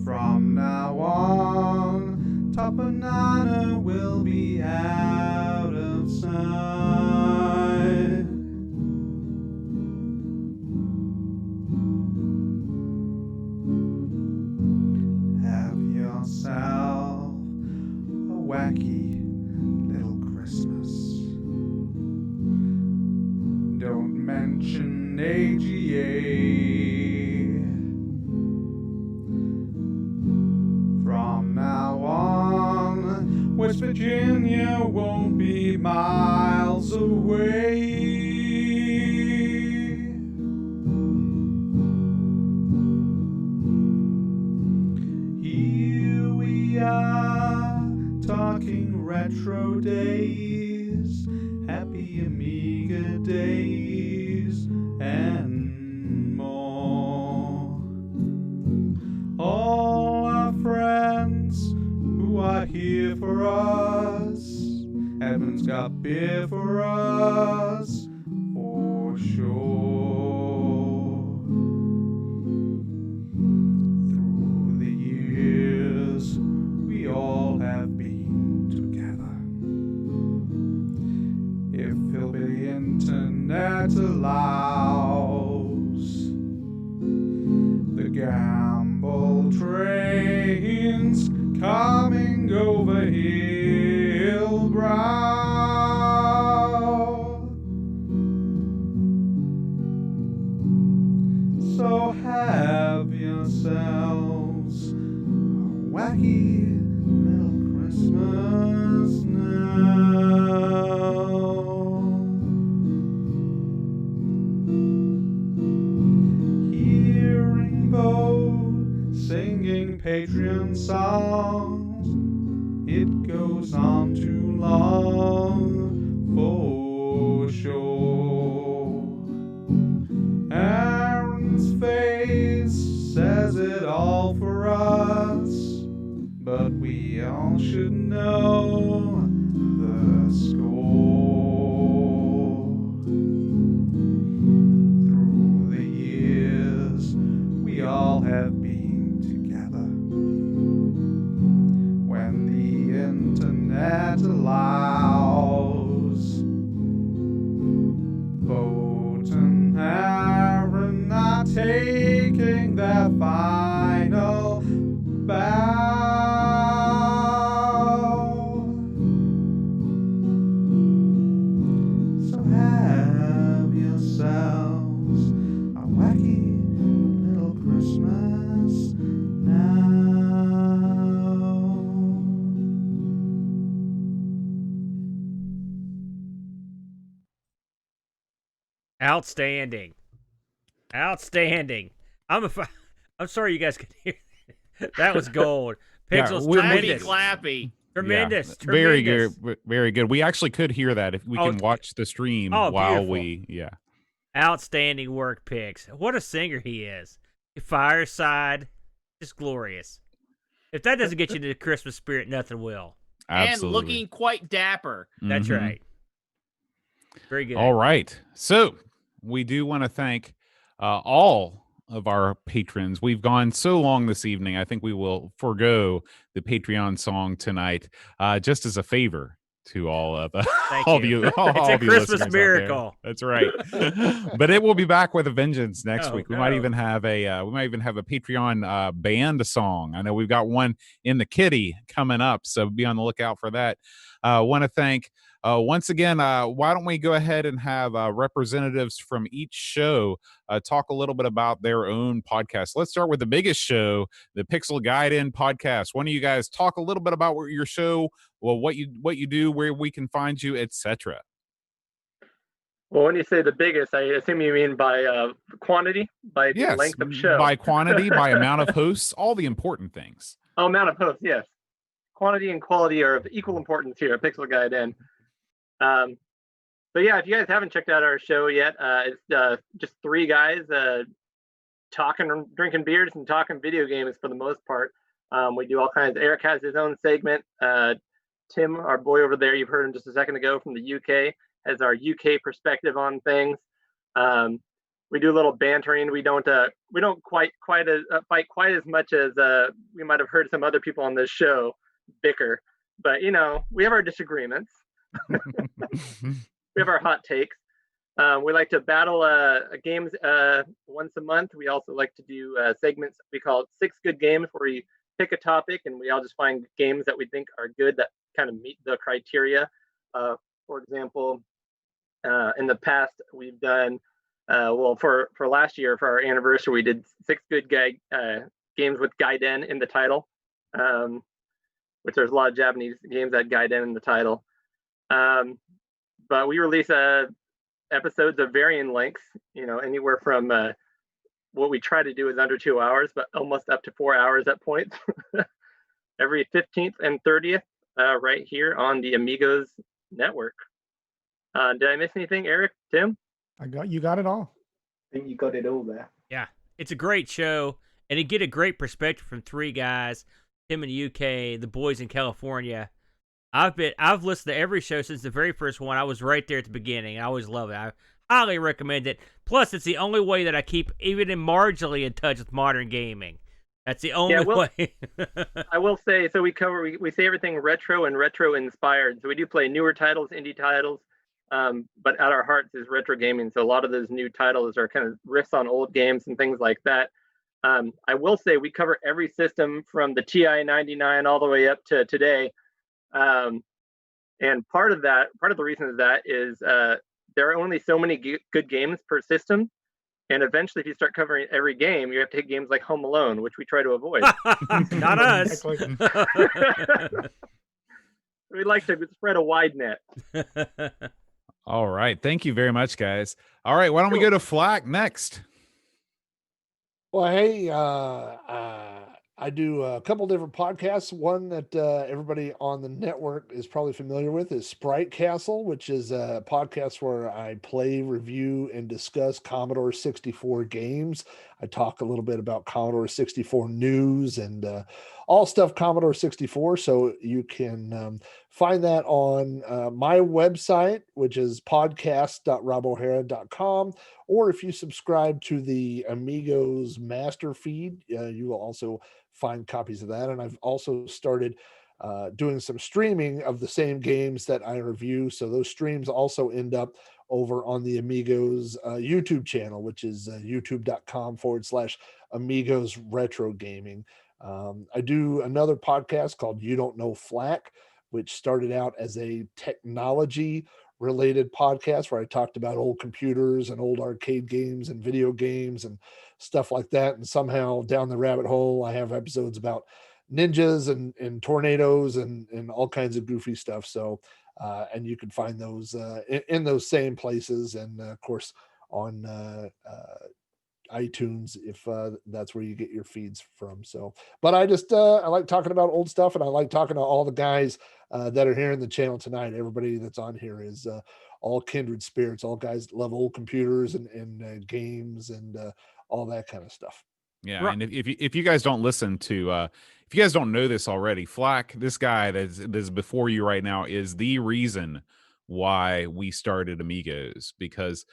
from now on, Top Banana will be out of sight. Have yourself a wacky little Christmas. Don't mention AGA. From now on, West Virginia won't be miles away. Here we are, talking retro days, happy Amiga days, and more. All our friends who are here for us, Edmund's got beer for us, for sure. Through the years, we all have been together. If the internet allows, the gamble trains coming over Hillbrow. So have yourselves a wacky little Christmas now. Hearing both singing Patreon songs, it goes on too long for sure. Aaron's face says it all for us, but we all should know the score. Through the years, we all have been together. When the internet allows, Boat and Aaron are taking their final bow. So have yourselves a wacky little Christmas now. Outstanding. I'm sorry you guys could hear that. That was gold. Pixels, Clappy, tremendous. clappy. Tremendous. Yeah, very tremendous. good, very good. We actually could hear that if we can watch the stream while beautiful. Outstanding work, Pix. What a singer he is. Fireside, just glorious. If that doesn't get you to the Christmas spirit, nothing will. Absolutely. And looking quite dapper. That's right. Very good. All right. So we do want to thank all of our patrons. We've gone so long this evening. I think we will forego the Patreon song tonight just as a favor to all of Thank all of you. you. All It's a of you Christmas listeners out there. miracle. That's right. But it will be back with a vengeance next Oh, week. We might no. even have a Patreon band song. I know we've got one in the kitty coming up, so be on the lookout for that. Want to thank once again. Why don't we go ahead and have representatives from each show talk a little bit about their own podcast? Let's start with the biggest show, the Pixel Guide-In podcast. One of you guys talk a little bit about your show, well, what you do, where we can find you, etc. Well, when you say the biggest, I assume you mean by quantity, by the Yes, length of show. by quantity, by amount of hosts, all the important things. Oh, amount of hosts, yes. Quantity and quality are of equal importance here at Pixel Guide In. So yeah, if you guys haven't checked out our show yet, it's just three guys talking, drinking beers and talking video games for the most part. We do all kinds. Eric has his own segment. Tim, our boy over there, you've heard him just a second ago from the UK, has our UK perspective on things. We do a little bantering. We don't quite fight quite as much as we might have heard some other people on this show bicker. But we have our disagreements. We have our hot takes. We like to battle games once a month. We also like to do segments we call it 6 Good Games, where we pick a topic and we all just find games that we think are good that kind of meet the criteria. For example, in the past we've done for last year for our anniversary we did 6 good games with Gaiden in the title, which there's a lot of Japanese games that Gaiden in the title. But we release episodes of varying lengths, anywhere from what we try to do is under 2 hours, but almost up to 4 hours at points. Every 15th and 30th, right here on the Amigos network. Did I miss anything, Eric, Tim? You got it all. I think you got it all there. Yeah, it's a great show, and you get a great perspective from three guys, Tim in the UK, the boys in California. I've listened to every show since the very first one. I was right there at the beginning. I always love it. I highly recommend it. Plus, it's the only way that I keep even marginally in touch with modern gaming. That's the only way. I will say, so we say everything retro and retro inspired. So we do play newer titles, indie titles, but at our hearts is retro gaming. So a lot of those new titles are kind of riffs on old games and things like that. I will say we cover every system from the TI 99 all the way up to today. And part of the reason of that is there are only so many good games per system, and eventually if you start covering every game you have to take games like Home Alone, which we try to avoid. Not us. We like to spread a wide net. All right, thank you very much, guys. All right, why don't we go to Flack next? Well, hey, I do a couple different podcasts. One that everybody on the network is probably familiar with is Sprite Castle, which is a podcast where I play, review, and discuss Commodore 64 games. I talk a little bit about Commodore 64 news and all stuff Commodore 64. So you can find that on my website, which is podcast.robohara.com. Or if you subscribe to the Amigos master feed, you will also find copies of that. And I've also started doing some streaming of the same games that I review. So those streams also end up over on the Amigos YouTube channel, which is youtube.com/Amigos Retro Gaming. I do another podcast called You Don't Know Flack, which started out as a technology related podcast where I talked about old computers and old arcade games and video games and stuff like that. And somehow down the rabbit hole, I have episodes about ninjas and tornadoes and all kinds of goofy stuff. So, and you can find those in those same places. And of course on iTunes, if that's where you get your feeds from. So, but I just I like talking about old stuff, and I like talking to all the guys that are here in the channel tonight. Everybody that's on here is all kindred spirits, all guys that love old computers and games and all that kind of stuff. Yeah, right. And if you guys don't listen to if you guys don't know this already, Flack, this guy that's before you right now is the reason why we started Amigos, because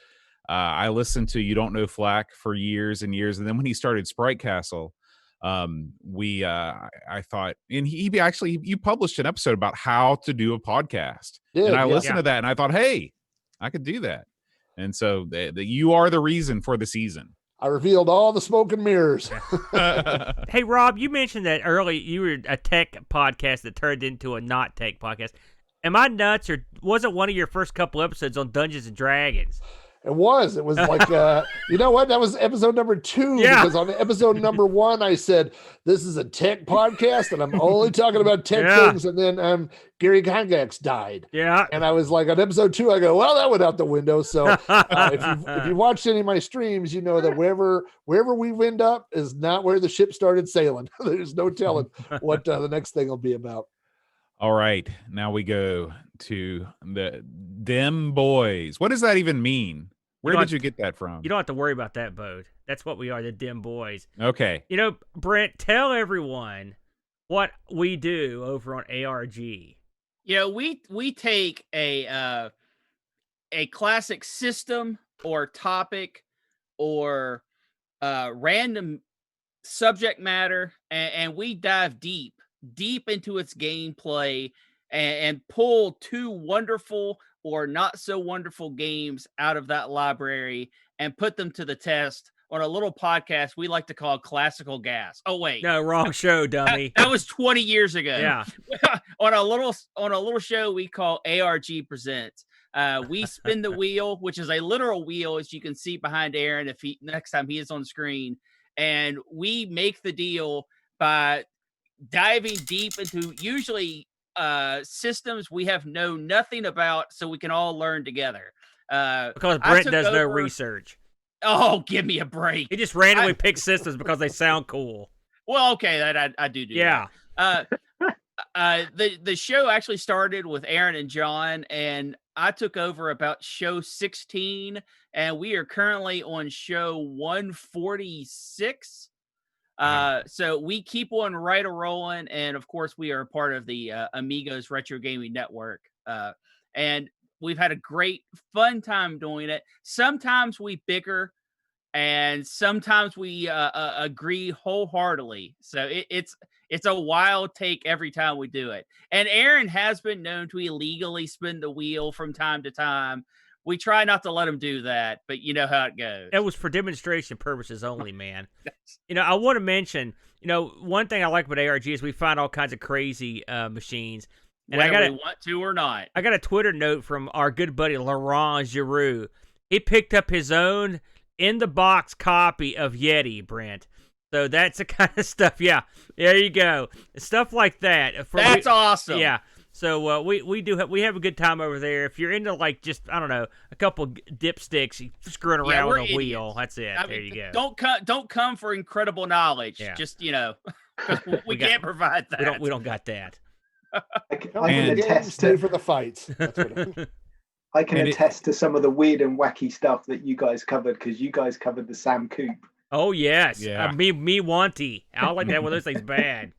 I listened to You Don't Know Flack for years and years, and then when he started Sprite Castle, I thought, and you published an episode about how to do a podcast, and I listened to that, and I thought, hey, I could do that. And so you are the reason for the season. I revealed all the smoke and mirrors. Hey, Rob, you mentioned that early you were a tech podcast that turned into a not tech podcast. Am I nuts, or was it one of your first couple episodes on Dungeons and Dragons? It was like, you know what? That was episode number 2. Yeah. Because on episode number 1, I said, this is a tech podcast and I'm only talking about tech things. And then Gary Gygax died. Yeah. And I was like, on episode 2, I go, well, that went out the window. So if you watched any of my streams, you know that wherever we wind up is not where the ship started sailing. There's no telling what the next thing will be about. All right, now we go to the Dem Boys. What does that even mean? Where did you get that from? You don't have to worry about that, Bode. That's what we are, the Dim Boys. Okay. You know, Brent, tell everyone what we do over on ARG. You know, we take a classic system or topic or random subject matter, and we dive deep into its gameplay and pull 2 wonderful or not so wonderful games out of that library and put them to the test on a little podcast we like to call Classical Gas. Oh wait, no, wrong show, dummy. That was 20 years ago. Yeah. on a little show we call ARG Presents. We spin the wheel, which is a literal wheel, as you can see behind Aaron if next time he is on screen, and we make the deal by diving deep into usually systems we have known nothing about, so we can all learn together. Because Brent does no research. Oh, give me a break. He just randomly picks systems because they sound cool. Well, okay, that I do yeah. That. The show actually started with Aaron and John, and I took over about show 16, and we are currently on show 146. So we keep one right a rolling, and of course we are a part of the Amigos Retro Gaming Network, and we've had a great fun time doing it. Sometimes we bicker, and sometimes we agree wholeheartedly. So it's a wild take every time we do it. And Aaron has been known to illegally spin the wheel from time to time. We try not to let him do that, but you know how it goes. It was for demonstration purposes only, man. You know, I want to mention, you know, one thing I like about ARG is we find all kinds of crazy machines. And whether we want to or not. I got a Twitter note from our good buddy Laurent Giroux. He picked up his own in-the-box copy of Yeti, Brent. So that's the kind of stuff. Yeah, there you go. Stuff like that. That's awesome. Yeah. So we have a good time over there. If you're into like just I don't know a couple dipsticks screwing around with a idiots. wheel, that's it. There you go. Don't come for incredible knowledge. Yeah. Just we can't provide that. We don't got that. I can attest stay for the fights. That's what I can attest to some of the weird and wacky stuff that you guys covered because you guys covered the Sam Coop. Oh yes, yeah. Me wanty. I like that when those things bad.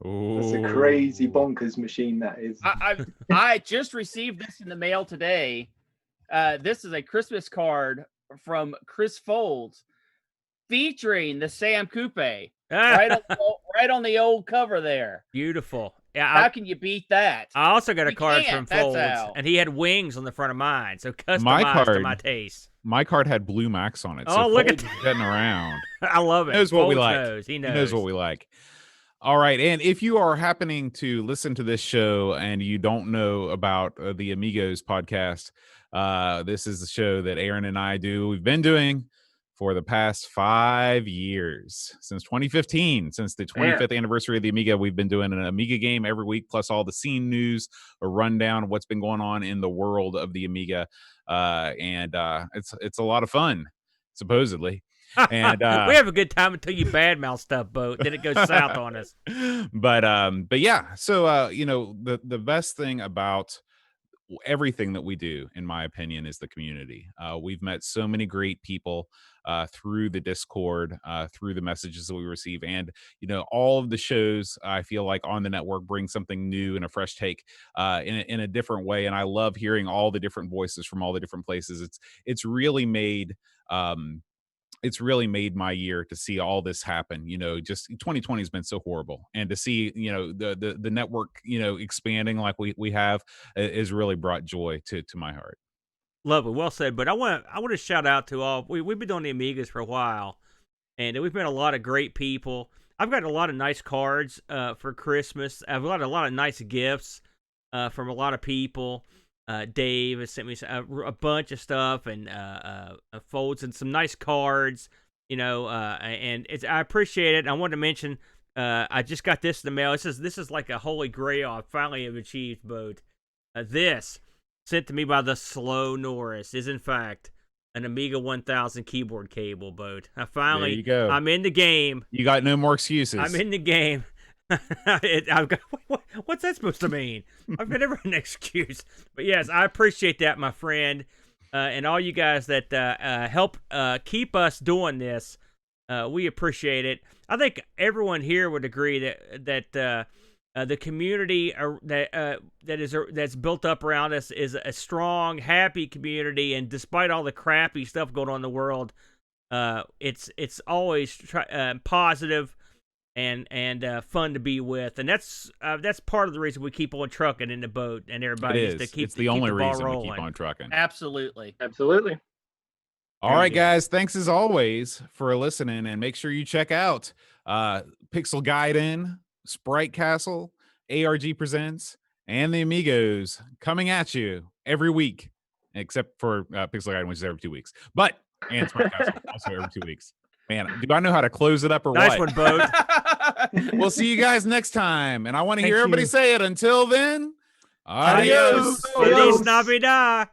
That's a crazy bonkers machine that is. I just received this in the mail today. This is a Christmas card from Chris Folds featuring the Sam Coupe right on the old cover there. Beautiful. Yeah, how can you beat that? I also got a card from Folds, and he had wings on the front of mine, so customized to my taste. My card had Blue Max on it. Oh, so look Folds at that. Getting around. I love it. He knows what we like. He knows. He knows what we like. All right. And if you are happening to listen to this show and you don't know about the Amigos podcast, this is the show that Aaron and I do. We've been doing for the past 5 years, since 2015, since the 25th anniversary of the Amiga. We've been doing an Amiga game every week, plus all the scene news, a rundown of what's been going on in the world of the Amiga. And it's a lot of fun, supposedly. And we have a good time until you badmouth stuff, Bo. Then it goes south on us. But yeah, so the best thing about everything that we do, in my opinion, is the community. We've met so many great people through the Discord, through the messages that we receive, and all of the shows I feel like on the network bring something new and a fresh take in a different way. And I love hearing all the different voices from all the different places. It's really made it's really made my year to see all this happen. Just 2020 has been so horrible, and to see the network expanding like we have is really brought joy to my heart. Lovely, well said. But I want to shout out to all. We've been doing the Amigas for a while, and we've met a lot of great people. I've got a lot of nice cards for Christmas. I've got a lot of nice gifts from a lot of people. Dave has sent me a bunch of stuff and folds and some nice cards, and I appreciate it. I wanted to mention I just got this in the mail. This is like a holy grail I finally have achieved, Boat. This sent to me by the Slow Norris is in fact an Amiga 1000 keyboard cable, Boat. I finally, there you go. I'm in the game. You got no more excuses. I'm in the game. What's that supposed to mean? I've never an excuse, but yes, I appreciate that, my friend, and all you guys that help keep us doing this. We appreciate it. I think everyone here would agree that the community that's built up around us is a strong, happy community, and despite all the crappy stuff going on in the world, it's always positive and fun to be with, and that's part of the reason we keep on trucking in the boat, and everybody it is. To keep it's the only reason rolling. we keep on trucking. Absolutely. All right, guys. Thanks as always for listening, and make sure you check out Pixel Gaiden, Sprite Castle, ARG Presents, and the Amigos coming at you every week, except for Pixel Gaiden, which is every 2 weeks. And Sprite Castle also every 2 weeks. Man, do I know how to close it up or nice what? One, Boat. We'll see you guys next time, and I want to hear everybody say it. Until then, adios. Feliz Navidad.